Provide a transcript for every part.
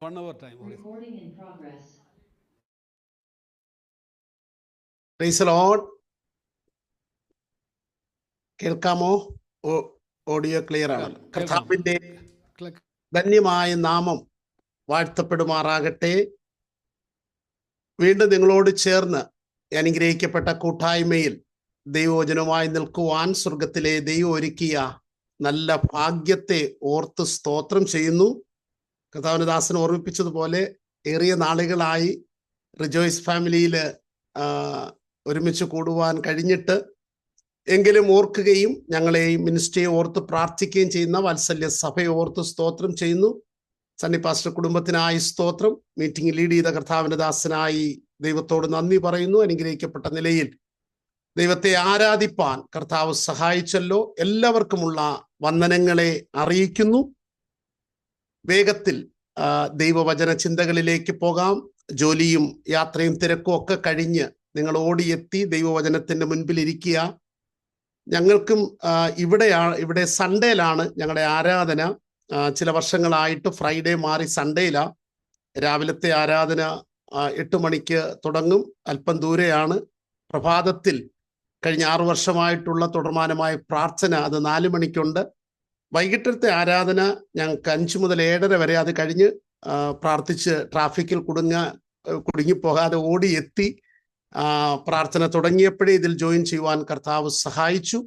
1 hour time. Recording in progress. Praise the Lord. കേൾക്കാമോ? Audio clear ആണല്ലോ. കർത്താവിന്റെ ധന്യമായ നാമം വാഴ്ത്തപ്പെടുമാറാകട്ടെ. വീണ്ടും നിങ്ങളോട് ചേർന്ന് അനുഗ്രഹിക്കപ്പെട്ട കൂട്ടായ്മയിൽ ദൈവവചനവുമായി നിൽക്കുവാൻ സ്വർഗത്തിലെ ദൈവം ഒരുക്കിയ നല്ല ഭാഗ്യത്തെ ഓർത്ത് സ്തോത്രം ചെയ്യുന്നു. കർത്താവിന്റെ ദാസൻ ഓർമ്മിപ്പിച്ചതുപോലെ ഏറിയ നാളുകളായി റിജോയ്സ് ഫാമിലിയിൽ ഒരുമിച്ച് കൂടുവാൻ കഴിഞ്ഞിട്ട്, എങ്കിലും ഓർക്കുകയും ഞങ്ങളെ മിനിസ്ട്രിയെ ഓർത്ത് പ്രാർത്ഥിക്കുകയും ചെയ്യുന്ന വാത്സല്യ സഭയെ ഓർത്ത് സ്തോത്രം ചെയ്യുന്നു. സണ്ണി പാസ്റ്റർ കുടുംബത്തിനായി സ്തോത്രം. മീറ്റിംഗ് ലീഡ് ചെയ്ത കർത്താവിന്റെ ദാസനായി ദൈവത്തോട് നന്ദി പറയുന്നു. അനുഗ്രഹിക്കപ്പെട്ട നിലയിൽ ദൈവത്തെ ആരാധിപ്പാൻ കർത്താവ് സഹായിച്ചല്ലോ. എല്ലാവർക്കുമുള്ള വന്ദനങ്ങളെ അറിയിക്കുന്നു. വേഗത്തിൽ ദൈവവചന ചിന്തകളിലേക്ക് പോകാം. ജോലിയും യാത്രയും തിരക്കും ഒക്കെ കഴിഞ്ഞ് നിങ്ങൾ ഓടിയെത്തി ദൈവവചനത്തിന്റെ മുൻപിൽ ഇരിക്കുക. ഞങ്ങൾക്കും ഇവിടെ സൺഡേയിലാണ് ഞങ്ങളുടെ ആരാധന. ചില വർഷങ്ങളായിട്ട് ഫ്രൈഡേ മാറി സൺഡേയിലാ. രാവിലത്തെ ആരാധന 8 മണിക്ക് തുടങ്ങും. അല്പം ദൂരെയാണ്. പ്രഭാതത്തിൽ കഴിഞ്ഞ 6 വർഷമായിട്ടുള്ള തുടർമാനമായ പ്രാർത്ഥന അത് 4 മണിക്കുണ്ട്. വൈകിട്ടത്തെ ആരാധന ഞങ്ങൾക്ക് 5 മുതൽ 7:30 വരെ. അത് കഴിഞ്ഞ് പ്രാർത്ഥിച്ച് ട്രാഫിക്കിൽ കുടുങ്ങിപ്പോകാതെ ഓടിയെത്തി പ്രാർത്ഥന തുടങ്ങിയപ്പോഴേ ഇതിൽ ജോയിൻ ചെയ്യുവാൻ കർത്താവ് സഹായിച്ചു.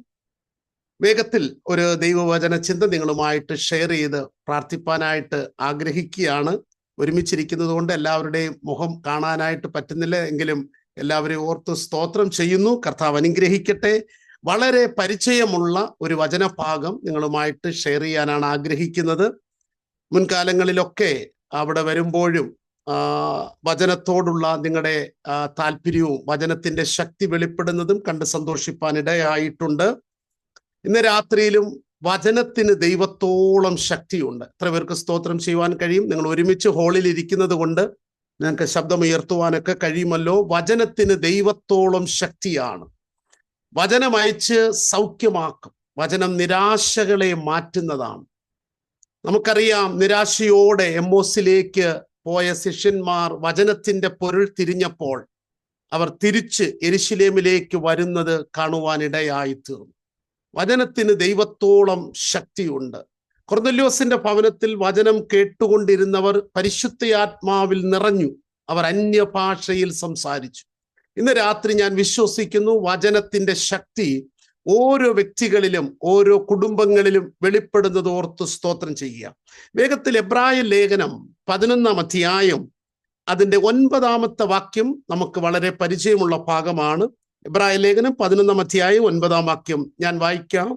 വേഗത്തിൽ ഒരു ദൈവവചന ചിന്ത നിങ്ങളുമായിട്ട് ഷെയർ ചെയ്ത് പ്രാർത്ഥിപ്പാനായിട്ട് ആഗ്രഹിക്കുകയാണ്. ഒരുമിച്ചിരിക്കുന്നത് കൊണ്ട് എല്ലാവരുടെയും മുഖം കാണാനായിട്ട് പറ്റുന്നില്ല, എങ്കിലും എല്ലാവരെയും ഓർത്ത് സ്തോത്രം ചെയ്യുന്നു. കർത്താവ് അനുഗ്രഹിക്കട്ടെ. വളരെ പരിചയമുള്ള ഒരു വചനഭാഗം നിങ്ങളുമായിട്ട് ഷെയർ ചെയ്യാനാണ് ആഗ്രഹിക്കുന്നത്. മുൻകാലങ്ങളിലൊക്കെ അവിടെ വരുമ്പോഴും വചനത്തോടുള്ള നിങ്ങളുടെ താല്പര്യവും വചനത്തിന്റെ ശക്തി വെളിപ്പെടുന്നതും കണ്ട് സന്തോഷിപ്പാൻ ഇടയായിട്ടുണ്ട്. ഇന്ന് രാത്രിയിലും വചനത്തിന് ദൈവത്തോളം ശക്തിയുണ്ട്. എത്ര പേർക്ക് സ്തോത്രം ചെയ്യുവാൻ കഴിയും? നിങ്ങൾ ഒരുമിച്ച് ഹാളിൽ ഇരിക്കുന്നത് കൊണ്ട് നിങ്ങൾക്ക് ശബ്ദമുയർത്തുവാനൊക്കെ കഴിയുമല്ലോ. വചനത്തിന് ദൈവത്തോളം ശക്തിയാണ്. വചനം അയച്ച് സൗഖ്യമാക്കും. വചനം നിരാശകളെ മാറ്റുന്നതാണ്. നമുക്കറിയാം, നിരാശയോടെ എമ്മോസിലേക്ക് പോയ ശിഷ്യന്മാർ വചനത്തിന്റെ പൊരുൾ തിരിഞ്ഞപ്പോൾ അവർ തിരിച്ച് യെരുശലേമിലേക്ക് വരുന്നത് കാണുവാനിടയായി തീർന്നു. വചനത്തിന് ദൈവത്തോളം ശക്തിയുണ്ട്. കൊർന്നല്യോസിന്റെ ഭവനത്തിൽ വചനം കേട്ടുകൊണ്ടിരുന്നവർ പരിശുദ്ധാത്മാവിൽ നിറഞ്ഞു. അവർ അന്യഭാഷയിൽ സംസാരിച്ചു. ഇന്ന് രാത്രി ഞാൻ വിശ്വസിക്കുന്നു വചനത്തിന്റെ ശക്തി ഓരോ വ്യക്തികളിലും ഓരോ കുടുംബങ്ങളിലും വെളിപ്പെടുന്നത് ഓർത്ത് സ്തോത്രം ചെയ്യുക. വേഗത്തിൽ എബ്രായ ലേഖനം 11-ാം അധ്യായം അതിന്റെ 9-ാമത്തെ വാക്യം നമുക്ക് വളരെ പരിചയമുള്ള ഭാഗമാണ്. എബ്രായ ലേഖനം 11-ാം അധ്യായം 9-ാം വാക്യം ഞാൻ വായിക്കാം.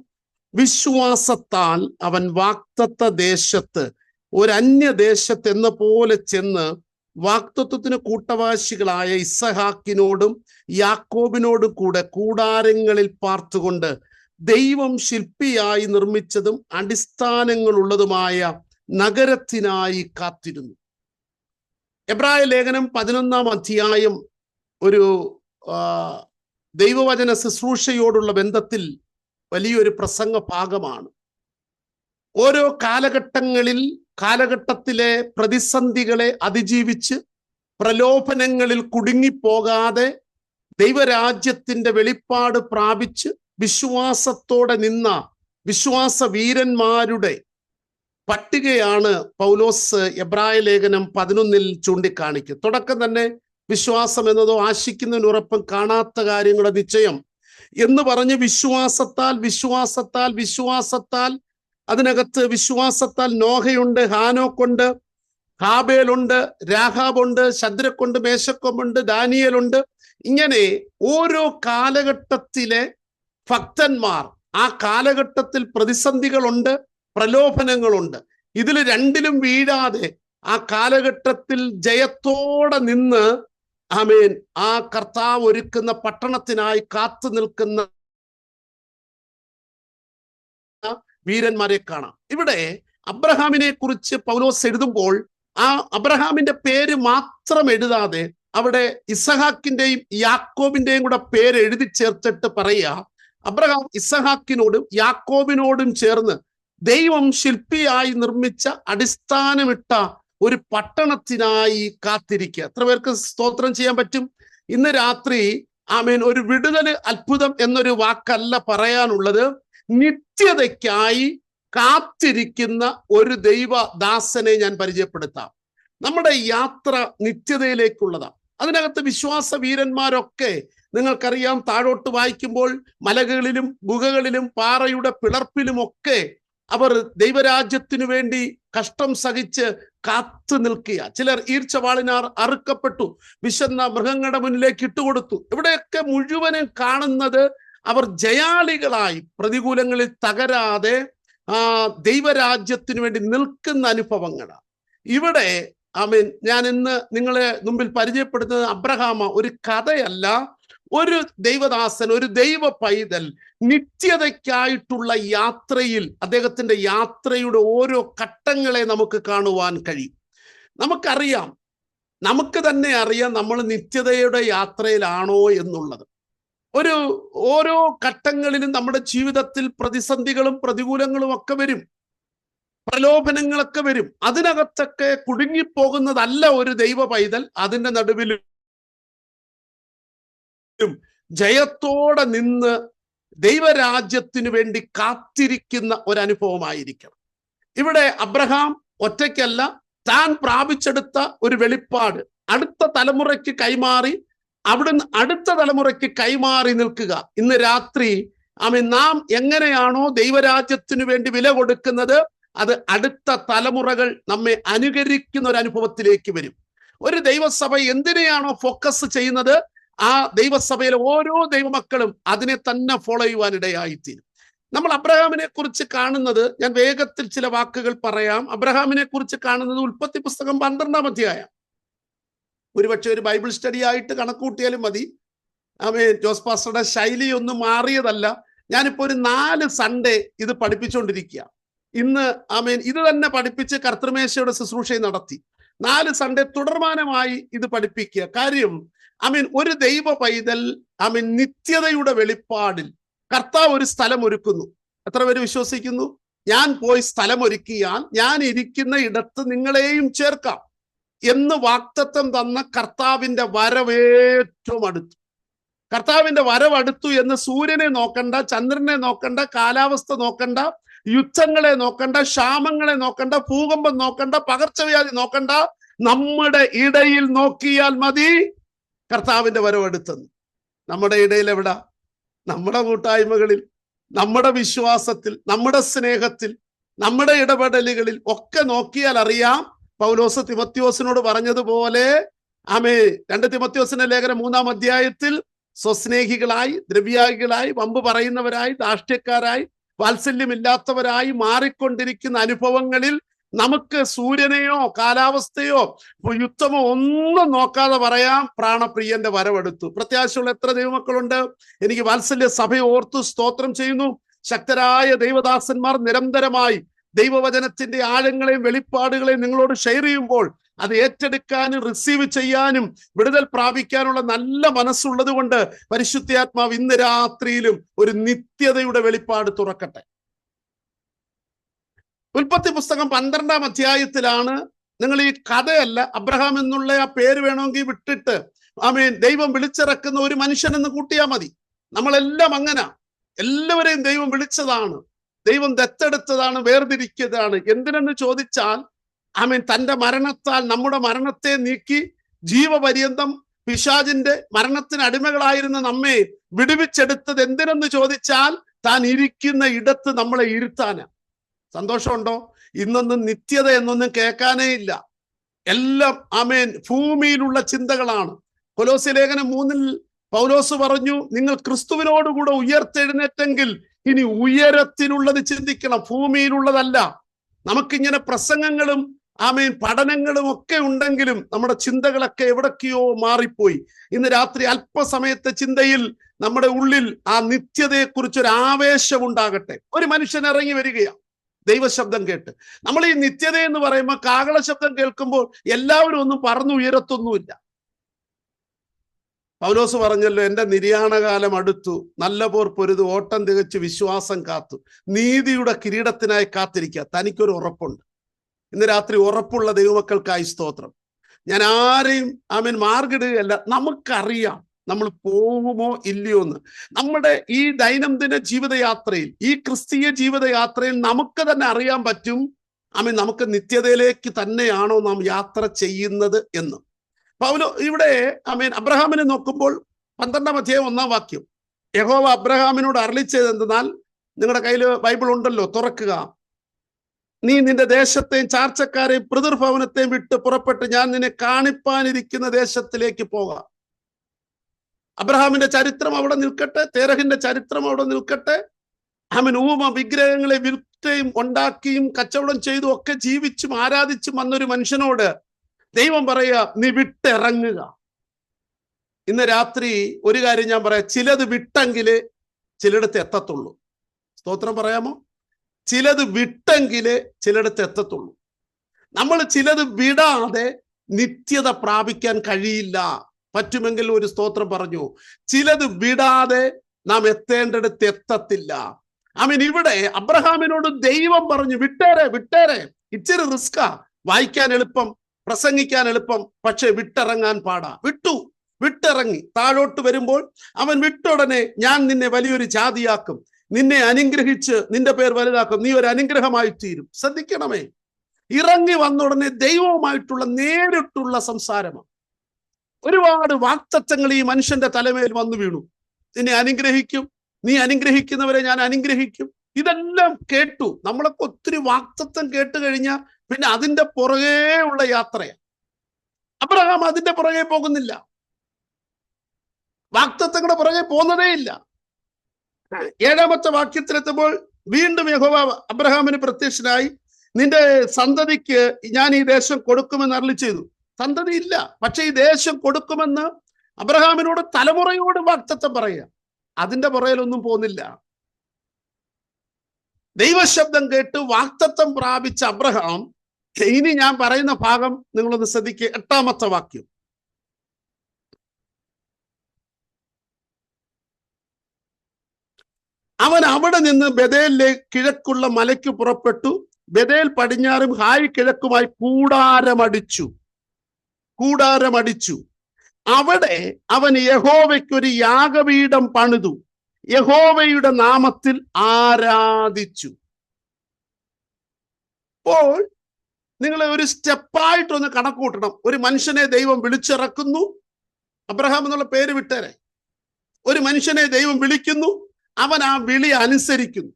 വിശ്വാസത്താൽ അവൻ വാഗ്ദത്ത ദേശത്ത് ഒരു അന്യദേശത്ത് എന്ന പോലെ ചെന്ന് വാഗ്ദത്തത്തിന് കൂട്ടവാസികളായ ഇസഹാക്കിനോടും യാക്കോബിനോടും കൂടെ കൂടാരങ്ങളിൽ പാർത്തുകൊണ്ട് ദൈവം ശില്പിയായി നിർമ്മിച്ചതും അടിസ്ഥാനങ്ങളുള്ളതുമായ നഗരത്തിനായി കാത്തിരുന്നു. എബ്രായ ലേഖനം 11-ാം അധ്യായം ഒരു ദൈവവചന ശുശ്രൂഷയോടുള്ള ബന്ധത്തിൽ വലിയൊരു പ്രസംഗ ഭാഗമാണ്. ഓരോ കാലഘട്ടത്തിലെ പ്രതിസന്ധികളെ അതിജീവിച്ച് പ്രലോഭനങ്ങളിൽ കുടുങ്ങിപ്പോകാതെ ദൈവരാജ്യത്തിന്റെ വെളിപ്പാട് പ്രാപിച്ച് വിശ്വാസത്തോടെ നിന്ന വിശ്വാസ വീരന്മാരുടെ പട്ടികയാണ് പൗലോസ് എബ്രായ ലേഖനം 11-ൽ ചൂണ്ടിക്കാണിക്കുക. തുടക്കം തന്നെ വിശ്വാസം എന്നതോ ആശിക്കുന്നതിനുറപ്പം കാണാത്ത കാര്യങ്ങളുടെ നിശ്ചയം എന്ന് പറഞ്ഞ് വിശ്വാസത്താൽ അതിനകത്ത് വിശ്വാസത്താൽ നോഹയുണ്ട്, ഹാനോക്കുണ്ട്, ഹാബേലുണ്ട്, രാഹാബുണ്ട്, ശദ്രക്കുണ്ട്, മേശക്കൊമ്പുണ്ട്, ദാനിയേലുണ്ട്. ഇങ്ങനെ ഓരോ കാലഘട്ടത്തിലെ ഭക്തന്മാർ, ആ കാലഘട്ടത്തിൽ പ്രതിസന്ധികളുണ്ട്, പ്രലോഭനങ്ങളുണ്ട്. ഇതിൽ രണ്ടിലും വീഴാതെ ആ കാലഘട്ടത്തിൽ ജയത്തോടെ നിന്ന് ആമേൻ ആ കർത്താവ് ഒരുക്കുന്ന പട്ടണത്തിനായി കാത്തു നിൽക്കുന്ന വീരന്മാരെ കാണാം. ഇവിടെ അബ്രഹാമിനെ കുറിച്ച് പൗലോസ് എഴുതുമ്പോൾ ആ അബ്രഹാമിന്റെ പേര് മാത്രം എഴുതാതെ അവിടെ ഇസഹാക്കിന്റെയും യാക്കോബിന്റെയും കൂടെ പേര് എഴുതി ചേർത്തിട്ട് പറയുക, അബ്രഹാം ഇസഹാക്കിനോടും യാക്കോബിനോടും ചേർന്ന് ദൈവം ശില്പിയായി നിർമ്മിച്ച അടിസ്ഥാനമിട്ട ഒരു പട്ടണത്തിനായി കാത്തിരിക്കുക. എത്ര പേർക്ക് സ്തോത്രം ചെയ്യാൻ പറ്റും? ഇന്ന് രാത്രി ആമേൻ ഒരു വിടുതല് അത്ഭുതം എന്നൊരു വാക്കല്ല പറയാനുള്ളത്. നിത്യതയ്ക്കായി കാത്തിരിക്കുന്ന ഒരു ദൈവദാസനെ ഞാൻ പരിചയപ്പെടുത്താം. നമ്മുടെ യാത്ര നിത്യതയിലേക്കുള്ളതാണ്. അതിനകത്ത് വിശ്വാസ വീരന്മാരൊക്കെ നിങ്ങൾക്കറിയാം, താഴോട്ട് വായിക്കുമ്പോൾ മലകളിലും ഗുഹകളിലും പാറയുടെ പിളർപ്പിലുമൊക്കെ അവർ ദൈവരാജ്യത്തിനു വേണ്ടി കഷ്ടം സഹിച്ച് കാത്തു നിൽക്കുക. ചിലർ ഈർച്ചവാളിനാർ അറുക്കപ്പെട്ടു, വിശന്ന മൃഗങ്ങളുടെ മുന്നിലേക്ക് ഇട്ടുകൊടുത്തു. ഇവിടെയൊക്കെ മുഴുവനും കാണുന്നത് അവർ ജയാളികളായി പ്രതികൂലങ്ങളിൽ തകരാതെ ദൈവരാജ്യത്തിനു വേണ്ടി നിൽക്കുന്ന അനുഭവങ്ങളാണ്. ഇവിടെ ആമേൻ ഞാൻ ഇന്ന് നിങ്ങളെ മുമ്പിൽ പരിചയപ്പെടുത്തുന്നത് അബ്രഹാമ ഒരു കഥയല്ല, ഒരു ദൈവദാസൻ, ഒരു ദൈവ പൈതൽ നിത്യതയ്ക്കായിട്ടുള്ള യാത്രയിൽ അദ്ദേഹത്തിന്റെ യാത്രയുടെ ഓരോ ഘട്ടങ്ങളെ നമുക്ക് കാണുവാൻ കഴിയും. നമുക്കറിയാം, നമുക്ക് തന്നെ അറിയാം നമ്മൾ നിത്യതയുടെ യാത്രയിലാണോ എന്നുള്ളത്. ഓരോ ഘട്ടങ്ങളിലും നമ്മുടെ ജീവിതത്തിൽ പ്രതിസന്ധികളും പ്രതികൂലങ്ങളും ഒക്കെ വരും, പ്രലോഭനങ്ങളൊക്കെ വരും. അതിനകത്തൊക്കെ കുടുങ്ങിപ്പോകുന്നതല്ല ഒരു ദൈവ പൈതൽ. അതിന്റെ നടുവിലും ജയത്തോടെ നിന്ന് ദൈവരാജ്യത്തിനു വേണ്ടി കാത്തിരിക്കുന്ന ഒരനുഭവമായിരിക്കണം. ഇവിടെ അബ്രഹാം ഒറ്റയ്ക്കല്ല, താൻ പ്രാപിച്ചെടുത്ത ഒരു വെളിപ്പാട് അടുത്ത തലമുറയ്ക്ക് കൈമാറി, അവിടുന്ന് അടുത്ത തലമുറയ്ക്ക് കൈമാറി നിൽക്കുക. ഇന്ന് രാത്രി നാം എങ്ങനെയാണോ ദൈവരാജ്യത്തിനു വേണ്ടി വില കൊടുക്കുന്നത്, അത് അടുത്ത തലമുറകൾ നമ്മെ അനുകരിക്കുന്ന ഒരു അനുഭവത്തിലേക്ക് വരും. ഒരു ദൈവസഭ എന്തിനെയാണോ ഫോക്കസ് ചെയ്യുന്നത്, ആ ദൈവസഭയിലെ ഓരോ ദൈവമക്കളും അതിനെ തന്നെ ഫോളോ ചെയ്യുവാനിടയായിത്തീരും. നമ്മൾ അബ്രഹാമിനെ കുറിച്ച് കാണുന്നത്, ഞാൻ വേഗത്തിൽ ചില വാക്കുകൾ പറയാം. അബ്രഹാമിനെ കുറിച്ച് കാണുന്നത് ഉൽപ്പത്തി പുസ്തകം 12-ാം അധ്യായം. ഒരുപക്ഷെ ഒരു ബൈബിൾ സ്റ്റഡി ആയിട്ട് കണക്കൂട്ടിയാലും മതി. ജോസ് പാസ്റ്ററുടെ ശൈലി ഒന്നും മാറിയതല്ല. ഞാനിപ്പോ ഒരു 4 സൺഡേ ഇത് പഠിപ്പിച്ചുകൊണ്ടിരിക്കുക. ഇന്ന് ഇത് തന്നെ പഠിപ്പിച്ച് കർത്തൃമേശയുടെ ശുശ്രൂഷ നടത്തി 4 സൺഡേ തുടർമാനമായി ഇത് പഠിപ്പിക്കുക. കാര്യം ഒരു ദൈവ പൈതൽ നിത്യതയുടെ വെളിപ്പാടിൽ കർത്താവ് ഒരു സ്ഥലം ഒരുക്കുന്നു. എത്ര പേര് വിശ്വസിക്കുന്നു? ഞാൻ പോയി സ്ഥലം ഒരുക്കിയാൽ ഞാൻ ഇരിക്കുന്ന ഇടത്ത് നിങ്ങളെയും ചേർക്കാം എന്ന് വാഗ്ദത്തം തന്ന കർത്താവിന്റെ വരവ് ഏറ്റവും അടുത്തു. കർത്താവിന്റെ വരവ് അടുത്തു എന്ന് സൂര്യനെ നോക്കണ്ട, ചന്ദ്രനെ നോക്കണ്ട, കാലാവസ്ഥ നോക്കണ്ട, യുദ്ധങ്ങളെ നോക്കണ്ട, ക്ഷാമങ്ങളെ നോക്കണ്ട, ഭൂകമ്പം നോക്കണ്ട, പകർച്ചവ്യാധി നോക്കണ്ട, നമ്മുടെ ഇടയിൽ നോക്കിയാൽ മതി കർത്താവിന്റെ വരവെടുത്തെന്ന്. നമ്മുടെ ഇടയിൽ എവിടാ? നമ്മുടെ കൂട്ടായ്മകളിൽ, നമ്മുടെ വിശ്വാസത്തിൽ, നമ്മുടെ സ്നേഹത്തിൽ, നമ്മുടെ ഇടപെടലുകളിൽ ഒക്കെ നോക്കിയാൽ അറിയാം. പൗലോസ് തിമോത്തിയോസിനോട് പറഞ്ഞതുപോലെ 2 തിമോത്തിയോസിന്റെ ലേഖനം 3-ാം അധ്യായത്തിൽ സ്വസ്നേഹികളായി, ദ്രവ്യാഹികളായി, വമ്പ് പറയുന്നവരായി, ധാർഷ്ട്യക്കാരായി, വാത്സല്യമില്ലാത്തവരായി മാറിക്കൊണ്ടിരിക്കുന്ന അനുഭവങ്ങളിൽ നമുക്ക് സൂര്യനെയോ കാലാവസ്ഥയോ യുദ്ധമോ ഒന്നും നോക്കാതെ പറയാം, പ്രാണപ്രിയന്റെ വരവെടുത്തു. പ്രത്യാശയുള്ള എത്ര ദൈവമക്കളുണ്ട്? എനിക്ക് വാത്സല്യ സഭയെ ഓർത്തു സ്തോത്രം ചെയ്യുന്നു. ശക്തരായ ദൈവദാസന്മാർ നിരന്തരമായി ദൈവവചനത്തിന്റെ ആഴങ്ങളെയും വെളിപ്പാടുകളെയും നിങ്ങളോട് ഷെയർ ചെയ്യുമ്പോൾ അത് ഏറ്റെടുക്കാനും റിസീവ് ചെയ്യാനും വിടുതൽ പ്രാപിക്കാനുള്ള നല്ല മനസ്സുള്ളത് കൊണ്ട് പരിശുദ്ധാത്മാവ് ഇന്ന് രാത്രിയിലും ഒരു നിത്യതയുടെ വെളിപ്പാട് തുറക്കട്ടെ. ഉൽപ്പത്തി പുസ്തകം 12-ാം അധ്യായത്തിലാണ്. നിങ്ങൾ ഈ കഥയല്ല, അബ്രഹാം എന്നുള്ള ആ പേര് വേണമെങ്കിൽ വിട്ടിട്ട് ദൈവം വിളിച്ചിറക്കുന്ന ഒരു മനുഷ്യനെന്ന് കൂട്ടിയാൽ മതി. നമ്മളെല്ലാം അങ്ങനെ, എല്ലാവരെയും ദൈവം വിളിച്ചതാണ്, ദൈവം ദത്തെടുത്തതാണ്, വേർതിരിക്കുന്നതാണ്. എന്തിനെന്ന് ചോദിച്ചാൽ തന്റെ മരണത്താൽ നമ്മുടെ മരണത്തെ നീക്കി ജീവപര്യന്തം പിശാചിന്റെ മരണത്തിന് അടിമകളായിരുന്ന നമ്മെ വിടുവിച്ചെടുത്തത് എന്തിനെന്ന് ചോദിച്ചാൽ താൻ ഇരിക്കുന്ന ഇടത്ത് നമ്മളെ ഇരുത്താനാ. സന്തോഷമുണ്ടോ? ഇന്നൊന്നും നിത്യത എന്നൊന്നും കേൾക്കാനേ ഇല്ല. എല്ലാം ഭൂമിയിലുള്ള ചിന്തകളാണ്. കൊലോസ്യ ലേഖനം 3-ൽ പൗലോസ് പറഞ്ഞു, നിങ്ങൾ ക്രിസ്തുവിനോടുകൂടെ ഉയർത്തെഴുന്നേറ്റെങ്കിൽ ഇനി ഉയരത്തിലുള്ളത് ചിന്തിക്കണം, ഭൂമിയിലുള്ളതല്ല. നമുക്കിങ്ങനെ പ്രസംഗങ്ങളും പഠനങ്ങളും ഒക്കെ ഉണ്ടെങ്കിലും നമ്മുടെ ചിന്തകളൊക്കെ എവിടൊക്കെയോ മാറിപ്പോയി. ഇന്ന് രാത്രി അല്പസമയത്തെ ചിന്തയിൽ നമ്മുടെ ഉള്ളിൽ ആ നിത്യതയെക്കുറിച്ചൊരു ആവേശം ഉണ്ടാകട്ടെ. ഒരു മനുഷ്യൻ ഇറങ്ങി വരികയാണ് ദൈവശബ്ദം കേട്ട്. നമ്മൾ ഈ നിത്യത എന്ന് പറയുമ്പോൾ കാഹള ശബ്ദം കേൾക്കുമ്പോൾ എല്ലാവരും ഒന്നും പറന്നു ഉയരത്തൊന്നുമില്ല. പൗലോസ് പറഞ്ഞല്ലോ, എന്റെ നിര്യാണകാലം അടുത്തു, നല്ല പോർ പൊരുതു, ഓട്ടം തികച്ചു, വിശ്വാസം കാത്തു, നീതിയുടെ കിരീടത്തിനായി കാത്തിരിക്കുക. തനിക്കൊരു ഉറപ്പുണ്ട്, ഇന്ന് രാത്രി ഉറപ്പുള്ള ദൈവമക്കൾക്കായി സ്തോത്രം. ഞാൻ ആരെയും മാർഗിടുകയല്ല. നമുക്കറിയാം നമ്മൾ പോകുമോ ഇല്ലയോ എന്ന്. നമ്മുടെ ഈ ദൈനംദിന ജീവിതയാത്രയിൽ, ഈ ക്രിസ്തീയ ജീവിതയാത്രയിൽ നമുക്ക് തന്നെ അറിയാൻ പറ്റും നമുക്ക് നിത്യതയിലേക്ക് തന്നെയാണോ നാം യാത്ര ചെയ്യുന്നത് എന്ന്. പൗലോ ഇവിടെ അബ്രഹാമിനെ നോക്കുമ്പോൾ 12-ാം അധ്യായം 1-ാം വാക്യം, യഹോവ അബ്രഹാമിനോട് അരുളിച്ചത് എന്തെന്നാൽ, നിങ്ങളുടെ കയ്യിൽ ബൈബിൾ ഉണ്ടല്ലോ, തുറക്കുക. നീ നിന്റെ ദേശത്തെയും ചാർച്ചക്കാരെയും പിതൃഭവനത്തെയും വിട്ട് പുറപ്പെട്ട് ഞാൻ നിന്നെ കാണിപ്പാനിരിക്കുന്ന ദേശത്തിലേക്ക് പോകാം. അബ്രഹാമിന്റെ ചരിത്രം അവിടെ നിൽക്കട്ടെ, തേരഹിന്റെ ചരിത്രം അവിടെ നിൽക്കട്ടെ. ഊമ വിഗ്രഹങ്ങളെ വിൽക്കുകയും ഉണ്ടാക്കിയും കച്ചവടം ചെയ്തും ഒക്കെ ജീവിച്ചും ആരാധിച്ചും വന്നൊരു മനുഷ്യനോട് ദൈവം പറയുക, നീ വിട്ടിറങ്ങുക. ഇന്ന് രാത്രി ഒരു കാര്യം ഞാൻ പറയാം, ചിലത് വിട്ടെങ്കിലേ ചിലയിടത്ത് എത്തത്തുള്ളൂ. സ്തോത്രം പറയാമോ? ചിലത് വിട്ടെങ്കിലേ ചിലയിടത്ത് എത്തത്തുള്ളൂ. നമ്മൾ ചിലത് വിടാതെ നിത്യത പ്രാപിക്കാൻ കഴിയില്ല. പറ്റുമെങ്കിൽ ഒരു സ്തോത്രം പറഞ്ഞു. ചിലത് വിടാതെ നാം എത്തേണ്ടടുത്ത് എത്തത്തില്ല. ഇവിടെ അബ്രഹാമിനോട് ദൈവം പറഞ്ഞു, വിട്ടേരെ. ഇച്ചിരി റിസ്കാ, വായിക്കാൻ എളുപ്പം, പ്രസംഗിക്കാൻ എളുപ്പം, പക്ഷെ വിട്ടിറങ്ങാൻ പാടാ. വിട്ടിറങ്ങി താഴോട്ട് വരുമ്പോൾ അവൻ വിട്ടുടനെ, ഞാൻ നിന്നെ വലിയൊരു ജാതിയാക്കും, നിന്നെ അനുഗ്രഹിച്ച് നിന്റെ പേർ വലുതാക്കും, നീ ഒരു അനുഗ്രഹമായി തീരും. ശ്രദ്ധിക്കണമേ, ഇറങ്ങി വന്ന ഉടനെ ദൈവവുമായിട്ടുള്ള നേരിട്ടുള്ള സംസാരമാണ്. ഒരുപാട് വാക്തത്വങ്ങൾ ഈ മനുഷ്യന്റെ തലമേൽ വന്നു വീണു. നിന്നെ അനുഗ്രഹിക്കും, നീ അനുഗ്രഹിക്കുന്നവരെ ഞാൻ അനുഗ്രഹിക്കും. ഇതെല്ലാം കേട്ടു. നമ്മളൊക്കെ ഒത്തിരി വാക്തത്വം കേട്ട് കഴിഞ്ഞാൽ പിന്നെ അതിന്റെ പുറകെ ഉള്ള യാത്രയാണ്. അബ്രഹാം അതിന്റെ പുറകെ പോകുന്നില്ല, വാക്തത്വങ്ങളുടെ പുറകെ പോകുന്നതേ ഇല്ല. 7-ാമത്തെ വാക്യത്തിലെത്തുമ്പോൾ വീണ്ടും യഹോവ അബ്രഹാമിന് പ്രത്യക്ഷനായി, നിന്റെ സന്തതിക്ക് ഞാൻ ഈ ദേശം കൊടുക്കുമെന്ന് അരുളി ചെയ്തു. സന്തതി ഇല്ല, പക്ഷെ ഈ ദേശം കൊടുക്കുമെന്ന് അബ്രഹാമിനോട് തലമുറയോട് വാക്തത്വം പറയുക. അതിന്റെ പുറകിലൊന്നും പോകുന്നില്ല. ദൈവശബ്ദം കേട്ട് വാക്തത്വം പ്രാപിച്ച അബ്രഹാം, ഇനി ഞാൻ പറയുന്ന ഭാഗം നിങ്ങളൊന്ന് ശ്രദ്ധിക്കുക. 8-ാമത്തെ വാക്യം, അവൻ അവിടെ നിന്ന് ബേഥേലിലെ കിഴക്കുള്ള മലയ്ക്ക് പുറപ്പെട്ടു. ബേഥേൽ പടിഞ്ഞാറും ഹായ് കിഴക്കുമായി കൂടാരമടിച്ചു. അവിടെ അവൻ യഹോവയ്ക്കൊരു യാഗപീഠം പണിതു, യഹോവയുടെ നാമത്തിൽ ആരാധിച്ചു. അപ്പോൾ നിങ്ങൾ ഒരു സ്റ്റെപ്പായിട്ടൊന്ന് കണക്ക് കൂട്ടണം. ഒരു മനുഷ്യനെ ദൈവം വിളിച്ചിറക്കുന്നു, അബ്രഹാം എന്നുള്ള പേര് വിട്ടേരെ. ഒരു മനുഷ്യനെ ദൈവം വിളിക്കുന്നു, അവൻ ആ വിളി അനുസരിക്കുന്നു.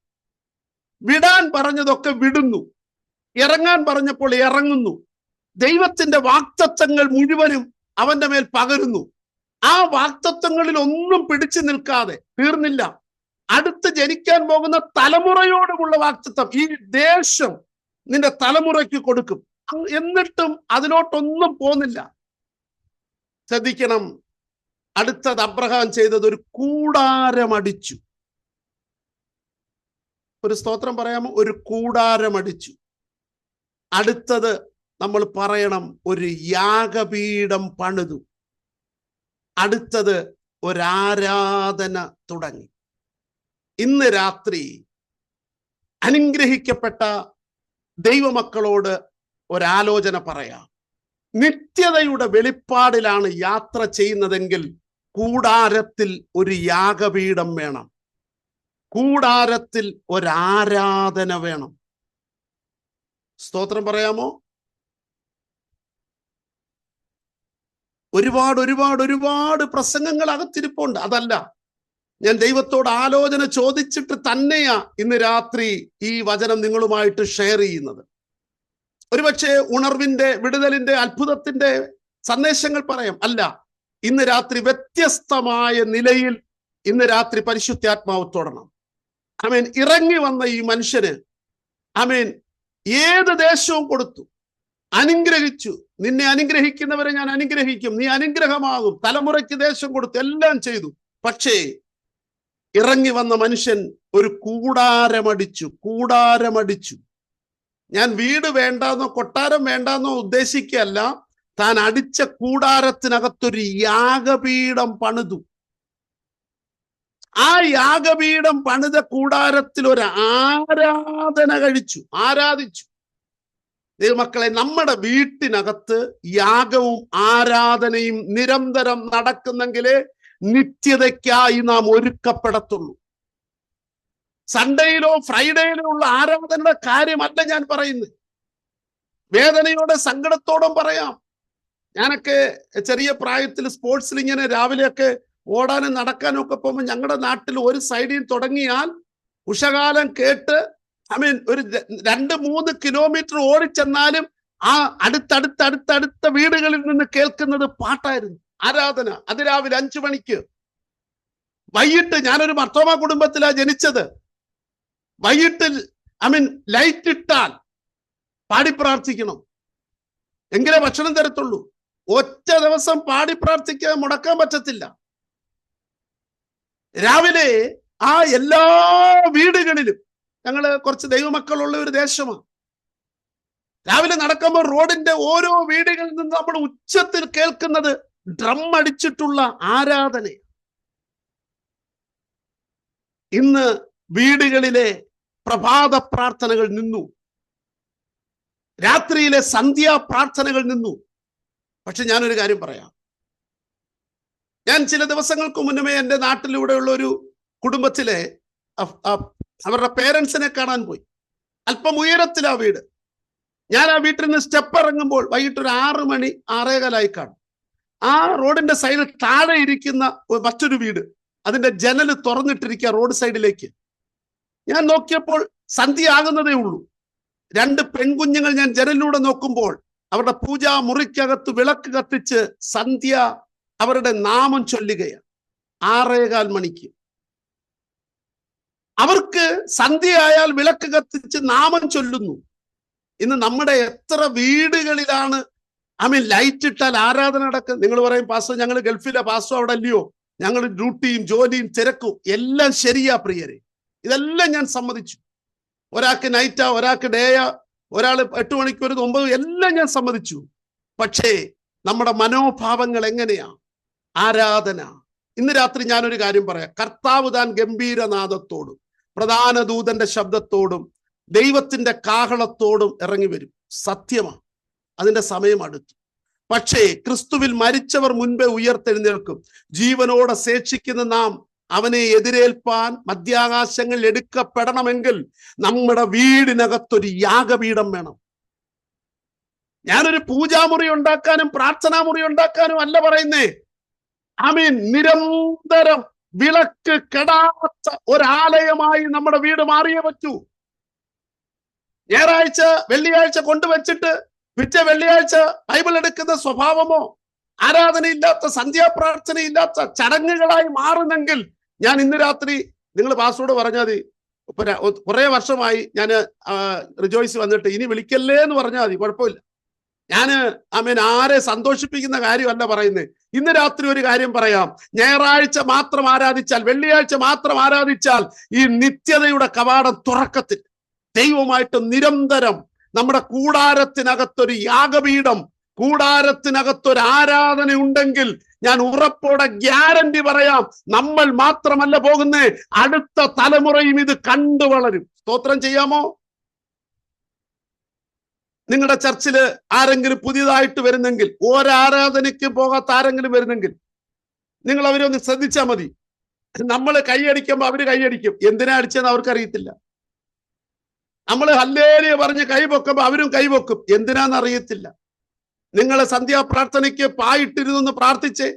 വിടാൻ പറഞ്ഞതൊക്കെ വിടുന്നു, ഇറങ്ങാൻ പറഞ്ഞപ്പോൾ ഇറങ്ങുന്നു. ദൈവത്തിന്റെ വാക്തത്വങ്ങൾ മുഴുവനും അവന്റെ മേൽ പകരുന്നു. ആ വാക്തത്വങ്ങളിൽ ഒന്നും പിടിച്ചു നിൽക്കാതെ തീർന്നില്ല, അടുത്ത് ജനിക്കാൻ പോകുന്ന തലമുറയോടുമുള്ള വാക്തത്വം, ഈ ദേശം നിന്റെ തലമുറയ്ക്ക് കൊടുക്കും. എന്നിട്ടും അതിലോട്ടൊന്നും പോകുന്നില്ല. ശ്രദ്ധിക്കണം, അടുത്തത് അബ്രഹാം ചെയ്തത് ഒരു കൂടാരമടിച്ചു. ഒരു സ്തോത്രം പറയാമോ? ഒരു കൂടാരമടിച്ചു. അടുത്തത് നമ്മൾ പറയണം, ഒരു യാഗപീഠം പണിതു. അടുത്തത് ഒരാരാധന തുടങ്ങി. ഇന്ന് രാത്രി അനുഗ്രഹിക്കപ്പെട്ട ദൈവമക്കളോട് ഒരാലോചന പറയാം. നിത്യതയുടെ വെളിപ്പാടിലാണ് യാത്ര ചെയ്യുന്നതെങ്കിൽ കൂടാരത്തിൽ ഒരു യാഗപീഠം വേണം, കൂടാരത്തിൽ ഒരാരാധന വേണം. സ്തോത്രം പറയാമോ? ഒരുപാട് പ്രസംഗങ്ങൾ അകത്തിരിപ്പുണ്ട്. അതല്ല, ഞാൻ ദൈവത്തോട് ആലോചന ചോദിച്ചിട്ട് തന്നെയാ ഇന്ന് രാത്രി ഈ വചനം നിങ്ങളുമായിട്ട് ഷെയർ ചെയ്യുന്നത്. ഒരുപക്ഷെ ഉണർവിന്റെ, വിടുതലിന്റെ, അത്ഭുതത്തിന്റെ സന്ദേശങ്ങൾ പറയാം. അല്ല, ഇന്ന് രാത്രി വ്യത്യസ്തമായ നിലയിൽ ഇന്ന് രാത്രി പരിശുദ്ധാത്മാവ് തൊടണം. ഇറങ്ങി വന്ന ഈ മനുഷ്യന് ഏത് ദേശവും കൊടുത്തു, അനുഗ്രഹിച്ചു. നിന്നെ അനുഗ്രഹിക്കുന്നവരെ ഞാൻ അനുഗ്രഹിക്കും, നീ അനുഗ്രഹമാകും, തലമുറയ്ക്ക് ദേശം കൊടുത്തു, എല്ലാം ചെയ്തു. പക്ഷേ ഇറങ്ങി വന്ന മനുഷ്യൻ ഒരു കൂടാരമടിച്ചു. ഞാൻ വീട് വേണ്ടാന്നോ കൊട്ടാരം വേണ്ടാന്നോ ഉദ്ദേശിക്കല്ല, താൻ അടിച്ച കൂടാരത്തിനകത്തൊരു യാഗപീഠം പണിതു. ആ യാഗപീഠം പണിത കൂടാരത്തിൽ ഒരു ആരാധിച്ചു. ദൈവമക്കളെ, നമ്മുടെ വീട്ടിനകത്ത് യാഗവും ആരാധനയും നിരന്തരം നടക്കുന്നെങ്കിലേ നിത്യതയ്ക്കായി നാം ഒരുക്കപ്പെടത്തുള്ളൂ. സൺഡേയിലോ ഫ്രൈഡേയിലോ ഉള്ള ആരാധനയുടെ കാര്യമല്ല ഞാൻ പറയുന്നത്. വേദനയോടെ സങ്കടത്തോടും പറയാം. ഞാനൊക്കെ ചെറിയ പ്രായത്തിൽ സ്പോർട്സിൽ ഇങ്ങനെ രാവിലെയൊക്കെ ഓടാനും നടക്കാനും ഒക്കെ പോകുമ്പോൾ ഞങ്ങളുടെ നാട്ടിൽ ഒരു സൈഡിൽ തുടങ്ങിയാൽ ഉഷകാലം കേട്ട് ഒരു 2-3 കിലോമീറ്റർ ഓടിച്ചെന്നാലും ആ അടുത്തടുത്ത വീടുകളിൽ നിന്ന് കേൾക്കുന്നത് പാട്ടായിരുന്നു, ആരാധന. അതിരാവിലെ 5 മണിക്ക്. വൈകിട്ട്, ഞാനൊരു മർത്തോമ കുടുംബത്തിലാണ് ജനിച്ചത്. വൈകിട്ട് ലൈറ്റ് ഇട്ടാൽ പാടി പ്രാർത്ഥിക്കണം, എങ്കിലേ ഭക്ഷണം തരത്തുള്ളൂ. ഒറ്റ ദിവസം പാടി പ്രാർത്ഥിക്കാൻ മുടക്കാൻ പറ്റത്തില്ല. രാവിലെ ആ എല്ലാ വീടുകളിലും, ഞങ്ങള് കുറച്ച് ദൈവമക്കളുള്ള ഒരു ദേശമാണ്, രാവിലെ നടക്കുമ്പോൾ റോഡിന്റെ ഓരോ വീടുകളിൽ നിന്ന് നമ്മൾ ഉച്ചത്തിൽ കേൾക്കുന്നത് ഡ്രം അടിച്ചിട്ടുള്ള ആരാധന. ഇന്ന് വീടുകളിലെ പ്രഭാത പ്രാർത്ഥനകൾ നിന്നു, രാത്രിയിലെ സന്ധ്യാ പ്രാർത്ഥനകൾ നിന്നു. പക്ഷെ ഞാനൊരു കാര്യം പറയാം. ഞാൻ ചില ദിവസങ്ങൾക്ക് മുന്നമേ എൻ്റെ നാട്ടിലൂടെയുള്ള ഒരു കുടുംബത്തിലെ അവരുടെ പേരൻസിനെ കാണാൻ പോയി. അല്പം ഉയരത്തിലാ വീട്. ഞാൻ ആ വീട്ടിൽ നിന്ന് സ്റ്റെപ്പ് ഇറങ്ങുമ്പോൾ വൈകിട്ട് ഒരു 6 മണി 6:15 കാണും. ആ റോഡിന്റെ സൈഡിൽ താഴെ ഇരിക്കുന്ന മറ്റൊരു വീട്, അതിന്റെ ജനൽ തുറന്നിട്ടിരിക്കുക റോഡ് സൈഡിലേക്ക്. ഞാൻ നോക്കിയപ്പോൾ സന്ധ്യ ആകുന്നതേ ഉള്ളൂ. 2 പെൺകുഞ്ഞുങ്ങൾ ഞാൻ ജനലിലൂടെ നോക്കുമ്പോൾ അവരുടെ പൂജാ മുറിക്കകത്ത് വിളക്ക് കത്തിച്ച് സന്ധ്യ അവരുടെ നാമം ചൊല്ലുകയാണ് 6:15 മണിക്ക്. അവർക്ക് സന്ധ്യയായാൽ വിളക്ക് കത്തിച്ച് നാമം ചൊല്ലുന്നു. ഇന്ന് നമ്മുടെ എത്ര വീടുകളിലാണ് ലൈറ്റ് ഇട്ടാൽ ആരാധന നടക്കും. നിങ്ങൾ പറയും, പാസ്റ്റർ ഞങ്ങൾ ഗൾഫിലെ, പാസ്റ്റർ അവിടെ അല്ലയോ, ഞങ്ങൾ ഡ്യൂട്ടിയും ജോലിയും തിരക്കും. എല്ലാം ശരിയാ പ്രിയരെ, ഇതെല്ലാം ഞാൻ സമ്മതിച്ചു. ഒരാൾക്ക് നൈറ്റാ, ഒരാൾക്ക് ഡേയാ, ഒരാൾ 8 മണിക്കൂർ 9, എല്ലാം ഞാൻ സമ്മതിച്ചു. പക്ഷേ നമ്മുടെ മനോഭാവങ്ങൾ എങ്ങനെയാ? ആരാധന. ഇന്ന് രാത്രി ഞാനൊരു കാര്യം പറയാം. കർത്താവ് താൻ ഗംഭീരനാദത്തോടും പ്രധാന ദൂതന്റെ ശബ്ദത്തോടും ദൈവത്തിന്റെ കാഹളത്തോടും ഇറങ്ങി വരും. സത്യമാണ്, അതിന്റെ സമയം അടുത്തു. പക്ഷേ ക്രിസ്തുവിൽ മരിച്ചവർ മുൻപേ ഉയർത്തെഴുന്നേൽക്കും. ജീവനോടെ ശേഷിക്കുന്ന നാം അവനെ എതിരേൽപ്പാൻ മധ്യാകാശങ്ങൾ എടുക്കപ്പെടണമെങ്കിൽ നമ്മുടെ വീടിനകത്തൊരു യാഗപീഠം വേണം. ഞാനൊരു പൂജാമുറി ഉണ്ടാക്കാനും പ്രാർത്ഥനാ മുറി ഉണ്ടാക്കാനും അല്ല പറയുന്നേ. നിരന്തരം വിളക്ക് കെടാത്ത ഒരാലയമായി നമ്മുടെ വീട് മാറിയേ പറ്റൂ. ഞായറാഴ്ച വെള്ളിയാഴ്ച കൊണ്ടുവച്ചിട്ട് പിറ്റേ വെള്ളിയാഴ്ച ബൈബിൾ എടുക്കുന്ന സ്വഭാവമോ ആരാധനയില്ലാത്ത സന്ധ്യാപ്രാർത്ഥനയില്ലാത്ത ചടങ്ങുകളായി മാറുന്നെങ്കിൽ, ഞാൻ ഇന്ന് രാത്രി നിങ്ങൾ പാസ്റ്ററോട് പറഞ്ഞാൽ മതി, കുറെ വർഷമായി ഞാൻ റിജോയ്സ് വന്നിട്ട് ഇനി വിളിക്കല്ലേ എന്ന് പറഞ്ഞാൽ മതി, കുഴപ്പമില്ല. ഞാൻ ആരെ സന്തോഷിപ്പിക്കുന്ന കാര്യമല്ല പറയുന്നത്. ഇന്ന് രാത്രി ഒരു കാര്യം പറയാം. ഞായറാഴ്ച മാത്രം ആരാധിച്ചാൽ, വെള്ളിയാഴ്ച മാത്രം ആരാധിച്ചാൽ ഈ നിത്യതയുടെ കവാടം തുറക്കത്തിൽ ദൈവമായിട്ട് നിരന്തരം നമ്മുടെ കൂടാരത്തിനകത്തൊരു യാഗപീഠം, കൂടാരത്തിനകത്തൊരു ആരാധന ഉണ്ടെങ്കിൽ ഞാൻ ഉറപ്പോടെ ഗ്യാരണ്ടി പറയാം, നമ്മൾ മാത്രമല്ല പോകുന്നേ, അടുത്ത തലമുറയും ഇത് കണ്ടു വളരും. സ്തോത്രം ചെയ്യാമോ? നിങ്ങളുടെ ചർച്ചില് ആരെങ്കിലും പുതിയതായിട്ട് വരുന്നെങ്കിൽ, ഒരാരാധനയ്ക്ക് പോകാത്ത ആരെങ്കിലും വരുന്നെങ്കിൽ, നിങ്ങൾ അവരൊന്ന് ശ്രദ്ധിച്ചാൽ മതി. നമ്മൾ കൈയടിക്കുമ്പോൾ അവര് കൈയടിക്കും. എന്തിനാ അടിച്ചെന്ന് അവർക്കറിയത്തില്ല. നമ്മൾ ഹല്ലേലൂയ പറഞ്ഞ് കൈപൊക്കുമ്പോൾ അവരും കൈപൊക്കും. എന്തിനാന്ന് അറിയത്തില്ല. നിങ്ങൾ സന്ധ്യാപ്രാർത്ഥനയ്ക്ക് പായിട്ടിരുന്ന് പ്രാർത്ഥിച്ചേ,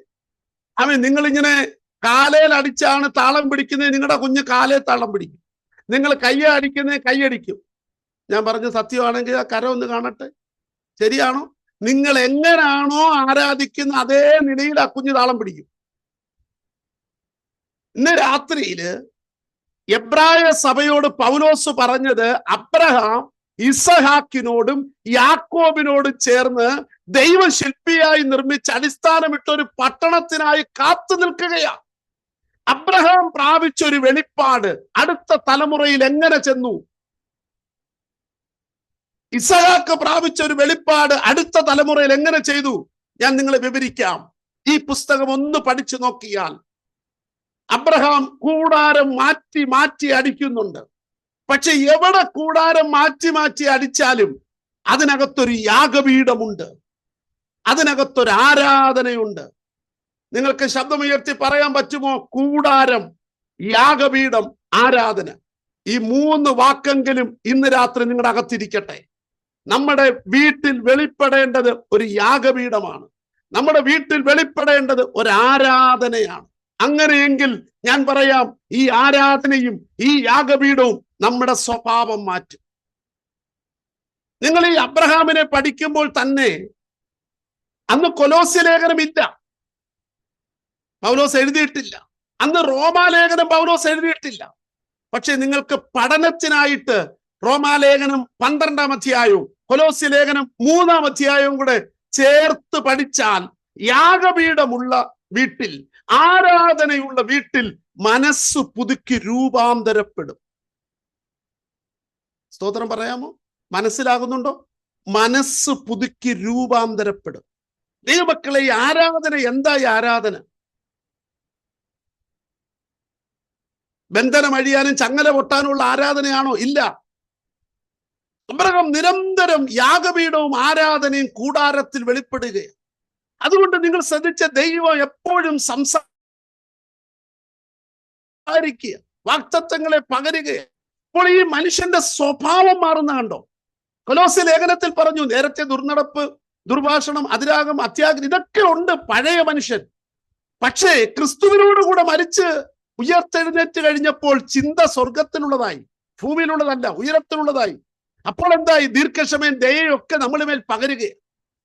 നിങ്ങളിങ്ങനെ കാലയിൽ അടിച്ചാണ് താളം പിടിക്കുന്നത്, നിങ്ങളുടെ കുഞ്ഞ് കാലേ താളം പിടിക്കും. നിങ്ങൾ കയ്യ അടിക്കുന്നത് കൈയടിക്കും. ഞാൻ പറഞ്ഞ സത്യമാണെങ്കിൽ ആ കരം ഒന്ന് കാണട്ടെ, ശരിയാണോ? നിങ്ങൾ എങ്ങനാണോ ആരാധിക്കുന്ന അതേ നിലയിൽ ആ കുഞ്ഞ് താളം പിടിക്കും. ഇന്ന് രാത്രിയില് എബ്രായ സഭയോട് പൗലോസ് പറഞ്ഞത്, അബ്രഹാം ഇസഹാക്കിനോടും യാക്കോബിനോടും ചേർന്ന് ദൈവശില്പിയായി നിർമ്മിച്ച് അടിസ്ഥാനമിട്ട ഒരു പട്ടണത്തിനായി കാത്തു നിൽക്കുകയാ. അബ്രഹാം പ്രാപിച്ചൊരു വെളിപ്പാട് അടുത്ത തലമുറയിൽ എങ്ങനെ ചെന്നു? ഇസഹാക്ക് പ്രാപിച്ചൊരു വെളിപ്പാട് അടുത്ത തലമുറയിൽ എങ്ങനെ ചെയ്തു? ഞാൻ നിങ്ങളെ വിവരിക്കാം. ഈ പുസ്തകം ഒന്ന് പഠിച്ചു നോക്കിയാൽ അബ്രഹാം കൂടാരം മാറ്റി മാറ്റി അടിക്കുന്നുണ്ട്. പക്ഷെ എവിടെ കൂടാരം മാറ്റി മാറ്റി അടിച്ചാലും അതിനകത്തൊരു യാഗപീഠമുണ്ട്, അതിനകത്തൊരു ആരാധനയുണ്ട്. നിങ്ങൾക്ക് ശബ്ദമുയർത്തി പറയാൻ പറ്റുമോ? കൂടാരം, യാഗപീഠം, ആരാധന. ഈ 3 വാക്കെങ്കിലും ഇന്ന് രാത്രി നിങ്ങളുടെ അകത്തിരിക്കട്ടെ. നമ്മുടെ വീട്ടിൽ വെളിപ്പെടേണ്ടത് ഒരു യാഗപീഠമാണ്. നമ്മുടെ വീട്ടിൽ വെളിപ്പെടേണ്ടത് ഒരു ആരാധനയാണ്. അങ്ങനെയെങ്കിൽ ഞാൻ പറയാം, ഈ ആരാധനയും ഈ യാഗപീഠവും നമ്മുടെ സ്വഭാവം മാറ്റും. നിങ്ങൾ ഈ അബ്രഹാമിനെ പഠിക്കുമ്പോൾ തന്നെ അന്ന് കൊലോസ്യ ലേഖനമില്ല, പൗലോസ് എഴുതിയിട്ടില്ല. അന്ന് റോമാലേഖനം പൗലോസ് എഴുതിയിട്ടില്ല. പക്ഷെ നിങ്ങൾക്ക് പഠനത്തിനായിട്ട് റോമാലേഖനം 12-ാം അധ്യായവും കൊലോസ്യ ലേഖനം 3-ാം അധ്യായവും കൂടെ ചേർത്ത് പഠിച്ചാൽ യാഗപീഠമുള്ള വീട്ടിൽ, ആരാധനയുള്ള വീട്ടിൽ മനസ്സ് പുതുക്കി രൂപാന്തരപ്പെടും. സ്തോത്രം പറയാമോ? മനസ്സിലാകുന്നുണ്ടോ? മനസ്സ് പുതുക്കി രൂപാന്തരപ്പെടും. ദൈവമക്കളെ, ഈ ആരാധന എന്താ? ഈ ആരാധന ബന്ധനം അഴിയാനും ചങ്ങല പൊട്ടാനുള്ള ആരാധനയാണോ? ഇല്ല. അബ്രഹാം നിരന്തരം യാഗപീഠവും ആരാധനയും കൂടാരത്തിൽ വെളിപ്പെടുകയാണ്. അതുകൊണ്ട് നിങ്ങൾ ശ്രദ്ധിച്ച, ദൈവം എപ്പോഴും സംസാരിക്കുക, വാഗ്ദത്തങ്ങളെ പകരുകയാണ്. അപ്പോൾ ഈ മനുഷ്യന്റെ സ്വഭാവം മാറുന്ന കണ്ടോ? കൊലോസ്യ ലേഖനത്തിൽ പറഞ്ഞു, നേരത്തെ ദുർനടപ്പ്, ദുർഭാഷണം, അതിരാഗം, അത്യാഗ്രഹം ഇതൊക്കെ ഉണ്ട് പഴയ മനുഷ്യൻ. പക്ഷേ ക്രിസ്തുവിനോടുകൂടെ മരിച്ച് ഉയർത്തെഴുന്നേറ്റ് കഴിഞ്ഞപ്പോൾ ചിന്ത സ്വർഗത്തിനുള്ളതായി, ഭൂമിയിലുള്ളതല്ല, ഉയരത്തിലുള്ളതായി. അപ്പോൾ എന്തായി? ദീർഘക്ഷമയും ദയയും ഒക്കെ നമ്മുടെ മേൽ പകരുകയാണ്.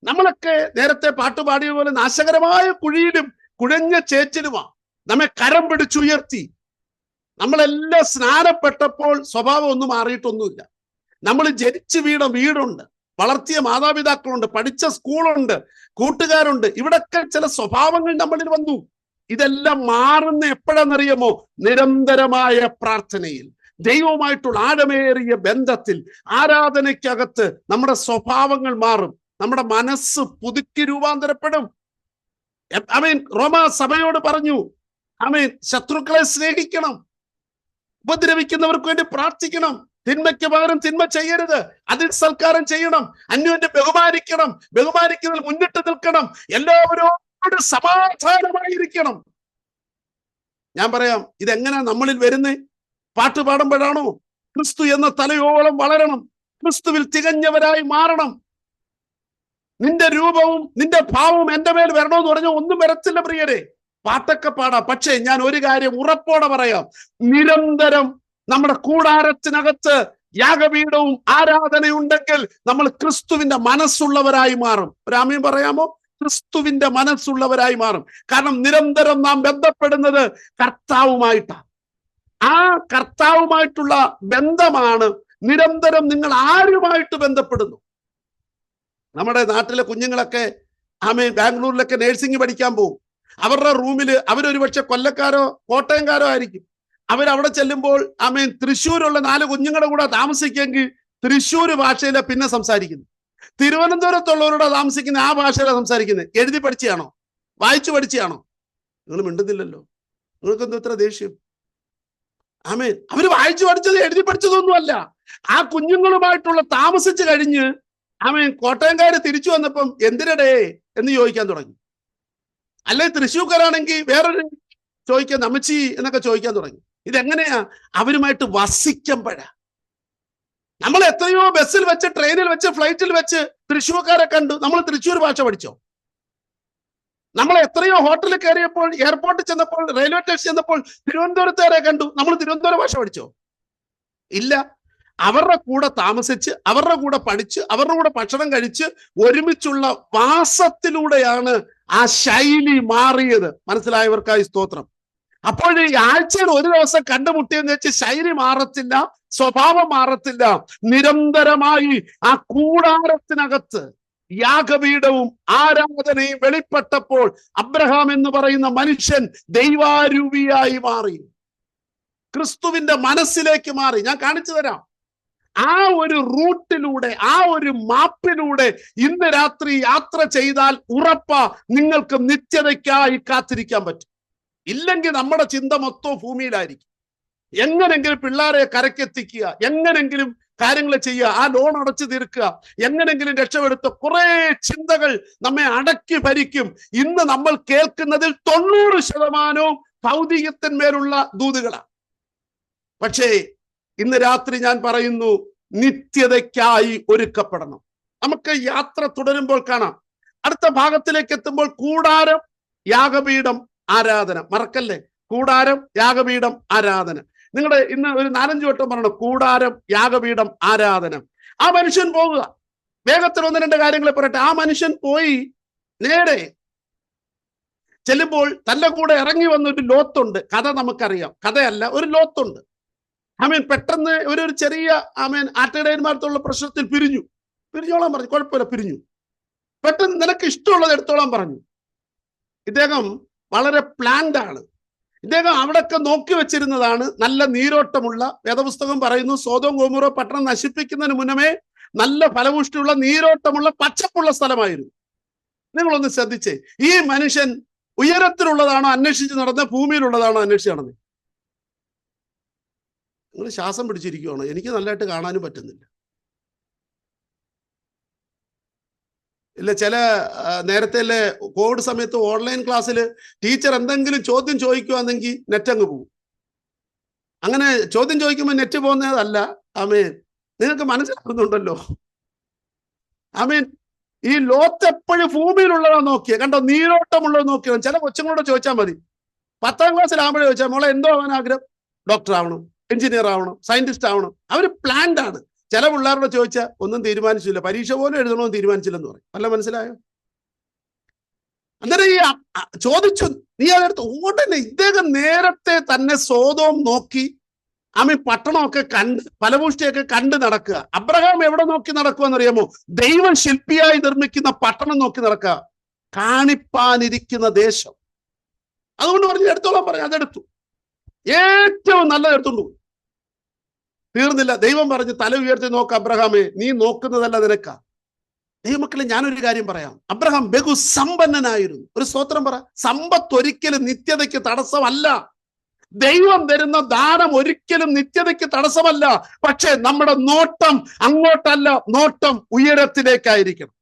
നമ്മളൊക്കെ നേരത്തെ പാട്ടുപാടിയ പോലെ നാശകരമായ കുഴിയിലും കുഴഞ്ഞ ചേറ്റിലുമാണ്. നമ്മെ കരം പിടിച്ചുയർത്തി. നമ്മളെല്ലാം സ്നാനപ്പെട്ടപ്പോൾ സ്വഭാവം ഒന്നും മാറിയിട്ടൊന്നുമില്ല. നമ്മൾ ജനിച്ചു വീണ വീടുണ്ട്, വളർത്തിയ മാതാപിതാക്കളുണ്ട്, പഠിച്ച സ്കൂളുണ്ട്, കൂട്ടുകാരുണ്ട്. ഇവിടൊക്കെ ചില സ്വഭാവങ്ങൾ നമ്മളിൽ വന്നു. ഇതെല്ലാം മാറുന്ന എപ്പോഴാണെന്നറിയാമോ? നിരന്തരമായ പ്രാർത്ഥനയിൽ, ദൈവവുമായിട്ടുള്ള ആഴമേറിയ ബന്ധത്തിൽ, ആരാധനയ്ക്കകത്ത് നമ്മുടെ സ്വഭാവങ്ങൾ മാറും. നമ്മുടെ മനസ്സ് പുതുക്കി രൂപാന്തരപ്പെടും. ആമേൻ. റോമാ സഭയോട് പറഞ്ഞു, ആമേൻ, ശത്രുക്കളെ സ്നേഹിക്കണം, ഉപദ്രവിക്കുന്നവർക്ക് വേണ്ടി പ്രാർത്ഥിക്കണം, തിന്മയ്ക്ക് പകരം തിന്മ ചെയ്യരുത്, അതിൽ സൽക്കാരം ചെയ്യണം, അന്യോന്യം ബഹുമാനിക്കണം, ബഹുമാനിക്കുന്നതിൽ മുന്നിട്ട് നിൽക്കണം, എല്ലാവരോട് സമാധാനമായിരിക്കണം. ഞാൻ പറയാം, ഇതെങ്ങനെ നമ്മളിൽ വരുന്നേ? പാട്ട് പാടുമ്പോഴാണോ? ക്രിസ്തു എന്ന തലയോളം വളരണം, ക്രിസ്തുവിൽ തികഞ്ഞവരായി മാറണം. നിന്റെ രൂപവും നിന്റെ ഭാവവും എന്റെ മേൽ വരണമെന്ന് പറഞ്ഞാൽ ഒന്നും വരത്തില്ല പ്രിയരെ. പാട്ടൊക്കെ പാടാം, പക്ഷേ ഞാൻ ഒരു കാര്യം ഉറപ്പോടെ പറയാം, നിരന്തരം നമ്മുടെ കൂടാരത്തിനകത്ത് യാഗപീഠവും ആരാധനയുണ്ടെങ്കിൽ നമ്മൾ ക്രിസ്തുവിന്റെ മനസ്സുള്ളവരായി മാറും. ഒരു ആമേൻ പറയാമോ? ക്രിസ്തുവിന്റെ മനസ്സുള്ളവരായി മാറും. കാരണം നിരന്തരം നാം ബന്ധപ്പെടുന്നത് കർത്താവുമായിട്ടാണ്. ആ കർത്താവുമായിട്ടുള്ള ബന്ധമാണ് നിരന്തരം നിങ്ങൾ ആരുമായിട്ട് ബന്ധപ്പെടുന്നു. നമ്മുടെ നാട്ടിലെ കുഞ്ഞുങ്ങളൊക്കെ ആമേൻ ബാംഗ്ലൂരിലൊക്കെ നേഴ്സിംഗ് പഠിക്കാൻ പോകും. അവരുടെ റൂമിൽ അവരൊരു പക്ഷെ കൊല്ലക്കാരോ കോട്ടയംകാരോ ആയിരിക്കും. അവരവിടെ ചെല്ലുമ്പോൾ ആമേൻ തൃശ്ശൂരുള്ള 4 കുഞ്ഞുങ്ങളുടെ കൂടെ താമസിക്കുമെങ്കിൽ തൃശ്ശൂർ ഭാഷയിലെ പിന്നെ സംസാരിക്കുന്നു. തിരുവനന്തപുരത്തുള്ളവരോട് താമസിക്കുന്ന ആ ഭാഷയിലാണ് സംസാരിക്കുന്നത്. എഴുതി പഠിച്ചാണോ? വായിച്ചു പഠിച്ചാണോ? നിങ്ങൾ മിണ്ടുന്നില്ലല്ലോ. നിങ്ങൾക്ക് എന്തോ ഇത്ര ദേഷ്യം? ആമേൻ. അവര് വായിച്ചു പഠിച്ചത് എഴുതി പഠിച്ചതൊന്നുമല്ല. ആ കുഞ്ഞുങ്ങളുമായിട്ടുള്ള താമസിച്ച് കഴിഞ്ഞ് ആമേൻ കോട്ടയംകാര് തിരിച്ചു വന്നപ്പം എന്തിനടേ എന്ന് ചോദിക്കാൻ തുടങ്ങി. അല്ലെ തൃശ്ശൂർക്കാരാണെങ്കിൽ വേറൊരു ചോദിക്കാൻ, അമ്മച്ചി എന്നൊക്കെ ചോദിക്കാൻ തുടങ്ങി. ഇതെങ്ങനെയാ? അവരുമായിട്ട് വസിക്കുമ്പോഴാ. നമ്മൾ എത്രയോ ബസ്സിൽ വെച്ച്, ട്രെയിനിൽ വെച്ച്, ഫ്ലൈറ്റിൽ വെച്ച് തൃശ്ശൂർക്കാരെ കണ്ടു. നമ്മൾ തൃശ്ശൂർ ഭാഷ പഠിച്ചോ? നമ്മൾ എത്രയോ ഹോട്ടലിൽ കയറിയപ്പോൾ, എയർപോർട്ടിൽ ചെന്നപ്പോൾ, റെയിൽവേ സ്റ്റേഷൻ ചെന്നപ്പോൾ തിരുവനന്തപുരത്തുകാരെ കണ്ടു. നമ്മൾ തിരുവനന്തപുരം ഭാഷ പഠിച്ചോ? ഇല്ല. അവരുടെ കൂടെ താമസിച്ച്, അവരുടെ കൂടെ പഠിച്ച്, അവരുടെ കൂടെ ഭക്ഷണം കഴിച്ച് ഒരുമിച്ചുള്ള വാസത്തിലൂടെയാണ് ആ ശൈലി മാറിയത്. മനസ്സിലായവർക്കായി സ്തോത്രം. അപ്പോൾ ഈ ആഴ്ചയിൽ ഒരു ദിവസം കണ്ടുമുട്ടിയെന്ന് വെച്ച് ശൈലി മാറത്തില്ല, സ്വഭാവം മാറത്തില്ല. നിരന്തരമായി ആ കൂടാരത്തിനകത്ത് യാഗപീഠവും ആരാധനയും വെളിപ്പെട്ടപ്പോൾ അബ്രഹാം എന്ന് പറയുന്ന മനുഷ്യൻ ദൈവാരൂപിയായി മാറി, ക്രിസ്തുവിന്റെ മനസ്സിലേക്ക് മാറി. ഞാൻ കാണിച്ചു തരാം. ആ ഒരു റൂട്ടിലൂടെ, ആ ഒരു മാപ്പിലൂടെ ഇന്ന് രാത്രി യാത്ര ചെയ്താൽ ഉറപ്പാ നിങ്ങൾക്ക് നിത്യതയ്ക്കായി കാത്തിരിക്കാൻ പറ്റും. ഇല്ലെങ്കിൽ നമ്മുടെ ചിന്ത മൊത്തം ഭൂമിയിലായിരിക്കും. എങ്ങനെങ്കിലും പിള്ളേരെ കരക്കെത്തിക്കുക, എങ്ങനെങ്കിലും കാര്യങ്ങൾ ചെയ്യുക, ആ ലോൺ അടച്ചു തീർക്കുക, എങ്ങനെങ്കിലും രക്ഷപ്പെടുത്ത കുറെ ചിന്തകൾ നമ്മെ അടക്കി ഭരിക്കും. ഇന്ന് നമ്മൾ കേൾക്കുന്നതിൽ 90% ഭൗതികത്തിന്മേലുള്ള ദൂതുകളാണ്. പക്ഷേ ഇന്ന് രാത്രി ഞാൻ പറയുന്നു, നിത്യതയ്ക്കായി ഒരുക്കപ്പെടണം. നമുക്ക് യാത്ര തുടരുമ്പോൾ കാണാം. അടുത്ത ഭാഗത്തിലേക്ക് എത്തുമ്പോൾ കൂടാരം, യാഗപീഠം, ആരാധന. മറക്കല്ലേ, കൂടാരം, യാഗപീഠം, ആരാധന. നിങ്ങളുടെ ഇന്ന് ഒരു 4-5 വട്ടം പറയണം, കൂടാരം, യാഗപീഠം, ആരാധന. ആ മനുഷ്യൻ പോകുക. വേഗത്തിൽ 1-2 കാര്യങ്ങളെ പറയട്ടെ. ആ മനുഷ്യൻ പോയി നേരെ ചെല്ലുമ്പോൾ തന്റെ കൂടെ ഇറങ്ങി വന്നൊരു ലോത്തുണ്ട്. കഥ നമുക്കറിയാം, കഥയല്ല, ഒരു ലോത്തുണ്ട്. പെട്ടെന്ന് ഒരു ചെറിയ ആട്ടിടയന്മാർക്കുള്ള പ്രശ്നത്തിൽ പിരിഞ്ഞോളാൻ പറഞ്ഞു. കുഴപ്പമില്ല, പിരിഞ്ഞു. പെട്ടെന്ന് നിനക്ക് ഇഷ്ടമുള്ളത് എടുത്തോളാൻ പറഞ്ഞു. ഇദ്ദേഹം വളരെ പ്ലാൻഡ് ആണ്. ഇദ്ദേഹം അവിടൊക്കെ നോക്കി വെച്ചിരുന്നതാണ് നല്ല നീരോട്ടമുള്ള, വേദപുസ്തകം പറയുന്നു സോദോം ഗോമോറ പട്ടണം നശിപ്പിക്കുന്നതിന് മുന്നമേ നല്ല ഫലപുഷ്ടിയുള്ള നീരോട്ടമുള്ള പച്ചപ്പുള്ള സ്ഥലമായിരുന്നു. നിങ്ങളൊന്ന് ശ്രദ്ധിച്ചേ, ഈ മനുഷ്യൻ ഉയരത്തിലുള്ളതാണോ അന്വേഷിച്ച് നടന്നത്, ഭൂമിയിലുള്ളതാണോ അന്വേഷിച്ച് നടന്നത്? നിങ്ങൾ ശ്വാസം പിടിച്ചിരിക്കുകയാണോ? എനിക്ക് നല്ലതായിട്ട് കാണാനും പറ്റുന്നില്ല. ഇല്ല, ചില നേരത്തെ കോവിഡ് സമയത്ത് ഓൺലൈൻ ക്ലാസ്സിൽ ടീച്ചർ എന്തെങ്കിലും ചോദ്യം ചോദിക്കുകയാണെങ്കിൽ നെറ്റ് അങ്ങ് പോകും. അങ്ങനെ ചോദ്യം ചോദിക്കുമ്പോൾ നെറ്റ് പോകുന്നതല്ല. നിങ്ങൾക്ക് മനസ്സിലാക്കുന്നുണ്ടല്ലോ. ഈ ലോത്ത് എപ്പോഴും ഭൂമിയിലുള്ളതാ നോക്കിയ കണ്ടോ, നീരോട്ടമുള്ളത് നോക്കിയോ. ചില കൊച്ചുങ്ങളോട് ചോദിച്ചാൽ മതി. 10ാം ക്ലാസ്സിലാകുമ്പോഴേ ചോദിച്ചാൽ മോളെ എന്തോ ആവാൻ ആഗ്രഹം? ഡോക്ടർ ആവണം, എഞ്ചിനീയർ ആവണം, സയന്റിസ്റ്റ് ആവണം. അവർ പ്ലാൻഡ് ആണ്. ചില പിള്ളേരോട് ചോദിച്ചാൽ ഒന്നും തീരുമാനിച്ചില്ല, പരീക്ഷ പോലും എഴുതണമെന്ന് തീരുമാനിച്ചില്ലെന്ന് പറയും. വല്ല മനസ്സിലായോ? അന്നേരം ഈ ചോദിച്ചു, നീ അതെടുത്ത് ഉടനെ ഇദ്ദേഹം നേരത്തെ തന്നെ സോദോം നോക്കി പട്ടണമൊക്കെ കണ്ട് ഫലപുഷ്ടിയൊക്കെ കണ്ട് നടക്കുക. അബ്രഹാം എവിടെ നോക്കി നടക്കുമെന്നറിയാമോ? ദൈവം ശില്പിയായി നിർമ്മിക്കുന്ന പട്ടണം നോക്കി നടക്കുക, കാണിപ്പാനിരിക്കുന്ന ദേശം. അതുകൊണ്ട് പറഞ്ഞു എടുത്തോളാൻ പറഞ്ഞു. അതെടുത്തു, ഏറ്റവും നല്ലത് എടുത്തോണ്ട് പോയി. തീർന്നില്ല, ദൈവം പറഞ്ഞു തല ഉയർത്തി നോക്ക അബ്രഹാമേ, നീ നോക്കുന്നതല്ല നിനക്ക. ദൈവമക്കളെ, ഞാനൊരു കാര്യം പറയാം. അബ്രഹാം ബഹു സമ്പന്നനായിരുന്നു. ഒരു സ്തോത്രം പറ. സമ്പത്ത് ഒരിക്കലും നിത്യതയ്ക്ക് തടസ്സമല്ല. ദൈവം തരുന്ന ദാനം ഒരിക്കലും നിത്യതയ്ക്ക് തടസ്സമല്ല. പക്ഷെ നമ്മുടെ നോട്ടം അങ്ങോട്ടല്ല, നോട്ടം ഉയരത്തിലേക്കായിരിക്കണം.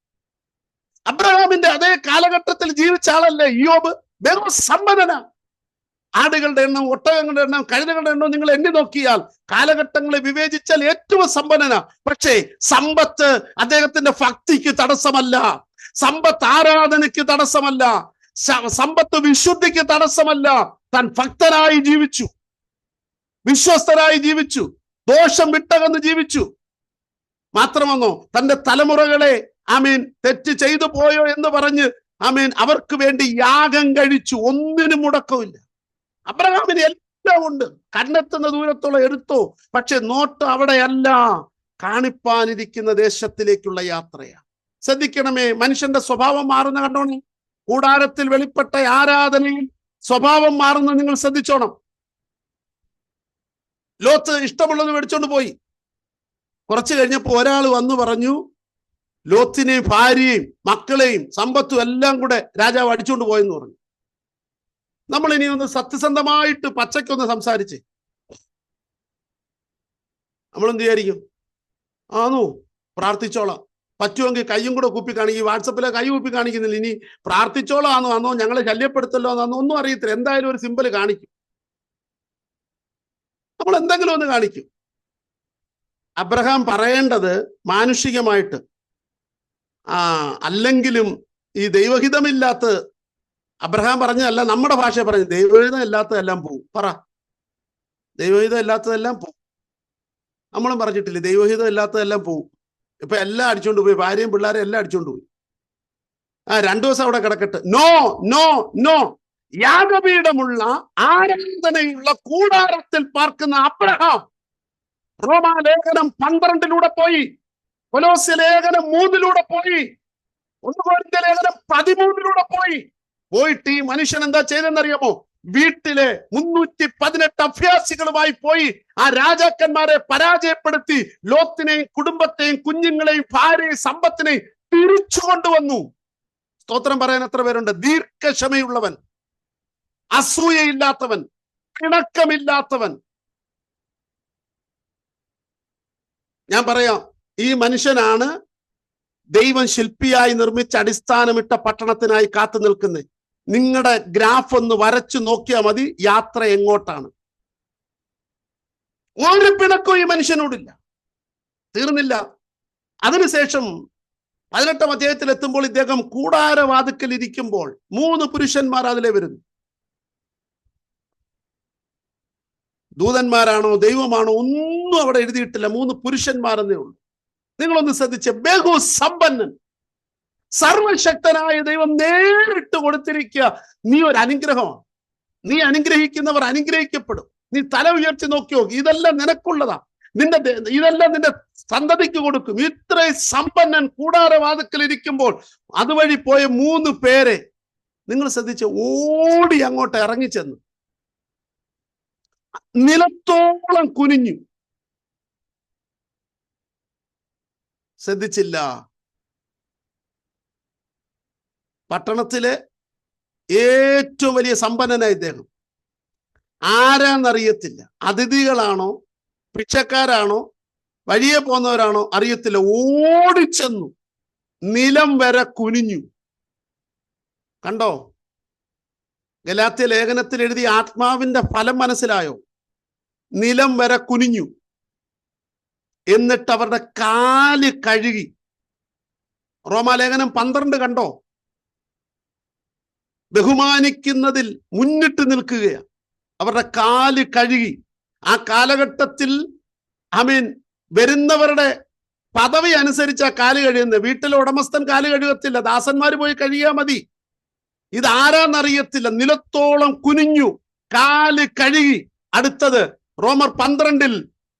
അബ്രഹാമിന്റെ അതേ കാലഘട്ടത്തിൽ ജീവിച്ച ആളല്ലേ യോബ്? ബഹു സമ്പന്നനാ. ആടുകളുടെ എണ്ണം, ഒട്ടകങ്ങളുടെ എണ്ണം, കഴുതകളുടെ എണ്ണം നിങ്ങൾ എണ്ണി നോക്കിയാൽ കാലഘട്ടങ്ങളെ വിവേചിച്ചാൽ ഏറ്റവും സമ്പന്നനാ. പക്ഷേ സമ്പത്ത് അദ്ദേഹത്തിന്റെ ഭക്തിക്ക് തടസ്സമല്ല, സമ്പത്ത് ആരാധനയ്ക്ക് തടസ്സമല്ല, സമ്പത്ത് വിശുദ്ധിക്ക് തടസ്സമല്ല. താൻ ഭക്തനായി ജീവിച്ചു, വിശ്വസ്തനായി ജീവിച്ചു, ദോഷം വിട്ടകന്ന് ജീവിച്ചു. മാത്രമെന്നോ തന്റെ തലമുറകളെ തെറ്റ് ചെയ്തു പോയോ എന്ന് പറഞ്ഞ് അവർക്ക് വേണ്ടി യാഗം കഴിച്ചു. ഒന്നിനും മുടക്കമില്ല. അബ്രഹാമിന് എല്ലാം ഉണ്ട്, കണ്ണെത്തുന്ന ദൂരത്തോളം എടുത്തോ. പക്ഷെ നോട്ട് അവിടെയല്ല, കാണിപ്പാനിരിക്കുന്ന ദേശത്തിലേക്കുള്ള യാത്രയാ. ശ്രദ്ധിക്കണമേ, മനുഷ്യന്റെ സ്വഭാവം മാറുന്ന കണ്ടോണം. കൂടാരത്തിൽ വെളിപ്പെട്ട ആരാധനയിൽ സ്വഭാവം മാറുന്ന നിങ്ങൾ ശ്രദ്ധിച്ചോണം. ലോത്ത് ഇഷ്ടമുള്ളത് മേടിച്ചോണ്ട് പോയി. കുറച്ചു കഴിഞ്ഞപ്പോൾ ഒരാൾ വന്നു പറഞ്ഞു, ലോത്തിനെയും ഭാര്യയും മക്കളെയും സമ്പത്തും എല്ലാം കൂടെ രാജാവ് അടിച്ചുകൊണ്ട് പോയെന്ന് പറഞ്ഞു. നമ്മൾ ഇനി ഒന്ന് സത്യസന്ധമായിട്ട് പച്ചയ്ക്കൊന്ന് സംസാരിച്ച് നമ്മളെന്ത് വിചാരിക്കും? പ്രാർത്ഥിച്ചോളാം, പറ്റുമെങ്കിൽ കയ്യും കൂടെ കൂപ്പി കാണിക്കും. വാട്സപ്പിലെ കൈ കൂപ്പി കാണിക്കുന്നില്ല. ഇനി പ്രാർത്ഥിച്ചോളാന്നോ ഞങ്ങളെ ശല്യപ്പെടുത്തല്ലോ എന്നാന്നോ ഒന്നും അറിയത്തില്ല. എന്തായാലും ഒരു സിമ്പൽ കാണിക്കും, നമ്മൾ എന്തെങ്കിലും ഒന്ന് കാണിക്കും. അബ്രഹാം പറയേണ്ടത് മാനുഷികമായിട്ട് അല്ലെങ്കിലും ഈ ദൈവഹിതമില്ലാത്ത അബ്രഹാം പറഞ്ഞതല്ല, നമ്മുടെ ഭാഷ പറഞ്ഞു. ദൈവഹിതം ഇല്ലാത്തതെല്ലാം പോവും. പറ, ദൈവഹിതം ഇല്ലാത്തതെല്ലാം പോവും. നമ്മളും പറഞ്ഞിട്ടില്ലേ, ദൈവഹിതം ഇല്ലാത്തതെല്ലാം പോവും. ഇപ്പൊ എല്ലാം അടിച്ചോണ്ട് പോയി, ഭാര്യയും പിള്ളേരും എല്ലാം അടിച്ചോണ്ട് പോയി. 2 ദിവസം അവിടെ കിടക്കട്ടെ. No no no. യാഗപീഠമുള്ള ആരാധനയുള്ള കൂടാരത്തിൽ പാർക്കുന്ന അബ്രഹാം റോമാലേഖനം 12 പോയി, കൊലോസ്യ ലേഖനം 3 പോയി, 1 കൊരിന്ത്യർ ലേഖനം 13 പോയിട്ട് ഈ മനുഷ്യൻ എന്താ ചെയ്തെന്നറിയാമോ? വീട്ടിലെ 318 അഭ്യാസികളുമായി പോയി ആ രാജാക്കന്മാരെ പരാജയപ്പെടുത്തി ലോത്തിനെയും കുടുംബത്തെയും കുഞ്ഞുങ്ങളെയും ഭാര്യയെയും സമ്പത്തിനെയും തിരിച്ചു കൊണ്ടുവന്നു. സ്തോത്രം പറയാൻ എത്ര പേരുണ്ട്? ദീർഘക്ഷമയുള്ളവൻ, അസൂയയില്ലാത്തവൻ, പിണക്കമില്ലാത്തവൻ. ഞാൻ പറയാം, ഈ മനുഷ്യനാണ് ദൈവം ശില്പിയായി നിർമ്മിച്ച അടിസ്ഥാനമിട്ട പട്ടണത്തിനായി കാത്തു നിൽക്കുന്നത്. നിങ്ങളുടെ ഗ്രാഫ് ഒന്ന് വരച്ചു നോക്കിയാൽ മതി, യാത്ര എങ്ങോട്ടാണ്. ഒരു പിണക്കവും ഈ മനുഷ്യനോടില്ല. തീർന്നില്ല. അതിനുശേഷം 18-ാം അധ്യായത്തിൽ എത്തുമ്പോൾ ഇദ്ദേഹം കൂടാരവാതിക്കൽ ഇരിക്കുമ്പോൾ 3 പുരുഷന്മാർ അതിലെ വരുന്നു. ദൂതന്മാരാണോ ദൈവമാണോ ഒന്നും അവിടെ എഴുതിയിട്ടില്ല, 3 പുരുഷന്മാരെന്നേ ഉള്ളൂ. നിങ്ങളൊന്ന് ശ്രദ്ധിച്ച്, ബഹു സമ്പന്നൻ, സർവശക്തനായ ദൈവം നേരിട്ട് കൊടുത്തിരിക്കുക. നീ ഒരു അനുഗ്രഹമാണ്. നീ അനുഗ്രഹിക്കുന്നവർ അനുഗ്രഹിക്കപ്പെടും. നീ തല ഉയർത്തി നോക്കിയോ, ഇതെല്ലാം നിനക്കുള്ളതാ, ഇതെല്ലാം നിന്റെ സന്തതിക്ക് കൊടുക്കും. ഇത്രയും സമ്പന്നൻ കൂടാരവാതിക്കൽ ഇരിക്കുമ്പോൾ അതുവഴി പോയ 3 പേരെ നിങ്ങൾ ശ്രദ്ധിച്ച്, ഓടി അങ്ങോട്ട് ഇറങ്ങിച്ചെന്നു, നിലത്തോളം കുനിഞ്ഞു. ശ്രദ്ധിച്ചില്ല. പട്ടണത്തിലെ ഏറ്റവും വലിയ സമ്പന്നനായ ഇദ്ദേഹം ആരാന്നറിയത്തില്ല. അതിഥികളാണോ പിച്ചക്കാരാണോ വഴിയെ പോന്നവരാണോ അറിയത്തില്ല. ഓടിച്ചെന്നു നിലം വരെ കുനിഞ്ഞു. കണ്ടോ? ഗലാത്യ ലേഖനത്തിൽ എഴുതിയ ആത്മാവിന്റെ ഫലം മനസ്സിലായോ? നിലം വരെ കുനിഞ്ഞു. എന്നിട്ട് അവരുടെ കാല് കഴുകി. റോമാലേഖനം 12 കണ്ടോ? ബഹുമാനിക്കുന്നതിൽ മുന്നിട്ട് നിൽക്കുകയാണ്. അവരുടെ കാല് കഴുകി. ആ കാലഘട്ടത്തിൽ വരുന്നവരുടെ പദവി അനുസരിച്ച് ആ കാല് കഴിയുന്നത്. വീട്ടിലെ ഉടമസ്ഥൻ കാല് കഴുകത്തില്ല, ദാസന്മാര് പോയി കഴിയാ മതി. ഇതാരാന്നറിയത്തില്ല. നിലത്തോളം കുനിഞ്ഞു, കാല് കഴുകി. അടുത്തത് റോമർ 12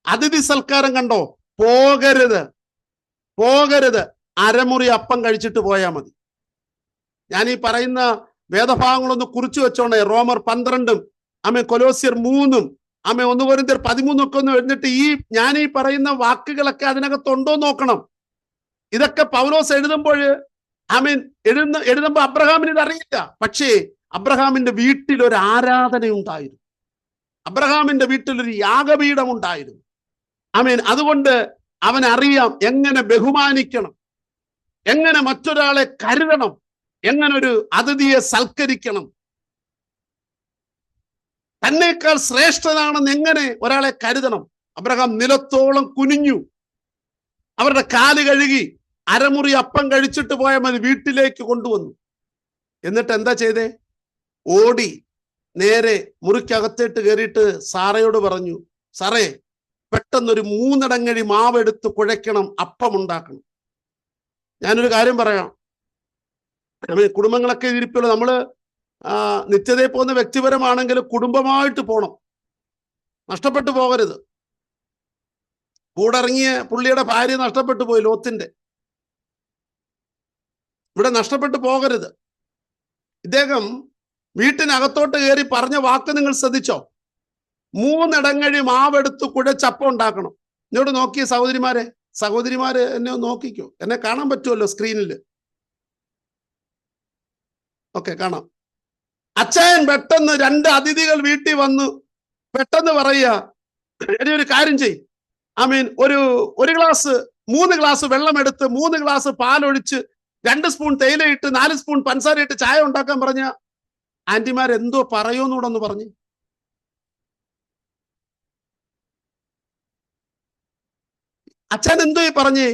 അതിഥി സൽക്കാരം കണ്ടോ? പോകരുത്, പോകരുത്, അരമുറി അപ്പം കഴിച്ചിട്ട് പോയാൽ മതി. ഞാൻ ഈ പറയുന്ന വേദഭാഗങ്ങളൊന്ന് കുറിച്ചു വെച്ചോണേ. റോമർ 12 കൊലോസ്യർ 3 1 കൊരിന്ത്യർ 13 ഒക്കെ ഒന്ന് എഴുന്നിട്ട് ഞാൻ ഈ പറയുന്ന വാക്കുകളൊക്കെ അതിനകത്തുണ്ടോ നോക്കണം. ഇതൊക്കെ പൗലോസ് എഴുതുമ്പോൾ എഴുതുമ്പോ അബ്രഹാമിന് ഇതറിയില്ല. പക്ഷേ അബ്രഹാമിന്റെ വീട്ടിൽ ഒരു ആരാധന ഉണ്ടായിരുന്നു. അബ്രഹാമിന്റെ വീട്ടിൽ ഒരു യാഗപീഠം ഉണ്ടായിരുന്നു. അതുകൊണ്ട് അവനറിയാം എങ്ങനെ ബഹുമാനിക്കണം, എങ്ങനെ മറ്റൊരാളെ കരുതണം, എങ്ങനെ ഒരു അതിഥിയെ സൽക്കരിക്കണം, തന്നേക്കാൾ ശ്രേഷ്ഠനാണെന്ന് എങ്ങനെ ഒരാളെ കരുതണം. അബ്രഹാം നിലത്തോളം കുനിഞ്ഞു, അവരുടെ കാല് കഴുകി, അരമുറി അപ്പം കഴിച്ചിട്ട് പോയാൽ മതി, വീട്ടിലേക്ക് കൊണ്ടുവന്നു. എന്നിട്ട് എന്താ ചെയ്തേ? ഓടി നേരെ മുറിക്കകത്തേട്ട് കയറിയിട്ട് സാറയോട് പറഞ്ഞു, സാറേ, പെട്ടെന്നൊരു 3 ഇടങ്ങഴി മാവെടുത്ത് കുഴയ്ക്കണം, അപ്പം ഉണ്ടാക്കണം. ഞാനൊരു കാര്യം പറയാം. കുടുംബങ്ങളൊക്കെ ഇരിപ്പല്ലോ. നമ്മള് നിത്യതയിൽ പോകുന്ന വ്യക്തിപരമാണെങ്കിൽ കുടുംബമായിട്ട് പോണം, നഷ്ടപ്പെട്ടു പോകരുത്. കൂടെ ഇറങ്ങിയ പുള്ളിയുടെ ഭാര്യ നഷ്ടപ്പെട്ടു പോയി, ലോത്തിന്റെ. ഇവിടെ നഷ്ടപ്പെട്ടു പോകരുത്. ഇദ്ദേഹം വീട്ടിനകത്തോട്ട് കയറി പറഞ്ഞ വാക്ക് നിങ്ങൾ ശ്രദ്ധിച്ചോ? 3 ഇടങ്ങഴി മാവെടുത്ത് കുഴച്ചപ്പം ഉണ്ടാക്കണം. ഇങ്ങോട്ട് നോക്കിയ സഹോദരിമാരെ എന്നെ നോക്കിക്കോ. എന്നെ കാണാൻ പറ്റുമല്ലോ സ്ക്രീനിൽ. ഓക്കെ, കാണാം. അച്ഛൻ പെട്ടെന്ന് 2 അതിഥികൾ വീട്ടിൽ വന്നു. പെട്ടെന്ന് പറയുക, ഒരു കാര്യം ചെയ്, ഒരു ഗ്ലാസ് 3 ഗ്ലാസ് വെള്ളം എടുത്ത് 3 ഗ്ലാസ് പാലൊഴിച്ച് 2 സ്പൂൺ തേയിലയിട്ട് 4 സ്പൂൺ പഞ്ചസാര ഇട്ട് ചായ ഉണ്ടാക്കാൻ പറഞ്ഞ ആന്റിമാർ എന്തോ പറയൂന്നൂടെ ഒന്ന് പറഞ്ഞു. അച്ഛൻ എന്തോ പറഞ്ഞേ?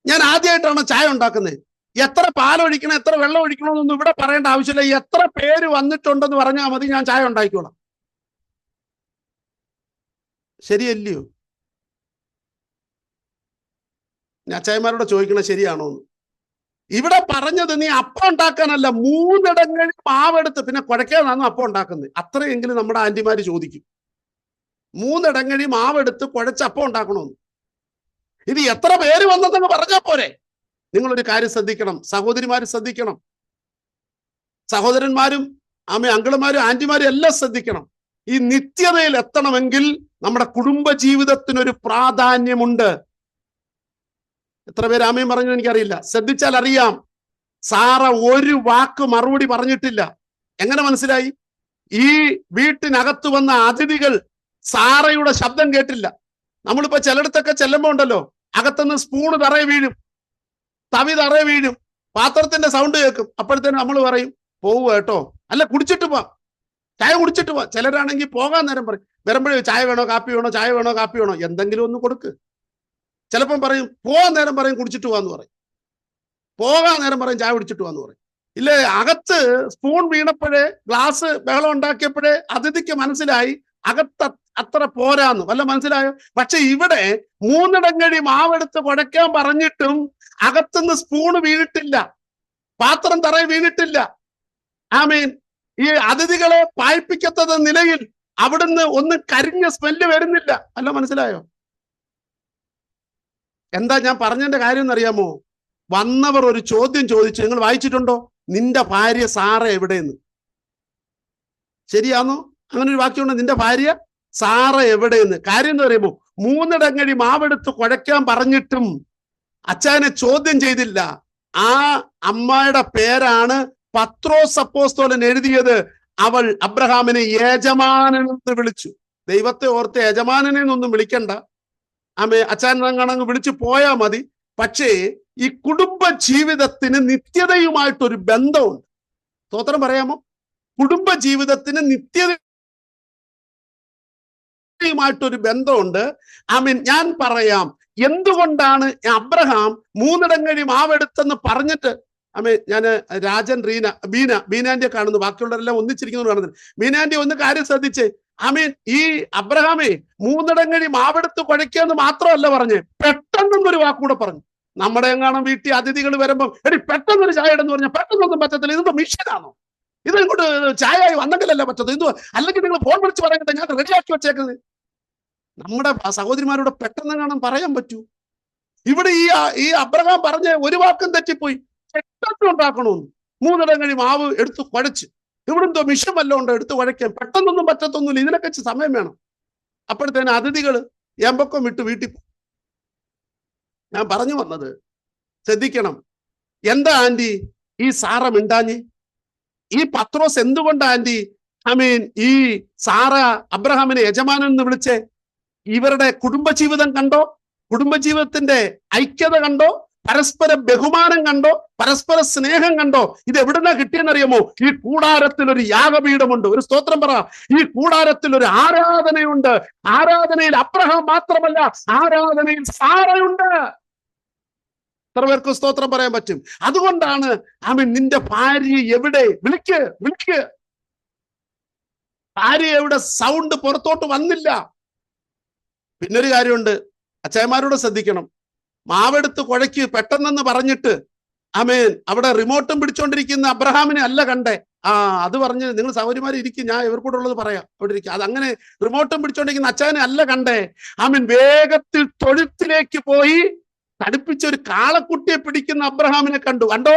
ഞാൻ ആദ്യമായിട്ടാണ് ചായ ഉണ്ടാക്കുന്നത്. എത്ര പാലൊഴിക്കണം, എത്ര വെള്ളം ഒഴിക്കണമെന്നൊന്നും ഇവിടെ പറയേണ്ട ആവശ്യമില്ല. എത്ര പേര് വന്നിട്ടുണ്ടെന്ന് പറഞ്ഞാൽ മതി, ഞാൻ ചായ ഉണ്ടാക്കിക്കോളാം. ശരിയല്ലയോ? ഞാൻ അച്ചായന്മാരോട് ചോദിക്കണം ശരിയാണോ എന്ന്. ഇവിടെ പറഞ്ഞത് നീ അപ്പം ഉണ്ടാക്കാനല്ല, 3 ഇടങ്ങഴി മാവെടുത്ത്, പിന്നെ കുഴയ്ക്കാനാണ് അപ്പം ഉണ്ടാക്കുന്നത്. അത്രയെങ്കിലും നമ്മുടെ ആന്റിമാര് ചോദിക്കും. 3 ഇടങ്ങഴി മാവെടുത്ത് കുഴച്ച് അപ്പം ഉണ്ടാക്കണമെന്ന്. ഇത് എത്ര പേര് വന്നതെന്ന് പറഞ്ഞാൽ പോരെ? നിങ്ങളൊരു കാര്യം ശ്രദ്ധിക്കണം, സഹോദരിമാര് ശ്രദ്ധിക്കണം, സഹോദരന്മാരും അങ്കിളുമാരും ആന്റിമാരും എല്ലാം ശ്രദ്ധിക്കണം. ഈ നിത്യതയിൽ എത്തണമെങ്കിൽ നമ്മുടെ കുടുംബ ജീവിതത്തിനൊരു പ്രാധാന്യമുണ്ട്. എത്ര പേര് ആമയും പറഞ്ഞു എനിക്കറിയില്ല. ശ്രദ്ധിച്ചാൽ അറിയാം, സാറ ഒരു വാക്ക് മറുപടി പറഞ്ഞിട്ടില്ല. എങ്ങനെ മനസ്സിലായി? ഈ വീട്ടിനകത്ത് വന്ന അതിഥികൾ സാറയുടെ ശബ്ദം കേട്ടില്ല. നമ്മളിപ്പോ ചിലയിടത്തൊക്കെ ചെല്ലുമ്പോ ഉണ്ടല്ലോ, അകത്തുനിന്ന് സ്പൂണ് തറയെ വീഴും, തവി തറയെ വീഴും, പാത്രത്തിന്റെ സൗണ്ട് കേൾക്കും. അപ്പോഴത്തേനും നമ്മൾ പറയും പോവുക കേട്ടോ, അല്ല കുടിച്ചിട്ട് പോവാം, ചായ കുടിച്ചിട്ട് പോവാം. ചിലരാണെങ്കിൽ പോകാൻ നേരം പറയും, വരുമ്പോഴേ ചായ വേണോ കാപ്പി വേണോ, ചായ വേണോ കാപ്പി വേണോ, എന്തെങ്കിലും ഒന്ന് കൊടുക്ക്. ചിലപ്പം പറയും പോകാൻ നേരം പറയും കുടിച്ചിട്ട് പോവാന്ന് പറയും, പോകാൻ നേരം പറയും ചായ കുടിച്ചിട്ട് പോവാന്ന് പറയും. ഇല്ലേ, അകത്ത് സ്പൂൺ വീണപ്പോഴേ, ഗ്ലാസ് ബഹളം ഉണ്ടാക്കിയപ്പോഴേ അതിഥിക്ക് മനസ്സിലായി അകത്ത് അത്ര പോരാന്ന്. വല്ല മനസ്സിലായോ? പക്ഷെ ഇവിടെ 3 ഇടങ്ങഴി മാവെടുത്ത് കുഴയ്ക്കാൻ പറഞ്ഞിട്ടും അകത്തുനിന്ന് സ്പൂണ് വീണിട്ടില്ല, പാത്രം തറയിൽ വീണിട്ടില്ല. ആമീൻ. ഈ അതിഥികളെ പായിപ്പിക്കത്തത് നിലയിൽ അവിടുന്ന് ഒന്ന് കരിഞ്ഞ സ്മെല്ല് വരുന്നില്ല. അല്ല മനസ്സിലായോ? എന്താ ഞാൻ പറഞ്ഞതിന്റെ കാര്യം എന്നറിയാമോ? വന്നവർ ഒരു ചോദ്യം ചോദിച്ചു, നിങ്ങൾ വായിച്ചിട്ടുണ്ടോ? നിന്റെ ഭാര്യ സാറ എവിടെയെന്ന്. ശരിയാണോ? അങ്ങനെ ഒരു വാക്യമുണ്ട്, നിന്റെ ഭാര്യ സാറ എവിടെയെന്ന്. കാര്യം എന്ന് പറയുമ്പോ 3 ഇടങ്ങഴി മാവെടുത്ത് കുഴയ്ക്കാൻ പറഞ്ഞിട്ടും അച്ചായനെ ചോദ്യം ചെയ്തില്ല. ആ അമ്മയുടെ പേരാണ് പത്രോസ് അപ്പോസ്തലൻ എഴുതിയത്. അവൾ അബ്രഹാമിനെ യജമാനെന്ന് വിളിച്ചു. ദൈവത്തെ ഓർത്ത് യജമാനനെ ഒന്നും വിളിക്കണ്ട, അച്ചായനങ്ങണങ്ങ് വിളിച്ചു പോയാ മതി. പക്ഷേ ഈ കുടുംബ ജീവിതത്തിന് നിത്യതയുമായിട്ടൊരു ബന്ധമുണ്ട്. സ്തോത്രം പറയാമോ? കുടുംബ ജീവിതത്തിന് നിത്യതയുമായിട്ടൊരു ബന്ധമുണ്ട്. ഞാൻ പറയാം എന്തുകൊണ്ടാണ് അബ്രഹാം 3 ഇടങ്ങഴി മാവെടുത്തെന്ന് പറഞ്ഞിട്ട്. ഞാൻ രാജൻ, ബീനാന്റെ കാണുന്നു, ബാക്കിയുള്ളവരെല്ലാം ഒന്നിച്ചിരിക്കുന്നു കാണുന്നത്. ബീനാന്റെ ഒന്ന് കാര്യം ശ്രദ്ധിച്ചേ. ഈ അബ്രഹാമേ 3 ഇടങ്ങഴി മാവെടുത്ത് കുഴയ്ക്കാന്ന് മാത്രമല്ല പറഞ്ഞ്, പെട്ടെന്നൊരു വാക്കൂടെ പറഞ്ഞു. നമ്മുടെ എങ്ങാനും വീട്ടിൽ അതിഥികൾ വരുമ്പം എടി പെട്ടെന്നൊരു ചായ ഇടെന്ന് പറഞ്ഞാൽ പെട്ടെന്നൊന്നും പറ്റത്തില്ല. ഇതെന്തോ മിഷനാണോ? ഇത് ഇങ്ങോട്ട് ചായയായി വന്നെങ്കിലല്ല പറ്റത്. എന്തോ അല്ലെങ്കിൽ നിങ്ങൾ ഫോൺ വിളിച്ച് പറയട്ടെ, ഞാൻ റെഡിയാക്കി വെച്ചേക്കുന്നത്. നമ്മുടെ സഹോദരിമാരോട് പെട്ടെന്ന് കാണാൻ പറയാൻ പറ്റൂ? ഇവിടെ ഈ അബ്രഹാം പറഞ്ഞ ഒരു വാക്കും തെറ്റിപ്പോയി. പെട്ടെന്ന് ഉണ്ടാക്കണമെന്ന് 3 ഇടങ്ങഴി മാവ് എടുത്ത് കുഴച്ച്, ഇവിടെന്തോ മിഷൻ വല്ലതും ഉണ്ടോ എടുത്ത് കുഴയ്ക്കാൻ? പെട്ടെന്നൊന്നും പറ്റത്തൊന്നുമില്ല, ഇതിനൊക്കെ സമയം വേണം. അപ്പോഴത്തേന് അതിഥികൾ ഏമ്പക്കം വിട്ട് വീട്ടിൽ. ഞാൻ പറഞ്ഞു വന്നത് ശ്രദ്ധിക്കണം. എന്താ ആന്റി ഈ സാറ മിണ്ടാഞ്ഞ്? ഈ പത്രോസ് എന്തുകൊണ്ട് ആന്റി ഈ സാറ അബ്രഹാമിനെ യജമാനൻ എന്ന് വിളിച്ചേ? ഇവരുടെ കുടുംബജീവിതം കണ്ടോ? കുടുംബജീവിതത്തിന്റെ ഐക്യത കണ്ടോ? പരസ്പര ബഹുമാനം കണ്ടോ? പരസ്പര സ്നേഹം കണ്ടോ? ഇത് എവിടുന്നാ കിട്ടിയെന്നറിയാമോ? ഈ കൂടാരത്തിൽ ഒരു യാഗപീഠമുണ്ട്. ഒരു സ്തോത്രം പറ. ഈ കൂടാരത്തിൽ ഒരു ആരാധനയുണ്ട്. ആരാധനയിൽ അബ്രഹാം മാത്രമല്ല, ആരാധനയിൽ സാറയുണ്ട്. എത്ര പേർക്ക് സ്തോത്രം പറയാൻ പറ്റും? അതുകൊണ്ടാണ് നിന്റെ ഭാര്യ എവിടെ? വിളിക്ക്. ഭാര്യ എവിടെ? സൗണ്ട് പുറത്തോട്ട് വന്നില്ല. പിന്നൊരു കാര്യമുണ്ട്, അച്ചായന്മാരോട് ശ്രദ്ധിക്കണം. മാവെടുത്ത് കുഴയ്ക്ക് പെട്ടെന്നെന്ന് പറഞ്ഞിട്ട് അവിടെ റിമോട്ടും പിടിച്ചോണ്ടിരിക്കുന്ന അബ്രഹാമിനെ അല്ല കണ്ടേ. അത് പറഞ്ഞ് നിങ്ങൾ സഹോദരിമാരെ ഇരിക്കും, ഞാൻ ഇവർക്കൂടെ ഉള്ളത് പറയാം, അവിടെ ഇരിക്കും. അതങ്ങനെ റിമോട്ടും പിടിച്ചോണ്ടിരിക്കുന്ന അച്ചായനെ അല്ല കണ്ടേ. വേഗത്തിൽ തൊഴുത്തിലേക്ക് പോയി തടിപ്പിച്ചൊരു കാളക്കുട്ടിയെ പിടിക്കുന്ന അബ്രഹാമിനെ കണ്ടോ?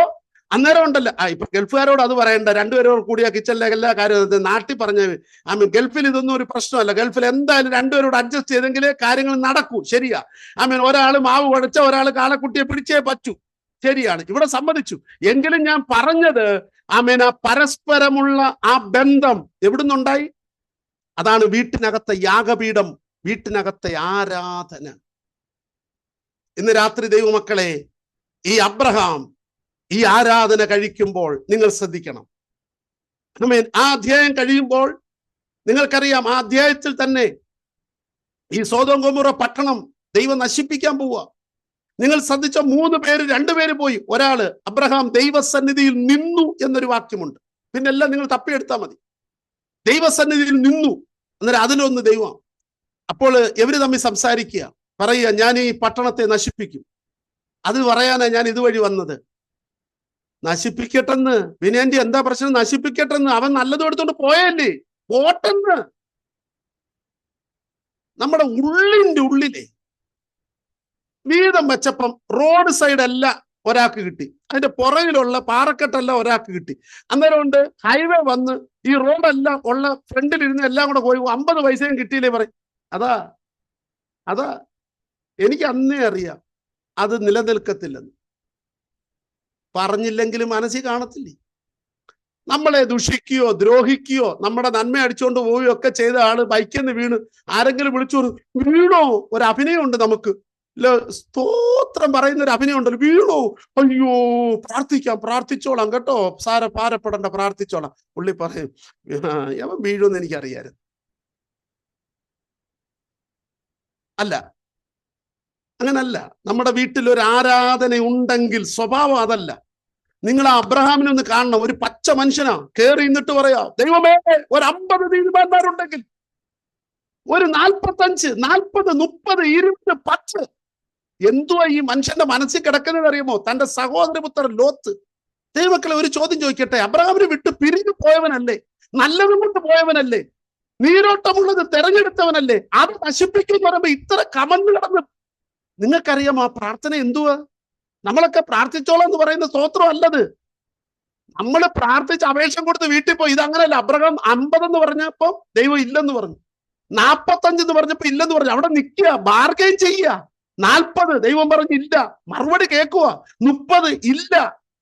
അന്നേരം ഉണ്ടല്ലോ, ഇപ്പൊ ഗൾഫുകാരോട് അത് പറയണ്ട, രണ്ടുപേരോട് കൂടിയ കിച്ചണിലെ എല്ലാ കാര്യവും നാട്ടിൽ പറഞ്ഞ. ഗൾഫിൽ ഇതൊന്നും ഒരു പ്രശ്നമല്ല. ഗൾഫിൽ എന്തായാലും രണ്ടുപേരോട് അഡ്ജസ്റ്റ് ചെയ്തെങ്കിലേ കാര്യങ്ങൾ നടക്കൂ. ശരിയാ. ഒരാൾ മാവ് കുഴച്ച ഒരാൾ കാളക്കുട്ടിയെ പിടിച്ചേ പറ്റൂ. ശരിയാണ്, ഇവിടെ സമ്മതിച്ചു. എങ്കിലും ഞാൻ പറഞ്ഞത് ആ പരസ്പരമുള്ള ആ ബന്ധം എവിടുന്നുണ്ടായി? അതാണ് വീട്ടിനകത്തെ യാഗപീഠം, വീട്ടിനകത്തെ ആരാധന. ഇന്ന് രാത്രി ദൈവമക്കളെ, ഈ അബ്രഹാം ഈ ആരാധന കഴിക്കുമ്പോൾ നിങ്ങൾ ശ്രദ്ധിക്കണം. ആ അധ്യായം കഴിയുമ്പോൾ നിങ്ങൾക്കറിയാം, ആ അധ്യായത്തിൽ തന്നെ ഈ സോദോം ഗൊമോറ പട്ടണം ദൈവം നശിപ്പിക്കാൻ പോവുക. നിങ്ങൾ ശ്രദ്ധിച്ച 3 പേര്, 2 പേര് പോയി. ഒരാള് അബ്രഹാം ദൈവസന്നിധിയിൽ നിന്നു എന്നൊരു വാക്യമുണ്ട്. പിന്നെ എല്ലാം നിങ്ങൾ തപ്പിയെടുത്താൽ മതി. ദൈവസന്നിധിയിൽ നിന്നു, അന്നേരം അതിലൊന്ന് ദൈവം. അപ്പോൾ ഇവര് തമ്മിൽ സംസാരിക്കുക, പറയുക, ഞാൻ ഈ പട്ടണത്തെ നശിപ്പിക്കും. അത് പറയാനാ ഞാൻ ഇതുവഴി വന്നത്. നശിപ്പിക്കട്ടെന്ന്. വിനയന്റെ എന്താ പ്രശ്നം? നശിപ്പിക്കട്ടെന്ന്. അവൻ നല്ലതും എടുത്തോണ്ട് പോയല്ലേ, പോട്ടെന്ന്. നമ്മുടെ ഉള്ളിന്റെ ഉള്ളിലെ വീതം വെച്ചപ്പം റോഡ് സൈഡ് എല്ലാം ഒരാൾക്ക് കിട്ടി, അതിന്റെ പുറകിലുള്ള പാറക്കെട്ടെല്ലാം ഒരാൾക്ക് കിട്ടി. അന്നേരം കൊണ്ട് ഹൈവേ വന്ന് ഈ റോഡെല്ലാം ഉള്ള ഫ്രണ്ടിലിരുന്ന് എല്ലാം കൂടെ പോയി 50 പൈസയും കിട്ടിയില്ലേ പറയും. അതാ എനിക്ക് അന്നേ അറിയാം അത് നിലനിൽക്കത്തില്ലെന്ന്. പറഞ്ഞില്ലെങ്കിലും മനസ്സിൽ കാണത്തില്ലേ? നമ്മളെ ദുഷിക്കുകയോ ദ്രോഹിക്കുകയോ നമ്മുടെ നന്മ അടിച്ചുകൊണ്ട് പോവുകയോ ഒക്കെ ചെയ്ത ആള് ബൈക്കിൽ നിന്ന് വീണ് ആരെങ്കിലും വിളിച്ചു വീണോ? ഒരു അഭിനയമുണ്ട് നമുക്ക്. സ്തോത്രം പറയുന്ന ഒരു അഭിനയം ഉണ്ടല്ലോ. വീണു, അയ്യോ പ്രാർത്ഥിച്ചോളാം കേട്ടോ, ഭാരപ്പെടണ്ട, പ്രാർത്ഥിച്ചോളാം. പുള്ളി പറയും അവൻ വീഴുമെന്ന് എനിക്കറിയായിരുന്നു. അല്ല, അങ്ങനല്ല. നമ്മുടെ വീട്ടിൽ ഒരു ആരാധന ഉണ്ടെങ്കിൽ സ്വഭാവം അതല്ല. നിങ്ങൾ ആ അബ്രഹാമിനെ ഒന്ന് കാണണം. ഒരു പച്ച മനുഷ്യനാ, കയറി നിന്നിട്ട് പറയാ, ദൈവമേ ഒരു 50 നീതിമാന്മാരുണ്ടെങ്കിൽ, ഒരു 45, 40, 30, 20, 10. എന്തുവാ ഈ മനുഷ്യന്റെ മനസ്സിൽ കിടക്കുന്നത് അറിയുമോ? തന്റെ സഹോദരപുത്രൻ ലോത്ത്. ദൈവമക്കളെ, ഒരു ചോദ്യം ചോദിക്കട്ടെ. അബ്രഹാമിനെ വിട്ട് പിരിഞ്ഞു പോയവനല്ലേ? നല്ലതും കൊണ്ട് പോയവനല്ലേ? നീരോട്ടമുള്ളത് തെരഞ്ഞെടുത്തവനല്ലേ? അത് നശിപ്പിക്കുമെന്ന് പറയുമ്പോ ഇത്ര കമന്ന് കിടന്ന്. നിങ്ങൾക്കറിയാമോ ആ പ്രാർത്ഥന എന്തുവാ? നമ്മളൊക്കെ പ്രാർത്ഥിച്ചോളാം എന്ന് പറയുന്ന സ്തോത്രം അല്ലത്. നമ്മൾ പ്രാർത്ഥിച്ച് അപേക്ഷ കൊടുത്ത് വീട്ടിൽ പോയി. ഇതങ്ങനല്ല. അബ്രഹാം 50 എന്ന് പറഞ്ഞപ്പോ ദൈവം ഇല്ലെന്ന് പറഞ്ഞു, 45 എന്ന് പറഞ്ഞപ്പോ ഇല്ലെന്ന് പറഞ്ഞു. അവിടെ നിൽക്കുക, ബാർഗൈൻ ചെയ്യുക. 40 ദൈവം പറഞ്ഞില്ല, മറുപടി കേൾക്കുക. 30 ഇല്ല,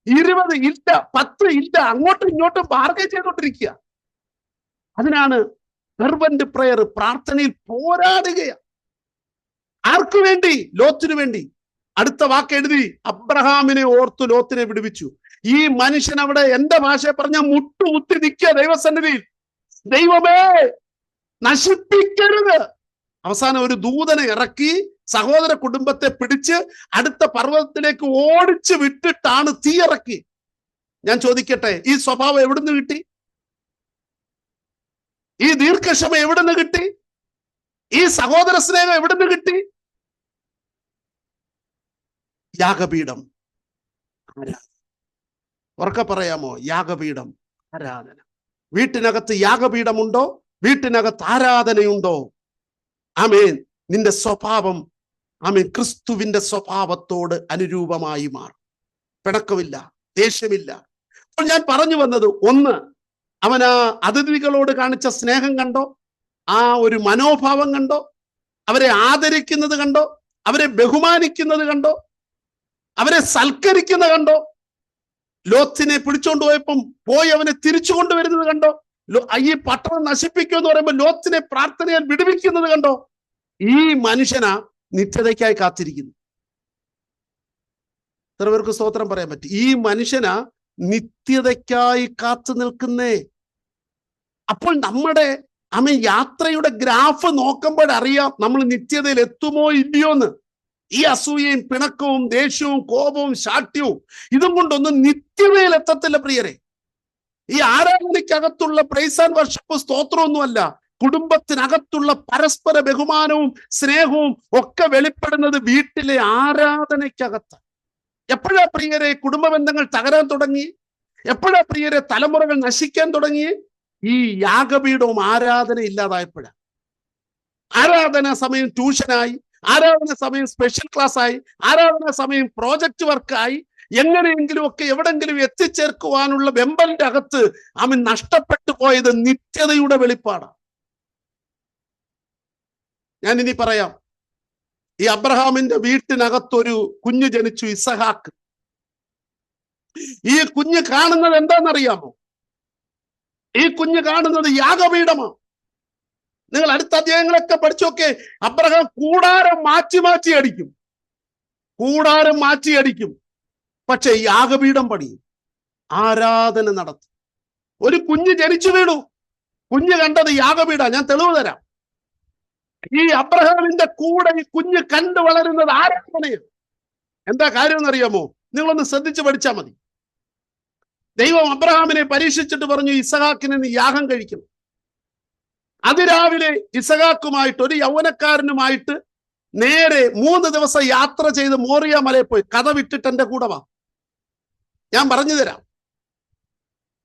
20 ഇല്ല, 10 ഇല്ല. അങ്ങോട്ടും ഇങ്ങോട്ടും ബാർഗൈൻ ചെയ്തോണ്ടിരിക്കുക. അതിനാണ് ഫെർവന്റ് പ്രയർ. പ്രാർത്ഥനയിൽ പോരാടുകയാണ്. ആർക്കു വേണ്ടി? ലോത്തിനു വേണ്ടി. അടുത്ത വാക്ക് എഴുതി, അബ്രഹാമിനെ ഓർത്തു ലോത്തിനെ വിടുവിച്ചു. ഈ മനുഷ്യൻ അവിടെ എന്റെ ഭാഷയെ പറഞ്ഞ മുട്ടുകുത്തി നിൽക്കുക ദൈവസന്നിധിയിൽ. ദൈവമേ നശിപ്പിക്കരുത്. അവസാനം ഒരു ദൂതനെ ഇറക്കി സഹോദര കുടുംബത്തെ പിടിച്ച് അടുത്ത പർവ്വതത്തിലേക്ക് ഓടിച്ചു വിട്ടിട്ടാണ് തീ ഇറക്കി. ഞാൻ ചോദിക്കട്ടെ, ഈ സ്വഭാവം എവിടുന്ന് കിട്ടി? ഈ ദീർഘക്ഷമ എവിടുന്ന് കിട്ടി? ഈ സഹോദര സ്നേഹം എവിടുന്ന് കിട്ടി? യാഗപീഠം ആരാധന. ഉറക്കെ പറയാമോ? യാഗപീഠം ആരാധന. വീട്ടിനകത്ത് യാഗപീഠമുണ്ടോ? വീട്ടിനകത്ത് ആരാധനയുണ്ടോ? ആമേൻ. നിന്റെ സ്വഭാവം, ആമേൻ, ക്രിസ്തുവിന്റെ സ്വഭാവത്തോട് അനുരൂപമായി മാറും. പിണക്കമില്ല, ദേഷ്യമില്ല. അപ്പോൾ ഞാൻ പറഞ്ഞു വന്നത്, ഒന്ന്, അവൻ ആ അതിഥികളോട് കാണിച്ച സ്നേഹം കണ്ടോ? ആ ഒരു മനോഭാവം കണ്ടോ? അവരെ ആദരിക്കുന്നത് കണ്ടോ? അവരെ ബഹുമാനിക്കുന്നത് കണ്ടോ? അവരെ സൽക്കരിക്കുന്നത് കണ്ടോ? ലോത്തിനെ പിടിച്ചോണ്ട് പോയപ്പം പോയി അവനെ തിരിച്ചു കൊണ്ടുവരുന്നത് കണ്ടോ? ഈ പട്ടണം നശിപ്പിക്കുമെന്ന് പറയുമ്പോൾ ലോത്തിനെ പ്രാർത്ഥനയാൽ വിടുവിക്കുന്നത് കണ്ടോ? ഈ മനുഷ്യനാ നിത്യതയ്ക്കായി കാത്തിരിക്കുന്നു. എത്ര പേർക്ക് സ്തോത്രം പറയാൻ പറ്റും? ഈ മനുഷ്യനാ നിത്യതയ്ക്കായി കാത്തു നിൽക്കുന്നേ. അപ്പോൾ നമ്മുടെ യാത്രയുടെ ഗ്രാഫ് നോക്കുമ്പോഴറിയാം നമ്മൾ നിത്യതയിൽ എത്തുമോ ഇല്ലയോന്ന്. ഈ അസൂയയും പിണക്കവും ദേഷ്യവും കോപവും ശാഠ്യവും ഇതും കൊണ്ടൊന്നും നിത്യതയിൽ എത്തത്തില്ല പ്രിയരെ. ഈ ആരാധനയ്ക്കകത്തുള്ള പ്രൈസ് ആൻഡ് വർഷിപ്പ് സ്തോത്രമൊന്നുമല്ല. കുടുംബത്തിനകത്തുള്ള പരസ്പര ബഹുമാനവും സ്നേഹവും ഒക്കെ വെളിപ്പെടുന്നത് വീട്ടിലെ ആരാധനയ്ക്കകത്ത്. എപ്പോഴാ പ്രിയരെ കുടുംബ ബന്ധങ്ങൾ തകരാൻ തുടങ്ങി? എപ്പോഴാ പ്രിയരെ തലമുറകൾ നശിക്കാൻ തുടങ്ങി? ഈ യാഗപീഠവും ആരാധന ഇല്ലാതായപ്പോഴാണ്. ആരാധന സമയം ട്യൂഷനായി, ആരാധന സമയം സ്പെഷ്യൽ ക്ലാസ് ആയി, ആരാധന സമയം പ്രോജക്റ്റ് വർക്കായി. എങ്ങനെയെങ്കിലും ഒക്കെ എവിടെങ്കിലും എത്തിച്ചേർക്കുവാനുള്ള വെമ്പലിന്റെ അകത്ത് അവൻ നഷ്ടപ്പെട്ടു പോയത് നിത്യതയുടെ വെളിപ്പാടാണ്. ഞാൻ ഇനി പറയാം. ഈ അബ്രഹാമിന്റെ വീട്ടിനകത്തൊരു കുഞ്ഞ് ജനിച്ചു, ഇസഹാക്ക്. ഈ കുഞ്ഞ് കാണുന്നത് എന്താണെന്നറിയാമോ? ഈ കുഞ്ഞ് കാണുന്നത് യാഗപീഠമാണ്. നിങ്ങൾ അടുത്ത അധ്യായങ്ങളൊക്കെ പഠിച്ചൊക്കെ, അബ്രഹാം കൂടാരം മാറ്റി അടിക്കും, കൂടാരം മാറ്റി അടിക്കും. പക്ഷെ യാഗപീഠം പണിയും, ആരാധന നടത്തും. ഒരു കുഞ്ഞ് ജനിച്ചു വീണു, കുഞ്ഞ് കണ്ടത് യാഗപീഠ. ഞാൻ തെളിവ് തരാം. ഈ അബ്രഹാമിന്റെ കൂടെ ഈ കുഞ്ഞ് കണ്ടു വളരുന്നത് ആരാധനയാണ്. എന്താ കാര്യം എന്നറിയാമോ? നിങ്ങളൊന്ന് ശ്രദ്ധിച്ച് പഠിച്ചാൽ മതി. ദൈവം അബ്രഹാമിനെ പരീക്ഷിച്ചിട്ട് പറഞ്ഞു, ഇസഹാക്കിനെ നീ യാഗം കഴിക്കണം. അതിരാവിലെ ഇസഹാക്കുമായിട്ട്, ഒരു യൗവനക്കാരനുമായിട്ട് നേരെ 3 ദിവസം യാത്ര ചെയ്ത് മോറിയ മലയിൽ പോയി. കഥ വിട്ടിട്ട് എന്റെ കൂടെ വാ, ഞാൻ പറഞ്ഞു തരാം.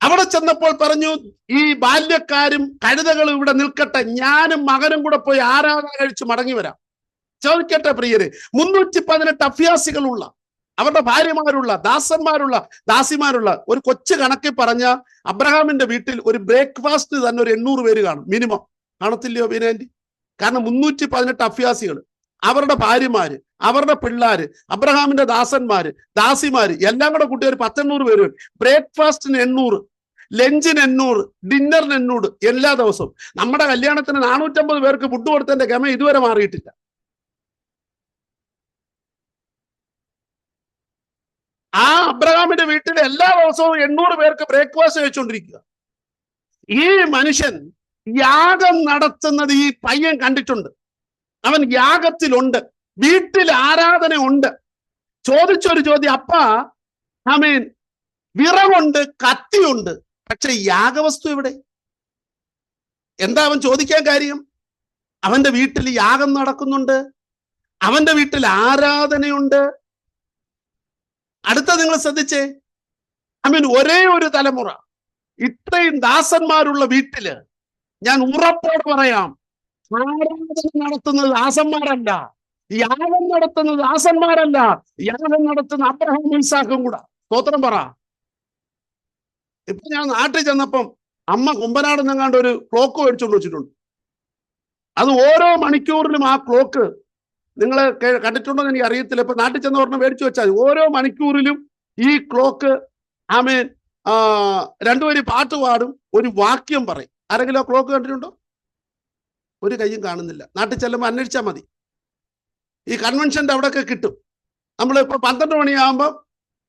അവിടെ ചെന്നപ്പോൾ പറഞ്ഞു, ഈ ബാല്യക്കാരും കഴുതകളും ഇവിടെ നിൽക്കട്ടെ, ഞാനും മകനും കൂടെ പോയി ആരാധന കഴിച്ച് മടങ്ങി വരാം. ചോദിക്കട്ടെ പ്രിയരെ, 318 അഭ്യാസികളുള്ള, അവരുടെ ഭാര്യമാരുള്ള, ദാസന്മാരുള്ള, ദാസിമാരുള്ള ഒരു കൊച്ചു കണക്കിൽ പറഞ്ഞ അബ്രഹാമിന്റെ വീട്ടിൽ ഒരു ബ്രേക്ക്ഫാസ്റ്റ് തന്നെ ഒരു 800 പേര് കാണും മിനിമം. കാണത്തില്ലയോ ബീനാൻറ്റി? കാരണം 318 അഭ്യാസികൾ, അവരുടെ ഭാര്യമാര്, അവരുടെ പിള്ളേര്, അബ്രഹാമിന്റെ ദാസന്മാര്, ദാസിമാര് എല്ലാം കൂടെ കൂട്ടി ഒരു 100-800 പേര്. ബ്രേക്ക്ഫാസ്റ്റിന് 800, ലഞ്ചിന് 800, ഡിന്നറിന് 800 എല്ലാ ദിവസവും. നമ്മുടെ കല്യാണത്തിന് 450 പേർക്ക് ഫുഡ് കൊടുത്തതിന്റെ ഗമ ഇതുവരെ മാറിയിട്ടില്ല. ആ അബ്രഹാമിന്റെ വീട്ടിൽ എല്ലാ ദിവസവും 800 പേർക്ക് ബ്രേക്ക്ഫാസ്റ്റ് കഴിച്ചുകൊണ്ടിരിക്കുക. ഈ മനുഷ്യൻ യാഗം നടത്തുന്നത് ഈ പയ്യൻ കണ്ടിട്ടുണ്ട്. അവൻ യാഗത്തിലുണ്ട്, വീട്ടിൽ ആരാധന ഉണ്ട്. ചോദിച്ചൊരു ചോദ്യം, അപ്പാ ആമേൻ, വിറകുണ്ട്, കത്തിയുണ്ട്, പക്ഷെ യാഗവസ്തു എവിടെ? എന്താ അവൻ ചോദിക്കാൻ കാര്യം? അവന്റെ വീട്ടിൽ യാഗം നടക്കുന്നുണ്ട്, അവന്റെ വീട്ടിൽ ആരാധനയുണ്ട്. അടുത്ത നിങ്ങൾ ശ്രദ്ധിച്ചേ, ഒരേ ഒരു തലമുറ, ഇത്രയും ദാസന്മാരുള്ള വീട്ടില് ഞാൻ ഉറപ്പോട് പറയാം, ആരാധന നടത്തുന്നത് ദാസന്മാരല്ല, യാഗം നടത്തുന്നത് ദാസന്മാരല്ല, യാഗം നടത്തുന്ന അബ്രഹാം ഇസാക്കും കൂടെ. സ്തോത്രം പറ. ഇപ്പൊ ഞാൻ നാട്ടിൽ ചെന്നപ്പം അമ്മ കുമ്പനാട് നിന്നാണ്ട് ഒരു ക്ലോക്ക് മേടിച്ചുകൊണ്ട് വെച്ചിട്ടുണ്ട്. അത് ഓരോ മണിക്കൂറിലും ആ ക്ലോക്ക്, നിങ്ങൾ കണ്ടിട്ടുണ്ടോ എന്ന് എനിക്ക് അറിയത്തില്ല. ഇപ്പൊ നാട്ടിൽ ചെന്ന് പറഞ്ഞ് മേടിച്ചു വെച്ചാൽ ഓരോ മണിക്കൂറിലും ഈ ക്ലോക്ക് ആമേൻ രണ്ടുപേരും പാട്ട് പാടും, ഒരു വാക്യം പറയും. ആരെങ്കിലും ആ ക്ലോക്ക് കണ്ടിട്ടുണ്ടോ? ഒരു കയ്യും കാണുന്നില്ല. നാട്ടിൽ ചെല്ലുമ്പോൾ അന്വേഷിച്ചാൽ മതി. ഈ കൺവെൻഷന്റെ അവിടെയൊക്കെ കിട്ടും. നമ്മളിപ്പോ 12 മണിയാകുമ്പോൾ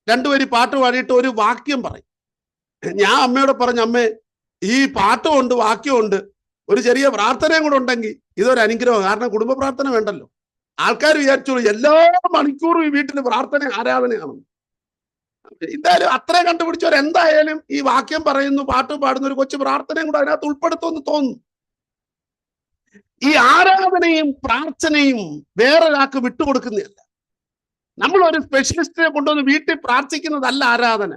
രണ്ടുപേരും പാട്ട് പാടിയിട്ട് ഒരു വാക്യം പറയും. ഞാൻ അമ്മയോട് പറഞ്ഞു, അമ്മേ, ഈ പാട്ടുമുണ്ട് വാക്യമുണ്ട്, ഒരു ചെറിയ പ്രാർത്ഥനയും കൂടെ ഉണ്ടെങ്കിൽ ഇതൊരു അനുഗ്രഹം. കാരണം കുടുംബ പ്രാർത്ഥന വേണ്ടല്ലോ. ആൾക്കാർ വിചാരിച്ചോളൂ എല്ലാ മണിക്കൂറും ഈ വീട്ടിൽ പ്രാർത്ഥന ആരാധനയാണ്. എന്തായാലും അത്രയും കണ്ടുപിടിച്ചവർ എന്തായാലും ഈ വാക്യം പറയുന്നു, പാട്ട് പാടുന്ന ഒരു കൊച്ചു പ്രാർത്ഥനയും കൂടെ അതിനകത്ത് ഉൾപ്പെടുത്തുമെന്ന് തോന്നുന്നു. ഈ ആരാധനയും പ്രാർത്ഥനയും വേറൊരാൾക്ക് വിട്ടുകൊടുക്കുന്നതല്ല. നമ്മൾ ഒരു സ്പെഷ്യലിസ്റ്റിനെ കൊണ്ടുവന്ന് വീട്ടിൽ പ്രാർത്ഥിക്കുന്നതല്ല ആരാധന.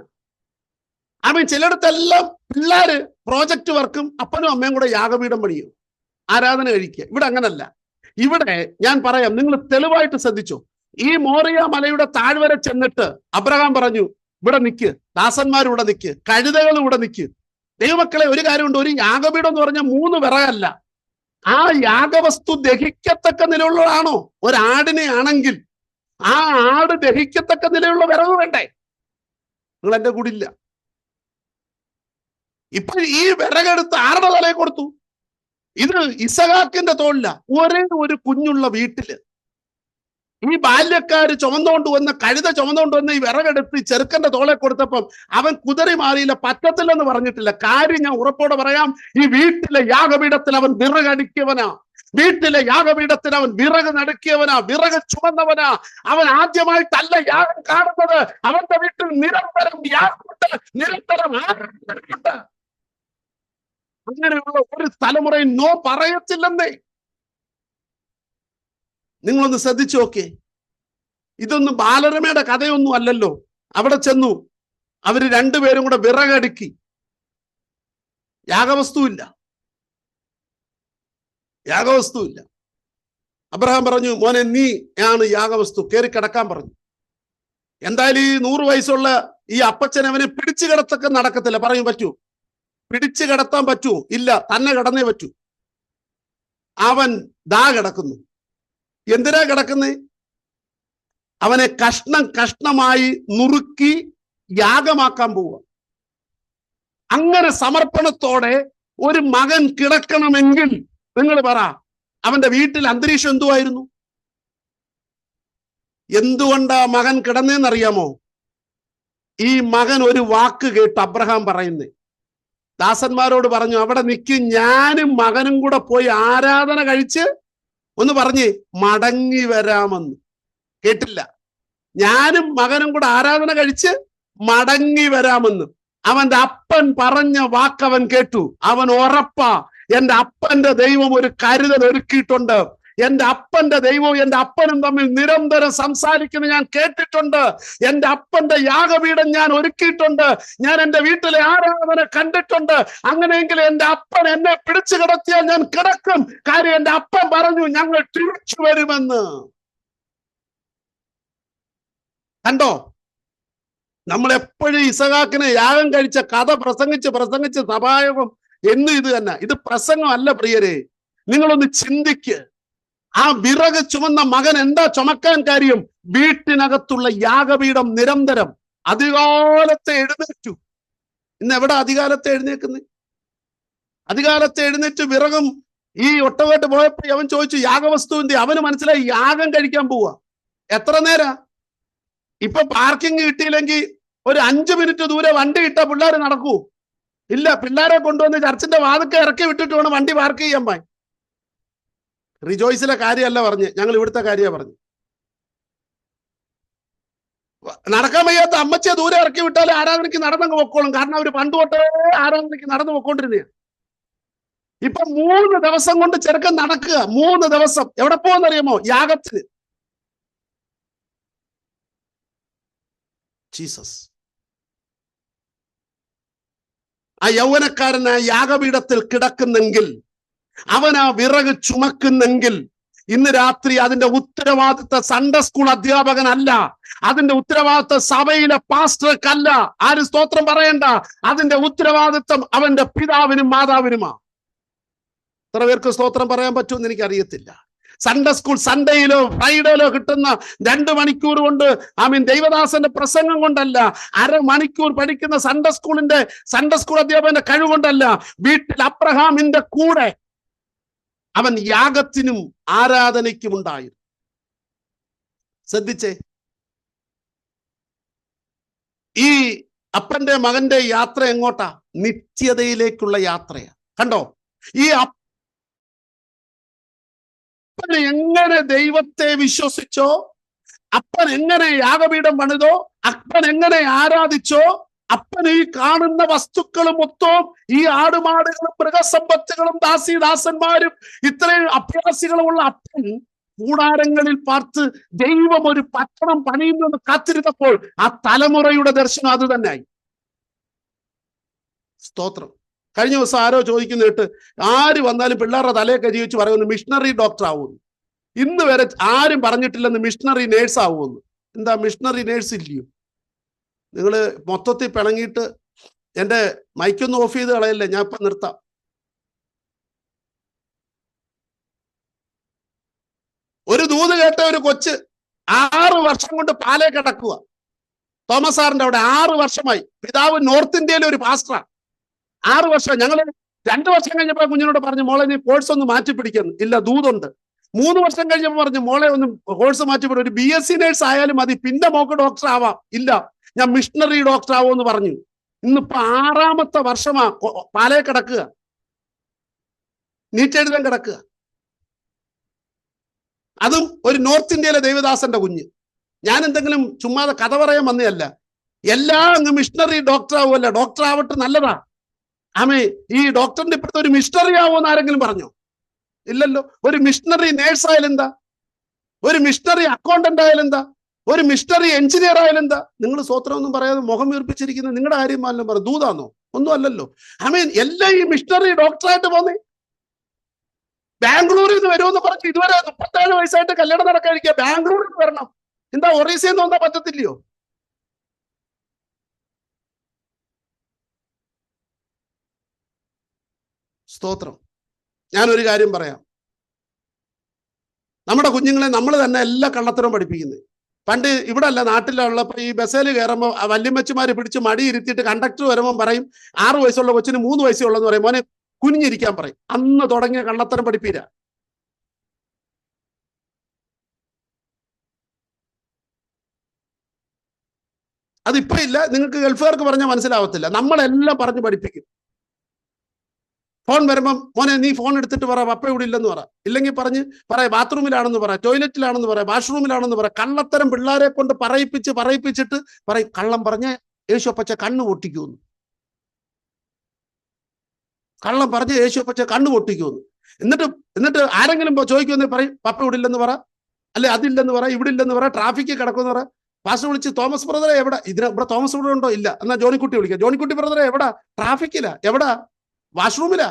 ചിലയിടത്തെല്ലാം പിള്ളേര് പ്രോജക്റ്റ് വർക്കും അപ്പനും അമ്മയും കൂടെ യാഗപീഠം പണിയും, ആരാധന കഴിക്കുക. ഇവിടെ അങ്ങനല്ല. ഇവിടെ ഞാൻ പറയാം, നിങ്ങൾ തെളിവായിട്ട് ശ്രദ്ധിച്ചു. ഈ മോറിയ മലയുടെ താഴ്വര ചെന്നിട്ട് അബ്രഹാം പറഞ്ഞു, ഇവിടെ നിൽക്ക്, ദാസന്മാർ ഇവിടെ നിൽക്ക്, കഴുതകൾ ഇവിടെ നിൽക്ക്. ദൈവമക്കളെ, ഒരു കാര്യമുണ്ട്, ഒരു യാഗപീഠം എന്ന് പറഞ്ഞാൽ 3 വിറകല്ല. ആ യാഗവസ്തു ദഹിക്കത്തക്ക നിലയുള്ളതാണോ? ഒരാടിനെ ആണെങ്കിൽ ആ ആട് ദഹിക്കത്തക്ക നിലയുള്ള വിറക് വേണ്ടേ? നിങ്ങൾ എന്റെ കൂടെ ഇല്ല. ഇപ്പൊ ഈ വിറകെടുത്ത് ആരുടെ തലയിൽ കൊടുത്തു? ഇത് ഇസഹാക്കിന്റെ തോളില. ഒരേ ഒരു കുഞ്ഞുള്ള വീട്ടില് ഈ ബാല്യക്കാര് ചുമന്നുകൊണ്ട് വന്ന, കഴുത ചുമന്നുകൊണ്ട് വന്ന ഈ വിറകെടുത്ത് ചെറുക്കന്റെ തോളെ കൊടുത്തപ്പം അവൻ കുതിരി മാറിയില്ല, പറ്റത്തില്ലെന്ന് പറഞ്ഞിട്ടില്ല. കാര്യം ഞാൻ ഉറപ്പോടെ പറയാം, ഈ വീട്ടിലെ യാഗപീഠത്തിൽ അവൻ വിറകടിക്കിയവനാ. വീട്ടിലെ യാഗപീഠത്തിൽ അവൻ വിറക് നടുക്കിയവനാ, വിറക് ചുമന്നവനാ. അവൻ ആദ്യമായിട്ടല്ല യാഗം കാണുന്നത്. അവന്റെ വീട്ടിൽ നിരന്തരം യാഗമുണ്ട്, നിരന്തരം ആരാധനയുണ്ട്. അങ്ങനെയുള്ള ഒരു തലമുറയിൽ നോ പറയത്തില്ലെന്നേ. നിങ്ങളൊന്ന് ശ്രദ്ധിച്ചു നോക്കേ. ഇതൊന്നും ബാലരമയുടെ കഥയൊന്നും അല്ലല്ലോ. അവിടെ ചെന്നു അവര് രണ്ടുപേരും കൂടെ വിറകടുക്കി. യാഗവസ്തുവില്ല. അബ്രഹാം പറഞ്ഞു, മോനെ, നീ ആണ് യാഗവസ്തു, കയറി കിടക്കാൻ പറഞ്ഞു. എന്തായാലും ഈ 100 വയസ്സുള്ള ഈ അപ്പച്ചൻ അവനെ പിടിച്ചു കിടത്തൊക്കെ നടക്കത്തില്ല. പറയും, പറ്റൂ? പിടിച്ചു കിടത്താൻ പറ്റൂ? ഇല്ല, തന്നെ കിടന്നേ പറ്റൂ. അവൻ ദാ കിടക്കുന്നു. എന്തിനാ കിടക്കുന്നേ? അവനെ കഷ്ണം കഷ്ണമായി നുറുക്കി യാഗമാക്കാൻ പോവുക. അങ്ങനെ സമർപ്പണത്തോടെ ഒരു മകൻ കിടക്കണമെങ്കിൽ നിങ്ങൾ പറ, അവന്റെ വീട്ടിൽ അന്തരീക്ഷം എന്തുവായിരുന്നു? എന്തുകൊണ്ടാ മകൻ കിടന്നേന്നറിയാമോ? ഈ മകൻ ഒരു വാക്ക് കേട്ട് അബ്രഹാം പറയുന്നേ, ദാസന്മാരോട് പറഞ്ഞു, അവിടെ നിൽക്കും, ഞാനും മകനും കൂടെ പോയി ആരാധന കഴിച്ച് ഒന്ന് പറഞ്ഞ് മടങ്ങി വരാമെന്ന്. കേട്ടില്ല? ഞാനും മകനും കൂടെ ആരാധന കഴിച്ച് മടങ്ങി വരാമെന്ന്. അവന്റെ അപ്പൻ പറഞ്ഞ വാക്കവൻ കേട്ടു. അവൻ ഉറപ്പാ, എന്റെ അപ്പന്റെ ദൈവം ഒരു കരുതൽ ഒരുക്കിയിട്ടുണ്ട്. എന്റെ അപ്പന്റെ ദൈവവും എന്റെ അപ്പനും തമ്മിൽ നിരന്തരം സംസാരിക്കുന്നത് ഞാൻ കേട്ടിട്ടുണ്ട്. എന്റെ അപ്പന്റെ യാഗപീഠം ഞാൻ ഒരുക്കിയിട്ടുണ്ട്. ഞാൻ എന്റെ വീട്ടിലെ ആരാധന കണ്ടിട്ടുണ്ട്. അങ്ങനെയെങ്കിൽ എന്റെ അപ്പൻ എന്നെ പിടിച്ചു കിടത്തിയാൽ ഞാൻ കിടക്കും. കാര്യം എന്റെ അപ്പൻ പറഞ്ഞു, ഞങ്ങൾ തിരിച്ചു വരുമെന്ന്. കണ്ടോ? നമ്മൾ എപ്പോഴും ഇസഹാക്കിനെ യാഗം കഴിച്ച കഥ പ്രസംഗിച്ച് സഭായോഗം എന്നും ഇത് തന്നെ. ഇത് പ്രസംഗം അല്ല പ്രിയരെ. നിങ്ങളൊന്ന് ചിന്തിക്ക്. ആ വിറക് ചുമന്ന മകൻ എന്താ ചുമക്കാൻ കാര്യം? വീട്ടിനകത്തുള്ള യാഗപീഠം നിരന്തരം അധികാലത്തെ എഴുന്നേറ്റു. ഇന്ന് എവിടെ അധികാലത്തെ എഴുന്നേക്കുന്നത്? അധികാലത്തെ എഴുന്നേറ്റ് വിറകും ഈ ഒട്ടകമായിട്ട് പോയപ്പോ അവൻ ചോദിച്ചു യാഗവസ്തുവിന്റെ. അവന് മനസ്സിലായി യാഗം കഴിക്കാൻ പോവാ. എത്ര നേരം? ഇപ്പൊ പാർക്കിംഗ് കിട്ടിയില്ലെങ്കിൽ ഒരു 5 മിനിറ്റ് ദൂരെ വണ്ടി ഇട്ടാ പിള്ളേർ നടക്കൂ? ഇല്ല, പിള്ളേരെ കൊണ്ടുവന്ന് ചർച്ചിന്റെ വാതിൽക്ക് ഇറക്കി വിട്ടിട്ട് വേണം വണ്ടി പാർക്ക് ചെയ്യാൻ പോയി. റിജോയ്സിലെ കാര്യമല്ല പറഞ്ഞ്, ഞങ്ങൾ ഇവിടുത്തെ കാര്യമാണ് പറഞ്ഞു. നടക്കാൻ വയ്യാത്ത അമ്മച്ചിയെ ദൂരെ ഇറക്കി വിട്ടാൽ ആരാധനയ്ക്ക് നടന്നങ്ങ് പൊക്കോളും. കാരണം അവര് പണ്ട് തൊട്ടേ ആരാധനയ്ക്ക് നടന്നു പൊക്കോണ്ടിരുന്ന. ഇപ്പൊ 3 ദിവസം കൊണ്ട് ചെറുക്കൻ നടക്കുക. 3 ദിവസം എവിടെ പോകുന്നറിയാമോ? യാഗത്തിന്. ജീസസ്. ആ യൗവനക്കാരൻ ആ യാഗപീഠത്തിൽ കിടക്കുന്നെങ്കിൽ, അവൻ ആ വിറക് ചുമക്കുന്നെങ്കിൽ, ഇന്ന് രാത്രി അതിന്റെ ഉത്തരവാദിത്ത സൺഡേ സ്കൂൾ അധ്യാപകനല്ല, അതിന്റെ ഉത്തരവാദിത്ത സഭയിലെ പാസ്റ്റർക്കല്ല. ആരും സ്തോത്രം പറയണ്ട. അതിന്റെ ഉത്തരവാദിത്വം അവന്റെ പിതാവിനും മാതാവിനുമാ. എത്ര പേർക്ക് സ്തോത്രം പറയാൻ പറ്റുമെന്ന് എനിക്കറിയത്തില്ല. സൺഡേ സ്കൂൾ സൺഡേയിലോ ഫ്രൈഡേയിലോ കിട്ടുന്ന 2 മണിക്കൂർ കൊണ്ട്, ദൈവദാസന്റെ പ്രസംഗം കൊണ്ടല്ല, 1/2 മണിക്കൂർ പഠിക്കുന്ന സൺഡേ സ്കൂൾ അധ്യാപകന്റെ കഴിവുകൊണ്ടല്ല. വീട്ടിൽ അബ്രഹാമിന്റെ കൂടെ അവൻ യാഗത്തിനും ആരാധനയ്ക്കും ഉണ്ടായിരുന്നു. ശ്രദ്ധിച്ചേ, ഈ അപ്പന്റെ മകന്റെ യാത്ര എങ്ങോട്ടാ? നിത്യതയിലേക്കുള്ള യാത്രയാ. കണ്ടോ? ഈ അപ്പൻ എങ്ങനെ ദൈവത്തെ വിശ്വസിച്ചോ, അപ്പൻ എങ്ങനെ യാഗപീഠം പണിതോ, അപ്പൻ എങ്ങനെ ആരാധിച്ചോ, അപ്പൻ ഈ കാണുന്ന വസ്തുക്കളും മൊത്തവും, ഈ ആടുമാടുകളും മൃഗസമ്പത്തുകളും ദാസീദാസന്മാരും ഇത്രയും അഭ്യാസികളുമുള്ള അപ്പൻ കൂടാരങ്ങളിൽ പാർത്ത് ദൈവം ഒരു പട്ടണം പണിയുമെന്ന് കാത്തിരുന്നപ്പോൾ ആ തലമുറയുടെ ദർശനം അത് തന്നെയായി. സ്തോത്രം. കഴിഞ്ഞ ദിവസം ആരോ ചോദിക്കുന്ന കേട്ട്, ആര് വന്നാലും പിള്ളേരുടെ തലയെ കരി വെച്ച് പറയുന്നു മിഷണറി ഡോക്ടർ ആവുമെന്ന്. ഇന്ന് വരെ ആരും പറഞ്ഞിട്ടില്ലെന്ന് മിഷണറി നേഴ്സ് ആവുമെന്ന്. എന്താ മിഷണറി നേഴ്സ് ഇല്ലയോ? നിങ്ങൾ മൊത്തത്തിൽ പിണങ്ങിയിട്ട് എൻ്റെ മൈക്കൊന്ന് ഓഫ് ചെയ്ത് കളയല്ലേ, ഞാൻ ഇപ്പം നിർത്താം. ഒരു ദൂത് കേട്ട ഒരു കൊച്ച് 6 വർഷം കൊണ്ട് പാലേ കിടക്കുക. തോമസ് സാറിന്റെ അവിടെ 6 വർഷമായി. പിതാവ് നോർത്ത് ഇന്ത്യയിലെ ഒരു പാസ്റ്ററാ. 6 വർഷം. ഞങ്ങൾ 2 വർഷം കഴിഞ്ഞപ്പോൾ കുഞ്ഞിനോട് പറഞ്ഞു, മോളെ നീ കോഴ്സ് ഒന്ന് മാറ്റി പിടിക്കുന്നു. ഇല്ല, ദൂതുണ്ട്. 3 വർഷം കഴിഞ്ഞപ്പോൾ പറഞ്ഞു, മോളെ ഒന്ന് കോഴ്സ് മാറ്റിപ്പിടും, ഒരു BSc നേഴ്സ് ആയാലും മതി, പിന്നെ മോക്ക് ഡോക്ടർ ആവാം. ഇല്ല, ഞാൻ മിഷണറി ഡോക്ടർ ആവുമെന്ന് പറഞ്ഞു. ഇന്നിപ്പോ 6ാമത്തെ വർഷമാ പാലേ കിടക്കുക, നീറ്റ് എഴുതാൻ കിടക്കുക. അതും ഒരു നോർത്ത് ഇന്ത്യയിലെ ദൈവദാസന്റെ കുഞ്ഞ്. ഞാൻ എന്തെങ്കിലും ചുമ്മാതെ കഥ പറയാൻ വന്നതല്ല. എല്ലാം അങ്ങ് മിഷണറി ഡോക്ടർ ആവുമല്ല. ഡോക്ടർ ആവട്ടെ, നല്ലതാ. ഈ ഡോക്ടറിന്റെ ഇപ്പോഴത്തെ ഒരു മിഷണറി ആവുമെന്ന് ആരെങ്കിലും പറഞ്ഞോ? ഇല്ലല്ലോ. ഒരു മിഷണറി നേഴ്സ് ആയാലെന്താ? ഒരു മിഷണറി അക്കൗണ്ടന്റ് ആയാലെന്താ? ഒരു മിഷണറി എഞ്ചിനീയർ ആയാലെന്താ? നിങ്ങൾ സ്വത്രം ഒന്നും പറയാതെ മുഖം വീർപ്പിച്ചിരിക്കുന്ന നിങ്ങളുടെ കാര്യം എല്ലാം പറ. ദൂതാന്നോ? ഒന്നും അല്ലല്ലോ. എല്ലാം ഈ മിഷണറി ഡോക്ടറായിട്ട് പോന്നേ. ബാംഗ്ലൂരിൽ നിന്ന് വരുമെന്ന് പറഞ്ഞു ഇതുവരെ 37 വയസ്സായിട്ട് കല്യാണം നടക്കാതിരിക്കുക. ബാംഗ്ലൂരിൽ നിന്ന് വരണം. എന്താ ഒറീസയിൽ നിന്ന് വന്നാൽ പറ്റത്തില്ലയോ? സ്തോത്രം. ഞാനൊരു കാര്യം പറയാം. നമ്മുടെ കുഞ്ഞുങ്ങളെ നമ്മൾ തന്നെ എല്ലാ കള്ളത്തരവും പഠിപ്പിക്കുന്നത്. പണ്ട് ഇവിടെ അല്ല, നാട്ടിലുള്ളപ്പോൾ ഈ ബസ്സിൽ കയറുമ്പോൾ വല്യമ്മച്ചിമാര് പിടിച്ച് മടി ഇരുത്തിയിട്ട് കണ്ടക്ടർ വരുമ്പോൾ പറയും 6 വയസ്സുള്ള കൊച്ചിന് 3 വയസ്സേ ഉള്ളെന്ന് പറയും, മോനെ കുനിഞ്ഞിരിക്കാൻ പറയും. അന്ന് തുടങ്ങിയ കള്ളത്തരം പഠിപ്പീര. അതിപ്പോ ഇല്ല. നിങ്ങൾക്ക് ഗൾഫുകാർക്ക് പറഞ്ഞാൽ മനസ്സിലാവത്തില്ല. നമ്മളെല്ലാം പറഞ്ഞ് പഠിപ്പിക്കും. ഫോൺ വരുമ്പം, മോനെ നീ ഫോൺ എടുത്തിട്ട് പറ പപ്പ ഇവിടെ ഇല്ലെന്ന് പറ. ഇല്ലെങ്കിൽ പറയാം ബാത്റൂമിലാണെന്ന് പറ, ടോയ്ലറ്റിലാണെന്ന് പറ, വാഷ്റൂമിലാണെന്ന് പറ. കള്ളത്തരം പിള്ളേരെ കൊണ്ട് പറയിപ്പിച്ചിട്ട് പറയും കള്ളം പറഞ്ഞ യേശുപ്പച്ച കണ്ണ് പൊട്ടിക്കുമെന്ന്. കള്ളം പറഞ്ഞ് യേശുപ്പച്ച കണ്ണ് പൊട്ടിക്കുമെന്ന്. എന്നിട്ട് ആരെങ്കിലും ചോദിക്കുമെന്ന് പറയും പപ്പ ഇവിടെ ഇല്ലെന്ന് പറ, അല്ലെ അതില്ലെന്ന് പറ, ഇവിടെ ഇല്ലെന്ന് പറ, ട്രാഫിക്കിൽ കിടക്കുമെന്ന് പറ. പാസ്റ്റർ വിളിച്ച്, തോമസ് ബ്രദറെ എവിടെ? ഇവിടെ തോമസ് ബ്രദർ ഉണ്ടോ? ഇല്ല. എന്നാ ജോണിക്കുട്ടി വിളിക്കാം. ജോണിക്കുട്ടി ബ്രദറെ എവിടാ? ട്രാഫിക്കിലാ. എവിടാ? വാഷ്റൂമിലാ.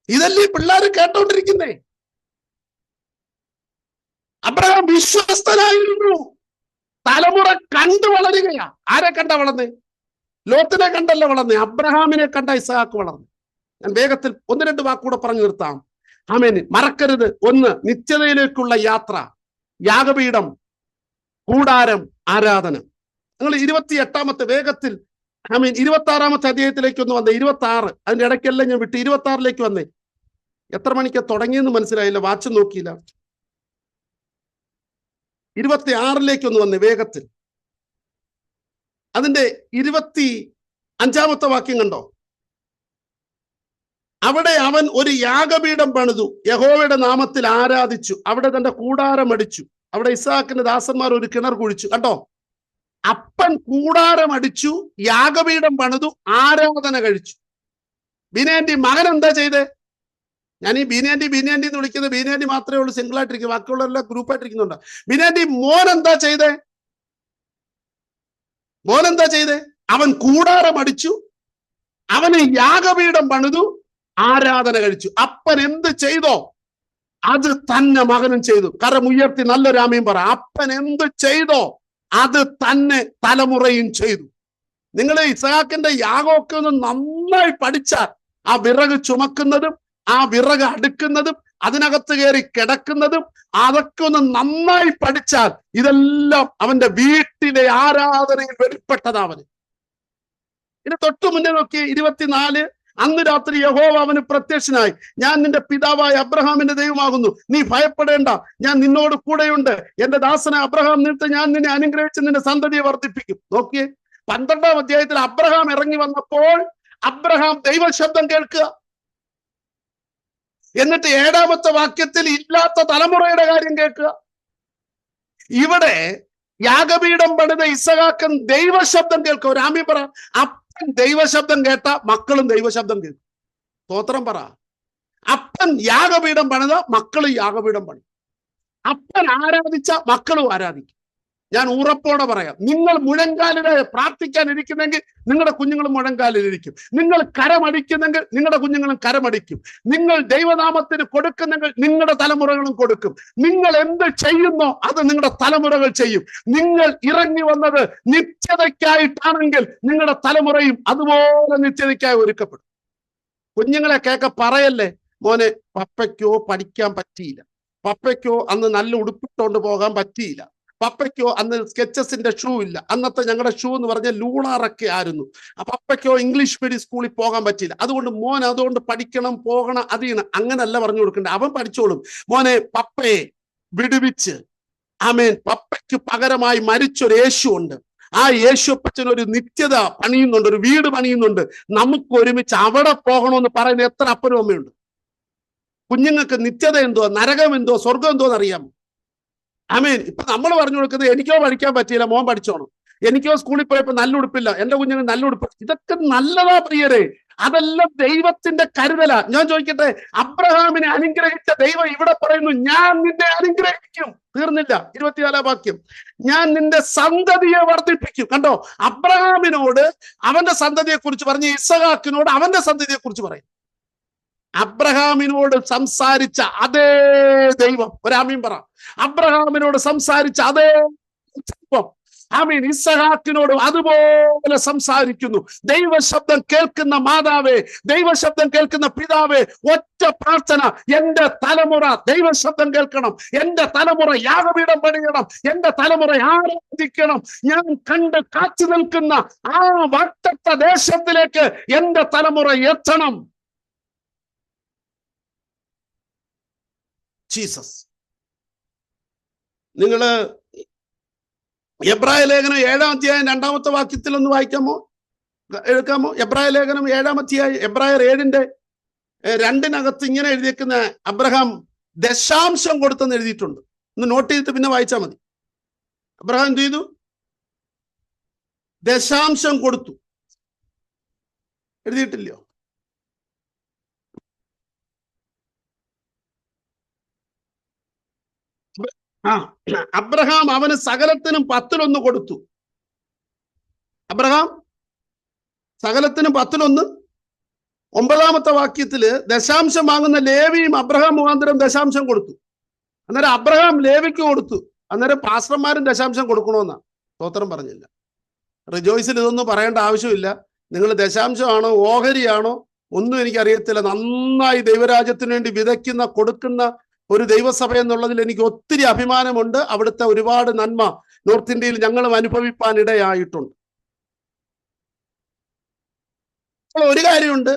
ഇതല്ലേ പിള്ളേർ കേട്ടോണ്ടിരിക്കുന്നേ. അബ്രഹാം വിശ്വസ്തനായിരുന്നു. തലമുറ കണ്ടു വളരുകയാ. ആരെ കണ്ട വളർന്നേ? ലോത്തിനെ കണ്ടല്ല വളർന്നേ, അബ്രഹാമിനെ കണ്ട ഇസ്ഹാക്ക് വളർന്നു. ഞാൻ വേഗത്തിൽ 1-2 വാക്കുകൂടെ പറഞ്ഞു നിർത്താം. ആമേൻ. മറക്കരുത്. 1, നിത്യതയിലേക്കുള്ള യാത്ര, യാഗപീഠം, കൂടാരം, ആരാധന. നിങ്ങൾ 28ാമത്തെ വേഗത്തിൽ 26ാമത്തെ അധ്യായത്തിലേക്ക് ഒന്ന് വന്നേ. 26, അതിന്റെ ഇടയ്ക്കെല്ലാം ഞാൻ വിട്ട് 26ലേക്ക് വന്നേ. എത്ര മണിക്ക് തുടങ്ങിയെന്ന് മനസ്സിലായില്ല, വാച്ച് നോക്കിയില്ല. 26 ഒന്ന് വന്നേ വേഗത്തിൽ. അതിന്റെ 25 വാക്യം കണ്ടോ? അവിടെ അവൻ ഒരു യാഗപീഠം പണിതു, യഹോവയുടെ നാമത്തിൽ ആരാധിച്ചു, അവിടെ തന്റെ കൂടാരം അടിച്ചു. അവിടെ ഇസ്ഹാക്കിന്റെ ദാസന്മാർ ഒരു കിണർ കുഴിച്ചു. കണ്ടോ? അപ്പൻ കൂടാരം അടിച്ചു, യാഗപീഠം പണിതു, ആരാധന കഴിച്ചു. ബിനേന്റി മകൻ എന്താ ചെയ്തേ? ഞാൻ ഈ ബിനേന്റി എന്ന് വിളിക്കുന്നത് ബിനേന്റി മാത്രമേ ഉള്ളൂ സിംഗിൾ ആയിട്ടിരിക്കും, ബാക്കിയുള്ളവരെല്ലാം ഗ്രൂപ്പായിട്ടിരിക്കുന്നുണ്ട്. ബിനേന്റി മോൻ എന്താ ചെയ്തേ? അവൻ കൂടാരം അടിച്ചു, അവന് യാഗപീഠം പണിതു, ആരാധന കഴിച്ചു. അപ്പൻ എന്ത് ചെയ്തോ അത് തന്നെ മകനും ചെയ്തു. കരമുയർത്തി നല്ലൊരു ആമേൻ പറ. അപ്പൻ എന്ത് ചെയ്തോ അത് തന്നെ തലമുറയും ചെയ്തു. നിങ്ങൾ ഇസ്ഹാക്കിന്റെ യാഗമൊക്കെ ഒന്ന് നന്നായി പഠിച്ചാൽ, ആ വിറക് ചുമക്കുന്നതും ആ വിറക് അടുക്കുന്നതും അതിനകത്ത് കയറി കിടക്കുന്നതും അതൊക്കെ ഒന്ന് നന്നായി പഠിച്ചാൽ ഇതെല്ലാം അവന്റെ വീട്ടിലെ ആരാധനയിൽ വെളിപ്പെട്ടതാവന്. ഇനി തൊട്ടു മുന്നേ നോക്കി 24, അന്ന് രാത്രി യഹോവ അവന് പ്രത്യക്ഷനായി, ഞാൻ നിന്റെ പിതാവായ അബ്രഹാമിന്റെ ദൈവമാകുന്നു, നീ ഭയപ്പെടേണ്ട, ഞാൻ നിന്നോട് കൂടെയുണ്ട്, എന്റെ ദാസനെ അബ്രഹാം നിമിത്തം ഞാൻ നിന്നെ അനുഗ്രഹിച്ച് നിന്റെ സന്തതിയെ വർദ്ധിപ്പിക്കും. നോക്കിയേ, 12-ാം അധ്യായത്തിൽ അബ്രഹാം ഇറങ്ങി വന്നപ്പോൾ അബ്രഹാം ദൈവശബ്ദം കേൾക്കുക. എന്നിട്ട് 7-ാമത്തെ വാക്യത്തിൽ ഇല്ലാത്ത തലമുറയുടെ കാര്യം കേൾക്കുക. ഇവിടെ യാഗപീഠം പണിത ഇസ്ഹാക്കൻ ദൈവശബ്ദം കേൾക്കുക. ഒരു ആമീൻ പറ. അപ്പൻ ദൈവശബ്ദം കേട്ട മക്കളും ദൈവശബ്ദം കേൾക്കും. സ്തോത്രം പറ. അപ്പൻ യാഗപീഠം പണിത മക്കളും യാഗപീഠം പണി. അപ്പൻ ആരാധിച്ച മക്കളും ആരാധിക്കും. ഞാൻ ഉറപ്പോടെ പറയാം, നിങ്ങൾ മുഴങ്കാലിൽ പ്രാർത്ഥിക്കാൻ ഇരിക്കുന്നെങ്കിൽ നിങ്ങളുടെ കുഞ്ഞുങ്ങളും മുഴങ്കാലിലിരിക്കും. നിങ്ങൾ കരമടിക്കുന്നെങ്കിൽ നിങ്ങളുടെ കുഞ്ഞുങ്ങളും കരമടിക്കും. നിങ്ങൾ ദൈവനാമത്തിന് കൊടുക്കുന്നെങ്കിൽ നിങ്ങളുടെ തലമുറകളും കൊടുക്കും. നിങ്ങൾ എന്ത് ചെയ്യുന്നോ അത് നിങ്ങളുടെ തലമുറകൾ ചെയ്യും. നിങ്ങൾ ഇറങ്ങി വന്നത് നിത്യതയ്ക്കായിട്ടാണെങ്കിൽ നിങ്ങളുടെ തലമുറയും അതുപോലെ നിത്യതയ്ക്കായി ഒരുക്കപ്പെടും. കുഞ്ഞുങ്ങളെ കേൾക്ക പറയല്ലേ, മോനെ പപ്പയ്ക്കോ പഠിക്കാൻ പറ്റിയില്ല, പപ്പയ്ക്കോ അന്ന് നല്ല ഉടുപ്പിട്ടുകൊണ്ട് പോകാൻ പറ്റിയില്ല, പപ്പയ്ക്കോ അന്ന് സ്കെച്ചസിന്റെ ഷൂ ഇല്ല, അന്നത്തെ ഞങ്ങളുടെ ഷൂ എന്ന് പറഞ്ഞ ലൂണാറൊക്കെ ആയിരുന്നു, പപ്പയ്ക്കോ ഇംഗ്ലീഷ് മീഡിയം സ്കൂളിൽ പോകാൻ പറ്റിയില്ല, അതുകൊണ്ട് മോൻ അതുകൊണ്ട് പഠിക്കണം പോകണം അതിയണം, അങ്ങനല്ല പറഞ്ഞു കൊടുക്കണ്ടേ. അവൻ പഠിച്ചോളും. മോനെ പപ്പയെ വിടുവിച്ച്, ആമേൻ, പപ്പയ്ക്ക് പകരമായി മരിച്ചൊരു യേശു ഉണ്ട്. ആ യേശു അപ്പച്ചൻ ഒരു നിത്യത പണിയുന്നുണ്ട്, ഒരു വീട് പണിയുന്നുണ്ട്. നമുക്ക് ഒരുമിച്ച് അവിടെ പോകണമെന്ന് പറയുന്ന എത്ര അപ്പനും അമ്മയുണ്ട്. കുഞ്ഞുങ്ങൾക്ക് നിത്യത എന്തോ, നരകം എന്തോ, സ്വർഗം എന്തോ എന്നറിയാമോ? ആമേൻ. ഇപ്പൊ നമ്മൾ പറഞ്ഞു കൊടുക്കുന്നത് എനിക്കോ പഠിക്കാൻ പറ്റിയില്ല, മോൻ പഠിച്ചോണം, എനിക്കോ സ്കൂളിൽ പോയപ്പോ നല്ല ഉടുപ്പില്ല, എന്റെ കുഞ്ഞുങ്ങൾ നല്ല ഉടുപ്പ്. ഇതൊക്കെ നല്ലതാ പ്രിയരെ, അതെല്ലാം ദൈവത്തിന്റെ കരുതലാ. ഞാൻ ചോദിക്കട്ടെ, അബ്രഹാമിനെ അനുഗ്രഹിച്ച ദൈവം ഇവിടെ പറയുന്നു, ഞാൻ നിന്നെ അനുഗ്രഹിക്കും. തീർന്നില്ല. 24-ാം വാക്യം, ഞാൻ നിന്റെ സന്തതിയെ വർദ്ധിപ്പിക്കും. കണ്ടോ, അബ്രഹാമിനോട് അവന്റെ സന്തതിയെ കുറിച്ച് പറഞ്ഞ് ഇസ്ഹാക്കിനോട് അവന്റെ സന്തതിയെ കുറിച്ച് പറയും. അബ്രഹാമിനോട് സംസാരിച്ച അതേ ദൈവം, ഒരാമീൻ പറ. അബ്രഹാമിനോട് സംസാരിച്ച അതേ ദൈവം ആമീൻ ഇസ്ഹാക്കിനോട് അതുപോലെ സംസാരിക്കുന്നു. ദൈവശബ്ദം കേൾക്കുന്ന മാതാവേ, ദൈവശബ്ദം കേൾക്കുന്ന പിതാവേ, ഒറ്റ പ്രാർത്ഥന, എന്റെ തലമുറ ദൈവശബ്ദം കേൾക്കണം, എന്റെ തലമുറ യാഗപീഠം പണിയണം, എന്റെ തലമുറ ആരാധിക്കണം. ഞാൻ കണ്ട് കാത്തു നിൽക്കുന്ന ആ വാഗ്ദത്ത ദേശത്തിലേക്ക് എന്റെ തലമുറ എത്തണം. ജീസസ്. നിങ്ങള് എബ്രായ ലേഖനം 7-ാം അധ്യായം 2-ാമത്തെ വാക്യത്തിൽ ഒന്ന് വായിക്കാമോ, എടുക്കാമോ? എബ്രായ ലേഖനം 7-ാം അധ്യായം, എബ്രായർ 7-ന്റെ 2-നകത്ത് ഇങ്ങനെ എഴുതിയേക്കുന്ന അബ്രഹാം ദശാംശം കൊടുത്തെന്ന് എഴുതിയിട്ടുണ്ട്. ഒന്ന് നോട്ട് ചെയ്തിട്ട് പിന്നെ വായിച്ചാൽ മതി. അബ്രഹാം എന്ത് ചെയ്തു? ദശാംശം കൊടുത്തു. എഴുതിയിട്ടില്ലയോ? അബ്രഹാം അവന് സകലത്തിനും 10-1 കൊടുത്തു. അബ്രഹാം സകലത്തിനും 10-1. 9-ാമത്തെ വാക്യത്തില് ദശാംശം വാങ്ങുന്ന ലേവിയും അബ്രഹാം മുഖാന്തരം ദശാംശം കൊടുത്തു. അന്നേരം അബ്രഹാം ലേവിക്ക് കൊടുത്തു. അന്നേരം പാസ്റ്റർമാരും ദശാംശം കൊടുക്കണമെന്നാ. സ്തോത്രം പറഞ്ഞില്ല. റിജോയ്സിൽ ഇതൊന്നും പറയേണ്ട ആവശ്യമില്ല. നിങ്ങൾ ദശാംശമാണോ ഓഹരിയാണോ ഒന്നും എനിക്കറിയത്തില്ല. നന്നായി ദൈവരാജ്യത്തിന് വേണ്ടി വിതയ്ക്കുന്ന കൊടുക്കുന്ന ഒരു ദൈവസഭ എന്നുള്ളതിൽ എനിക്ക് ഒത്തിരി അഭിമാനമുണ്ട്. അവിടുത്തെ ഒരുപാട് നന്മ നോർത്ത് ഇന്ത്യയിൽ ഞങ്ങളും അനുഭവിപ്പാൻ ഇടയായിട്ടുണ്ട്. ഒരു കാര്യമുണ്ട്,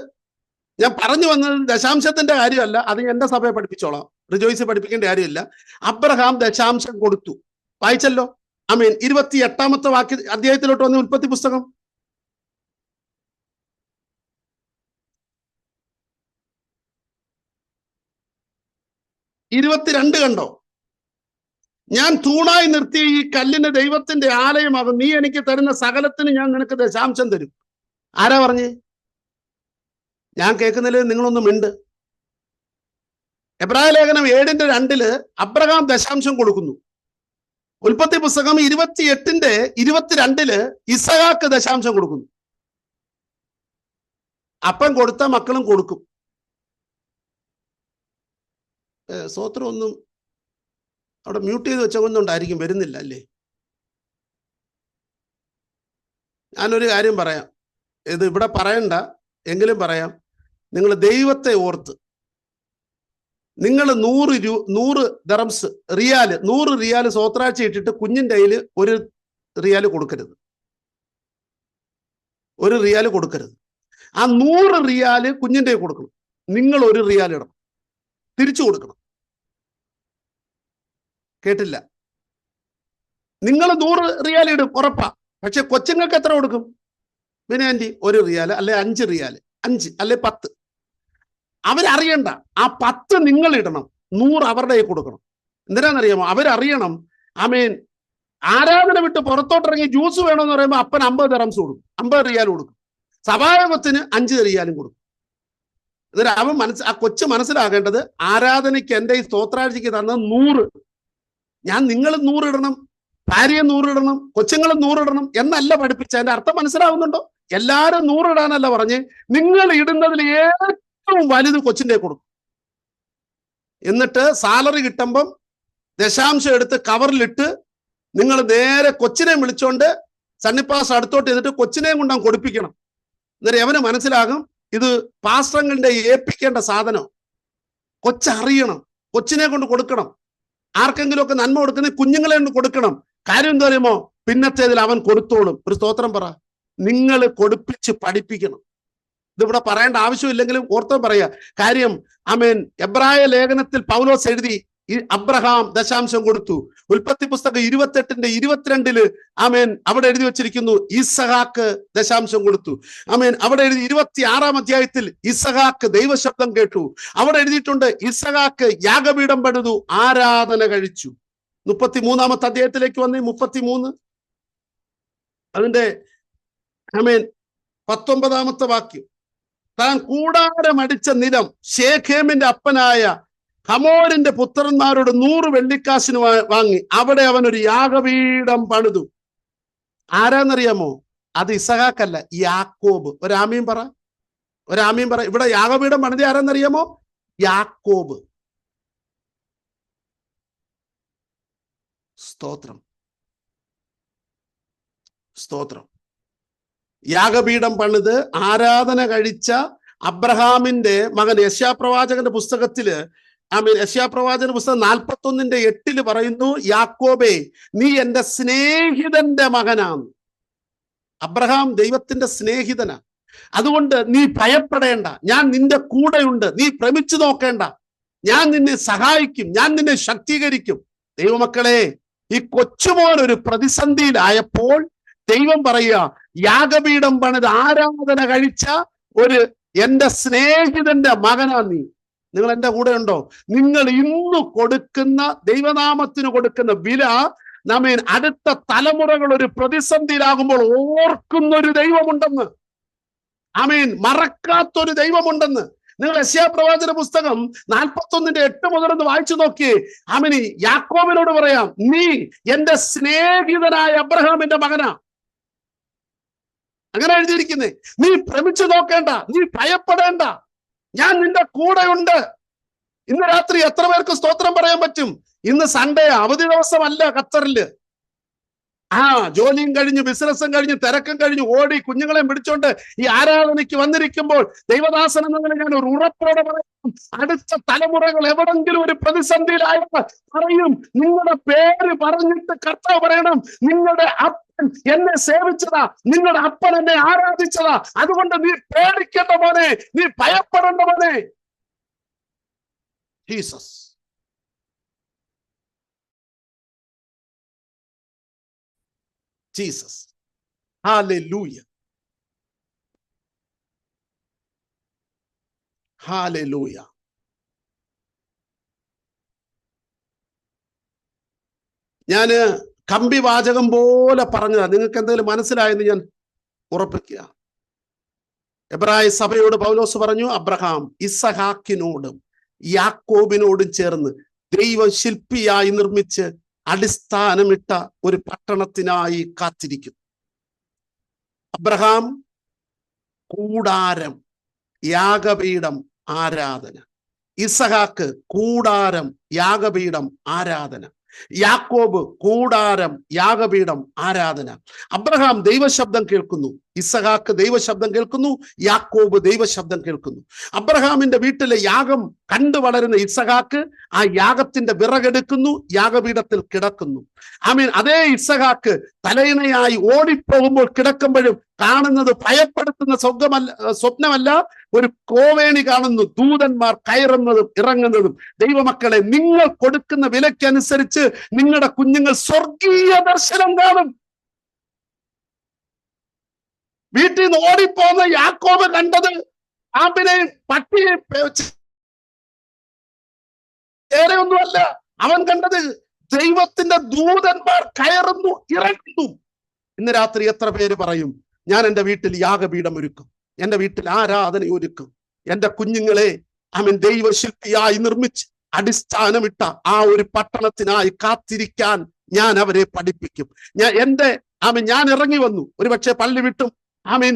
ഞാൻ പറഞ്ഞു വന്നത് ദശാംശത്തിന്റെ കാര്യമല്ല, അത് എന്റെ സഭയെ പഠിപ്പിച്ചോളാം, റിജോയ്സ് പഠിപ്പിക്കേണ്ട കാര്യമില്ല. അബ്രഹാം ദശാംശം കൊടുത്തു. വായിച്ചല്ലോ. 28 അധ്യായത്തിലോട്ട് വന്ന ഉൽപ്പത്തി പുസ്തകം. ഇരുപത്തിരണ്ട് കണ്ടോ? ഞാൻ തൂണായി നിർത്തിയ ഈ കല്ലിന് ദൈവത്തിന്റെ ആലയമാകും, നീ എനിക്ക് തരുന്ന സകലത്തിന് ഞാൻ നിനക്ക് ദശാംശം തരും. ആരാ പറഞ്ഞേ? ഞാൻ കേൾക്കുന്നില്ല, നിങ്ങളൊന്നും മിണ്ട്. എബ്രായ ലേഖനം 7:2 അബ്രഹാം ദശാംശം കൊടുക്കുന്നു. ഉൽപ്പത്തി പുസ്തകം 28:22 ഇസഹാക്ക് ദശാംശം കൊടുക്കുന്നു. അപ്പം കൊടുത്ത മക്കളും കൊടുക്കും. സ്തോത്രം ഒന്നും അവിടെ മ്യൂട്ട് ചെയ്ത് വെച്ചുകൊണ്ടുണ്ടായിരിക്കും, വരുന്നില്ല അല്ലേ? ഞാനൊരു കാര്യം പറയാം, ഇത് ഇവിടെ പറയണ്ട എങ്കിലും പറയാം. നിങ്ങൾ ദൈവത്തെ ഓർത്ത് നിങ്ങൾ 100 ദറംസ് റിയാല് 100 റിയാല് സ്വത്രാഴ്ച ഇട്ടിട്ട് കുഞ്ഞിൻ്റെ കയ്യിൽ 1 റിയാല് കൊടുക്കരുത്. 1 റിയാല് കൊടുക്കരുത്. ആ 100 റിയാല് കുഞ്ഞിൻ്റെ കയ്യിൽ കൊടുക്കണം. നിങ്ങൾ 1 റിയാൽ ഇടണം, തിരിച്ചു കൊടുക്കണം. കേട്ടില്ല? നിങ്ങൾ 100 റിയാൽ ഇടും ഉറപ്പാ. പക്ഷെ കൊച്ചുങ്ങൾക്ക് എത്ര കൊടുക്കും? പിന്നെ ആൻറ്റി 1 റിയാല് അല്ലെ 5 റിയാല്, 5 അല്ലെ 10. അവരറിയണ്ട. ആ 10 നിങ്ങൾ ഇടണം, 100 അവരുടെ കയ്യിൽ കൊടുക്കണം. എന്തിനാണെന്നറിയാമോ? അവരറിയണം. ആരാധന വിട്ട് പുറത്തോട്ടിറങ്ങി ജ്യൂസ് വേണമെന്ന് പറയുമ്പോൾ അപ്പൻ 50 ദിറംസ് കൊടുക്കും, 50 റിയാൽ കൊടുക്കും. സഭായോഗത്തിന് 5 റിയാലും കൊടുക്കും. എന്നിട്ട് ആ കൊച്ചു മനസ്സിലാകേണ്ടത്, ആരാധനയ്ക്ക് എൻ്റെ ഈ സ്തോത്രാഴ്ചയ്ക്ക് തന്നത് 100. നിങ്ങൾ 100 ഇടണം, ഭാര്യയെ 100 ഇടണം, കൊച്ചുങ്ങളും 100 ഇടണം എന്നല്ല പഠിപ്പിച്ച. അതിന്റെ അർത്ഥം മനസ്സിലാവുന്നുണ്ടോ? എല്ലാരും 100 ഇടാനല്ല പറഞ്ഞ്, നിങ്ങൾ ഇടുന്നതിൽ ഏറ്റവും വലുത് കൊച്ചിൻ്റെ കൊടുക്കും. എന്നിട്ട് സാലറി കിട്ടുമ്പം ദശാംശം എടുത്ത് കവറിലിട്ട് നിങ്ങൾ നേരെ കൊച്ചിനെ വിളിച്ചോണ്ട് സണ്ണിപ്പാസ് അടുത്തോട്ട് ചെയ്തിട്ട് കൊച്ചിനെയും കൊണ്ടാണ് കൊടുപ്പിക്കണം. എന്നിട്ട് അവന് മനസ്സിലാകും ഇത് പാസ്റ്ററിന്റെ ഏൽപ്പിക്കേണ്ട സാധനം. കൊച്ചറിയണം, കൊച്ചിനെ കൊണ്ട് കൊടുക്കണം. ആർക്കെങ്കിലും ഒക്കെ നന്മ കൊടുക്കുന്ന കുഞ്ഞുങ്ങളെ കൊണ്ട് കൊടുക്കണം. കാര്യം എന്താ പറയുമോ? പിന്നത്തേതിൽ അവൻ കൊടുത്തോളും. ഒരു സ്തോത്രം പറ. നിങ്ങൾ കൊടുപ്പിച്ച് പഠിപ്പിക്കണം. ഇതിവിടെ പറയേണ്ട ആവശ്യമില്ലെങ്കിലും ഓർത്തോ പറയാ. കാര്യം എബ്രായ ലേഖനത്തിൽ പൗലോസ് എഴുതി, അബ്രഹാം ദശാംശം കൊടുത്തു. ഉൽപ്പത്തി പുസ്തകം 28:22 അവിടെ എഴുതി വെച്ചിരിക്കുന്നു, ഇസഹാക്ക് ദശാംശം കൊടുത്തു. അവിടെ എഴുതി 26-ാം അധ്യായത്തിൽ ഇസഹാക്ക് ദൈവശബ്ദം കേട്ടു. അവിടെ എഴുതിയിട്ടുണ്ട്, ഇസഹാക്ക് യാഗപീഠം പണിതു, ആരാധന കഴിച്ചു. 33-ാമത്തെ അധ്യായത്തിലേക്ക് വന്നേ. 33 അതിന്റെ 19-ാമത്തെ വാക്യം. താൻ കൂടാരമടിച്ച നിലം ശേഖേമിന്റെ അപ്പനായ ഹമോരിന്റെ പുത്രന്മാരോട് 100 വെള്ളിക്കാശിന് വാങ്ങി അവിടെ അവൻ ഒരു യാഗപീഠം പണിതു. ആരാന്നറിയാമോ? അത് ഇസഹാക്കല്ല, യാക്കോബ്. ഒരാമീൻ പറ. ഇവിടെ യാഗപീഠം പണിത ആരാന്നറിയാമോ? യാക്കോബ്. സ്തോത്രം, സ്തോത്രം. യാഗപീഠം പണിത് ആരാധന കഴിച്ച അബ്രഹാമിന്റെ മകൻ. യെശയ്യാപ്രവാചകന്റെ പുസ്തകത്തില് യെശയ്യാപ്രവാചകന്റെ പുസ്തകം 41:8 പറയുന്നു, യാക്കോബേ നീ എൻ്റെ സ്നേഹിതന്റെ മകനാണ്. അബ്രഹാം ദൈവത്തിന്റെ സ്നേഹിതനാ. അതുകൊണ്ട് നീ ഭയപ്പെടേണ്ട, ഞാൻ നിന്റെ കൂടെയുണ്ട്. നീ ഭ്രമിച്ചു നോക്കേണ്ട, ഞാൻ നിന്നെ സഹായിക്കും, ഞാൻ നിന്നെ ശക്തീകരിക്കും. ദൈവമക്കളെ, ഈ കൊച്ചുമോൻ ഒരു പ്രതിസന്ധിയിലായപ്പോൾ ദൈവം പറയുക, യാഗപീഠം പണിത് ആരാധന കഴിച്ച എൻ്റെ സ്നേഹിതന്റെ മകനാ നീ. നിങ്ങൾ എൻ്റെ കൂടെ ഉണ്ടോ? നിങ്ങൾ ഇന്ന് കൊടുക്കുന്ന ദൈവനാമത്തിന് കൊടുക്കുന്ന വില അടുത്ത തലമുറകൾ ഒരു പ്രതിസന്ധിയിലാകുമ്പോൾ ഓർക്കുന്നൊരു ദൈവമുണ്ടെന്ന്. മറക്കാത്തൊരു ദൈവമുണ്ടെന്ന്. നിങ്ങൾ യെശയ്യാപ്രവാചന പുസ്തകം 41:8 മുതൽ വായിച്ചു നോക്കിയേ. യാക്കോബിനോട് പറയാം, നീ എൻ്റെ സ്നേഹിതനായ അബ്രഹാമിന്റെ മകനാ. അങ്ങനെ എഴുതിയിരിക്കുന്നേ. നീ ഭ്രമിച്ചു നോക്കേണ്ട, നീ ഭയപ്പെടേണ്ട, ഞാൻ നിന്റെ കൂടെയുണ്ട്. ഇന്ന് രാത്രി എത്ര പേർക്ക് സ്തോത്രം പറയാൻ പറ്റും? ഇന്ന് സൺഡേ, അവധി ദിവസമല്ല ഖത്തറില്. ജോലിയും കഴിഞ്ഞ്, ബിസിനസ്സും കഴിഞ്ഞ്, തിരക്കും കഴിഞ്ഞ് ഓടി കുഞ്ഞുങ്ങളെ പിടിച്ചോണ്ട് ഈ ആരാധനയ്ക്ക് വന്നിരിക്കുമ്പോൾ ദൈവദാസൻ എന്നതിനെ ഞാൻ ഒരു ഉറപ്പോടെ പറയും, അടുത്ത തലമുറകൾ എവിടെങ്കിലും ഒരു പ്രതിസന്ധിയിലായപ്പോൾ പറയും, നിങ്ങളുടെ പേര് പറഞ്ഞിട്ട് കർത്താവ് പറയണം, നിങ്ങളുടെ അപ്പൻ എന്നെ സേവിച്ചതാ, നിങ്ങളുടെ അപ്പൻ എന്നെ ആരാധിച്ചതാ, അതുകൊണ്ട് നീ പേടിക്കേണ്ട മോനെ, നീ ഭയപ്പെടേണ്ട മോനെ. ജീസസ്. ജീസസ്. Hallelujah, hallelujah. ഞാന് കമ്പി വാചകം പോലെ പറഞ്ഞതാ. നിങ്ങൾക്ക് എന്തെങ്കിലും മനസ്സിലായെന്ന് ഞാൻ ഉറപ്പിക്കുക. എബ്രായ സഭയോട് പൗലോസ് പറഞ്ഞു, അബ്രഹാം ഇസഹാക്കിനോടും യാക്കോബിനോടും ചേർന്ന് ദൈവം ശില്പിയായി നിർമ്മിച്ച് അടിസ്ഥാനമിട്ട ഒരു പട്ടണത്തിനായി കാത്തിരിക്കും. അബ്രഹാം കൂടാരം, യാഗപീഠം, ആരാധന. ഇസഹാക്ക് കൂടാരം, യാഗപീഠം, ആരാധന. യാക്കോബ് കൂടാരം, യാഗപീഠം, ആരാധന. അബ്രഹാം ദൈവശബ്ദം കേൾക്കുന്നു, ഇസഹാക്ക് ദൈവശബ്ദം കേൾക്കുന്നു, യാക്കോബ് ദൈവശബ്ദം കേൾക്കുന്നു. അബ്രഹാമിന്റെ വീട്ടിലെ യാഗം കണ്ടു വളരുന്ന ഇസഹാക്ക് ആ യാഗത്തിന്റെ വിറകെടുക്കുന്നു, യാഗപീഠത്തിൽ കിടക്കുന്നു. ആമീൻ. അതേ ഇസഹാക്ക് തലയിണയായി ഓടിപ്പോകുമ്പോൾ കിടക്കുമ്പോഴും കാണുന്നത് ഭയപ്പെടുത്തുന്ന സ്വപ്നമല്ല, ഒരു കോവേണി കാണുന്നു, ദൂതന്മാർ കയറുന്നതും ഇറങ്ങുന്നതും. ദൈവമക്കളെ, നിങ്ങൾ കൊടുക്കുന്ന വിലയ്ക്കനുസരിച്ച് നിങ്ങളുടെ കുഞ്ഞുങ്ങൾ സ്വർഗീയ ദർശനം കാണും. വീട്ടിൽ നിന്ന് ഓടിപ്പോകുന്ന യാക്കോബ് കണ്ടത് പാമ്പിനെ, പട്ടിയെ, വേറെയൊന്നുമല്ല. അവൻ കണ്ടത് ദൈവത്തിന്റെ ദൂതന്മാർ കയറുന്നു, ഇറങ്ങുന്നു. ഇന്ന് രാത്രി എത്ര പേര് പറയും, ഞാൻ എൻ്റെ വീട്ടിൽ യാഗപീഠം ഒരുക്കും, എൻ്റെ വീട്ടിൽ ആരാധന ഒരുക്കും, എൻ്റെ കുഞ്ഞുങ്ങളെ അവൻ ദൈവശില്പിയായി നിർമ്മിച്ച് അടിസ്ഥാനമിട്ട ആ ഒരു പട്ടണത്തിനായി കാത്തിരിക്കാൻ ഞാൻ അവരെ പഠിപ്പിക്കും. ഞാൻ ഇറങ്ങി വന്നു. ഒരുപക്ഷെ പള്ളി വിട്ടും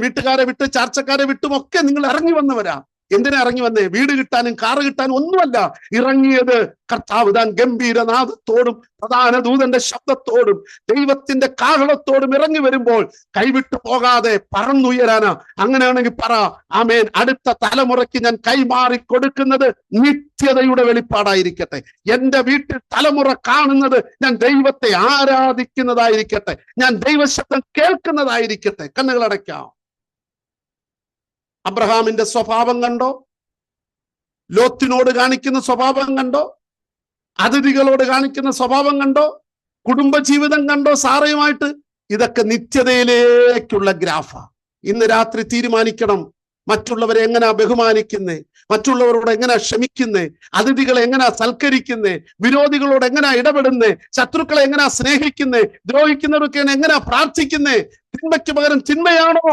വീട്ടുകാരെ വിട്ട് ചാർച്ചക്കാരെ വിട്ടും ഒക്കെ നിങ്ങൾ ഇറങ്ങി വന്നവരാ. എന്തിനാ ഇറങ്ങി വന്നേ? വീട് കിട്ടാനും കാറ് കിട്ടാനും ഒന്നുമല്ല ഇറങ്ങിയത്. കർത്താവ് താൻ ഗംഭീരനാദത്തോടും പ്രധാന ദൂതന്റെ ശബ്ദത്തോടും ദൈവത്തിന്റെ കാഹളത്തോടും ഇറങ്ങി വരുമ്പോൾ കൈവിട്ടു പോകാതെ പറന്നുയരാനാ. അങ്ങനെയാണെങ്കിൽ പറ, ആമേൻ. അടുത്ത തലമുറയ്ക്ക് ഞാൻ കൈമാറി കൊടുക്കുന്നത് നിത്യതയുടെ വെളിപ്പാടായിരിക്കട്ടെ. എന്റെ വീട്ടിൽ തലമുറ കാണുന്നത് ഞാൻ ദൈവത്തെ ആരാധിക്കുന്നതായിരിക്കട്ടെ, ഞാൻ ദൈവശബ്ദം കേൾക്കുന്നതായിരിക്കട്ടെ. കണ്ണുകളടയ്ക്കാം. അബ്രഹാമിന്റെ സ്വഭാവം കണ്ടോ? ലോത്തിനോട് കാണിക്കുന്ന സ്വഭാവം കണ്ടോ? അതിഥികളോട് കാണിക്കുന്ന സ്വഭാവം കണ്ടോ? കുടുംബജീവിതം കണ്ടോ? സാറയുമായിട്ട്. ഇതൊക്കെ നിത്യതയിലേക്കുള്ള ഗ്രാഫാ. ഇന്ന് രാത്രി തീരുമാനിക്കണം, മറ്റുള്ളവരെ എങ്ങനെയാ ബഹുമാനിക്കുന്നേ, മറ്റുള്ളവരോട് എങ്ങനെയാ ക്ഷമിക്കുന്നേ, അതിഥികളെ എങ്ങനെയാ സൽക്കരിക്കുന്നേ, വിരോധികളോട് എങ്ങനെയാ ഇടപെടുന്നേ, ശത്രുക്കളെ എങ്ങനെയാ സ്നേഹിക്കുന്നേ, ദ്രോഹിക്കുന്നവർക്ക് എങ്ങനെയാ പ്രാർത്ഥിക്കുന്നേ. തിന്മയ്ക്ക് പകരം തിന്മയാണോ?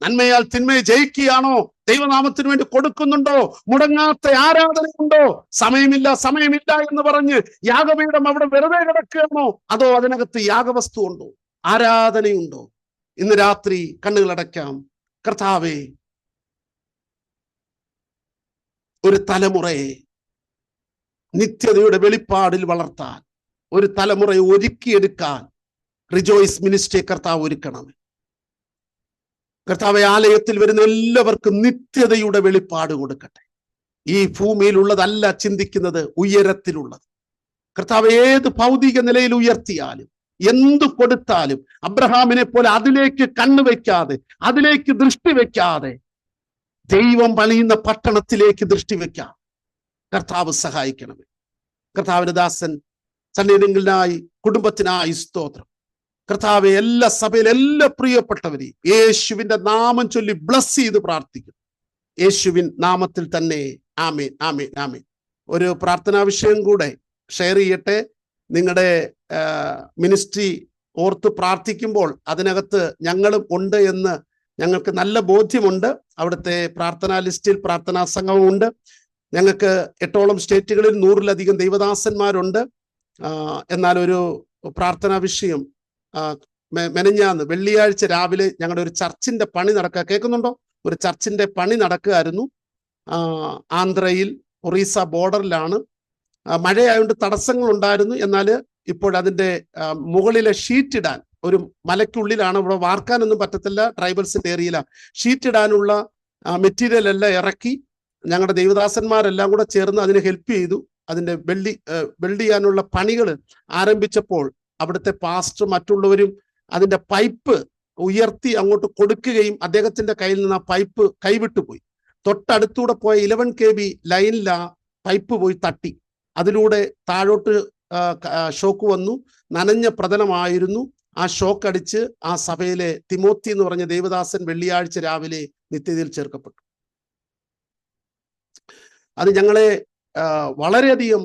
നന്മയാൽ തിന്മയെ ജയിക്കുകയാണോ? ദൈവനാമത്തിന് വേണ്ടി കൊടുക്കുന്നുണ്ടോ? മുടങ്ങാത്ത ആരാധനയുണ്ടോ? സമയമില്ല എന്ന് പറഞ്ഞ് യാഗപീഠം അവിടെ വെറുതെ കിടക്കുകയാണോ? അതോ അതിനകത്ത് യാഗവസ്തു ഉണ്ടോ? ആരാധനയുണ്ടോ? ഇന്ന് രാത്രി കണ്ണുകളടയ്ക്കാം. കർത്താവേ, ഒരു തലമുറയെ നിത്യതയുടെ വെളിപ്പാടിൽ വളർത്താൻ, ഒരു തലമുറയെ ഒരുക്കിയെടുക്കാൻ റിജോയ്സ് മിനിസ്ട്രി കർത്താവ് ഒരുക്കണമേ. കർത്താവെ, ആലയത്തിൽ വരുന്ന എല്ലാവർക്കും നിത്യതയുടെ വെളിപ്പാട് കൊടുക്കട്ടെ. ഈ ഭൂമിയിലുള്ളതല്ല ചിന്തിക്കുന്നത്, ഉയരത്തിലുള്ളത്. കർത്താവ്, ഏത് ഭൗതിക നിലയിൽ ഉയർത്തിയാലും എന്തു കൊടുത്താലും അബ്രഹാമിനെ പോലെ അതിലേക്ക് കണ്ണുവെക്കാതെ, അതിലേക്ക് ദൃഷ്ടി വെക്കാതെ ദൈവം പണിയുന്ന പട്ടണത്തിലേക്ക് ദൃഷ്ടി വെക്കാം. കർത്താവ് സഹായിക്കണമേ. കർത്താവിന്റെ ദാസൻ സന്നിധികളിനായി, കുടുംബത്തിനായി സ്തോത്രം. കർത്താവെ, എല്ലാ സഭയിലെ എല്ലാ പ്രിയപ്പെട്ടവരെയും യേശുവിന്റെ നാമം ചൊല്ലി ബ്ലസ് ചെയ്ത് പ്രാർത്ഥിക്കും. യേശുവിൻ നാമത്തിൽ തന്നെ. ആമേൻ, ആമേൻ, ആമേൻ. ഒരു പ്രാർത്ഥനാ വിഷയം കൂടെ ഷെയർ ചെയ്യട്ടെ. നിങ്ങളുടെ മിനിസ്ട്രി ഓർത്ത് പ്രാർത്ഥിക്കുമ്പോൾ അതിനകത്ത് ഞങ്ങളും ഉണ്ട് എന്ന് ഞങ്ങൾക്ക് നല്ല ബോധ്യമുണ്ട്. അവിടുത്തെ പ്രാർത്ഥനാ ലിസ്റ്റിൽ പ്രാർത്ഥനാ സംഘമുണ്ട്. ഞങ്ങൾക്ക് 8ഓളം സ്റ്റേറ്റുകളിൽ 100-ലധികം ദൈവദാസന്മാരുണ്ട്. എന്നാൽ ഒരു പ്രാർത്ഥനാ വിഷയം, മെനഞ്ഞാന്ന് വെള്ളിയാഴ്ച രാവിലെ ഞങ്ങളുടെ ഒരു ചർച്ചിന്റെ പണി നടക്കുക, കേൾക്കുന്നുണ്ടോ? ഒരു ചർച്ചിന്റെ പണി നടക്കുകയായിരുന്നു. ആന്ധ്രയിൽ ഒറീസ ബോർഡറിലാണ്. മഴയായതുകൊണ്ട് തടസ്സങ്ങൾ ഉണ്ടായിരുന്നു. എന്നാൽ ഇപ്പോഴതിന്റെ മുകളിലെ ഷീറ്റ് ഇടാൻ, ഒരു മലയ്ക്കുള്ളിലാണ്, ഇവിടെ വാർക്കാനൊന്നും പറ്റത്തില്ല, ട്രൈബൽസിന്റെ ഏരിയയിലാണ്. ഷീറ്റ് ഇടാനുള്ള മെറ്റീരിയൽ എല്ലാം ഇറക്കി ഞങ്ങളുടെ ദൈവദാസന്മാരെല്ലാം കൂടെ ചേർന്ന് അതിന് ഹെൽപ്പ് ചെയ്തു. അതിന്റെ ബിൽഡ് ചെയ്യാനുള്ള പണികൾ ആരംഭിച്ചപ്പോൾ അവിടുത്തെ പാസ്റ്റർ മറ്റുള്ളവരും അതിന്റെ പൈപ്പ് ഉയർത്തി അങ്ങോട്ട് കൊടുക്കുകയും അദ്ദേഹത്തിന്റെ കയ്യിൽ നിന്ന് ആ പൈപ്പ് കൈവിട്ടുപോയി. തൊട്ടടുത്തൂടെ പോയ 11 kV ലൈനിൽ ആ പൈപ്പ് പോയി തട്ടി. അതിലൂടെ താഴോട്ട് ഷോക്ക് വന്നു. നനഞ്ഞ പ്രതലമായിരുന്നു. ആ ഷോക്ക് അടിച്ച് ആ സഭയിലെ തിമോത്തി എന്ന് പറഞ്ഞ ദേവദാസൻ വെള്ളിയാഴ്ച രാവിലെ നിത്യതയിൽ ചേർക്കപ്പെട്ടു. അത് ഞങ്ങളെ വളരെയധികം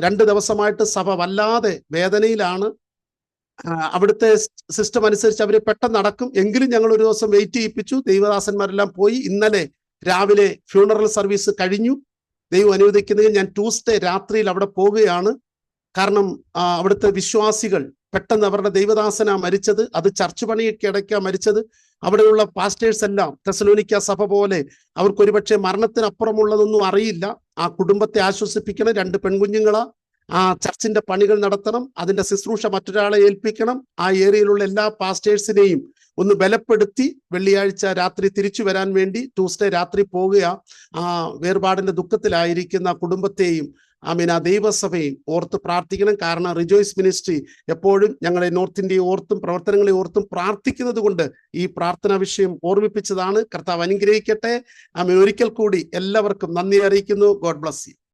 2 ദിവസമായിട്ട് സഭ വല്ലാതെ വേദനയിലാണ്. അവിടുത്തെ സിസ്റ്റം അനുസരിച്ച് അവര് പെട്ടെന്ന് നടക്കും, എങ്കിലും ഞങ്ങൾ ഒരു ദിവസം വെയിറ്റ് ചെയ്യിപ്പിച്ചു. ദൈവദാസന്മാരെല്ലാം പോയി. ഇന്നലെ രാവിലെ ഫ്യൂണറൽ സർവീസ് കഴിഞ്ഞു. ദൈവം അനുവദിക്കുന്നതിൽ ഞാൻ ട്യൂസ്ഡേ രാത്രിയിൽ അവിടെ പോവുകയാണ്. കാരണം അവിടുത്തെ വിശ്വാസികൾ പെട്ടെന്ന് അവരുടെ ദൈവദാസനാ മരിച്ചത്. അത് ചർച്ച് പണിയൊക്കെ ഇടയ്ക്കാ മരിച്ചത്. അവിടെയുള്ള പാസ്റ്റേഴ്സ് എല്ലാം തെസലോനിക്ക സഭ പോലെ അവർക്കൊരുപക്ഷെ മരണത്തിനപ്പുറമുള്ളതൊന്നും അറിയില്ല. ആ കുടുംബത്തെ ആശ്വസിപ്പിക്കണം. 2 പെൺകുഞ്ഞുങ്ങളാ. ആ ചർച്ചിന്റെ പണികൾ നടത്തണം. അതിന്റെ ശുശ്രൂഷ മറ്റൊരാളെ ഏൽപ്പിക്കണം. ആ ഏരിയയിലുള്ള എല്ലാ പാസ്റ്റേഴ്സിനെയും ഒന്ന് ബലപ്പെടുത്തി വെള്ളിയാഴ്ച രാത്രി തിരിച്ചു വരാൻ വേണ്ടി ട്യൂസ്ഡേ രാത്രി പോവുക. ആ വേർപാടിന്റെ ദുഃഖത്തിലായിരിക്കുന്ന കുടുംബത്തെയും ആ ദൈവസഭയും ഓർത്ത് പ്രാർത്ഥിക്കണം. കാരണം റിജോയ്സ് മിനിസ്ട്രി എപ്പോഴും ഞങ്ങളെ നോർത്ത് ഇന്ത്യയെ ഓർത്തും പ്രവർത്തനങ്ങളെ ഓർത്തും പ്രാർത്ഥിക്കുന്നത് കൊണ്ട് ഈ പ്രാർത്ഥനാ വിഷയം ഓർമ്മിപ്പിച്ചതാണ്. കർത്താവ് അനുഗ്രഹിക്കട്ടെ. ഒരിക്കൽ കൂടി എല്ലാവർക്കും നന്ദി അറിയിക്കുന്നു. God bless you.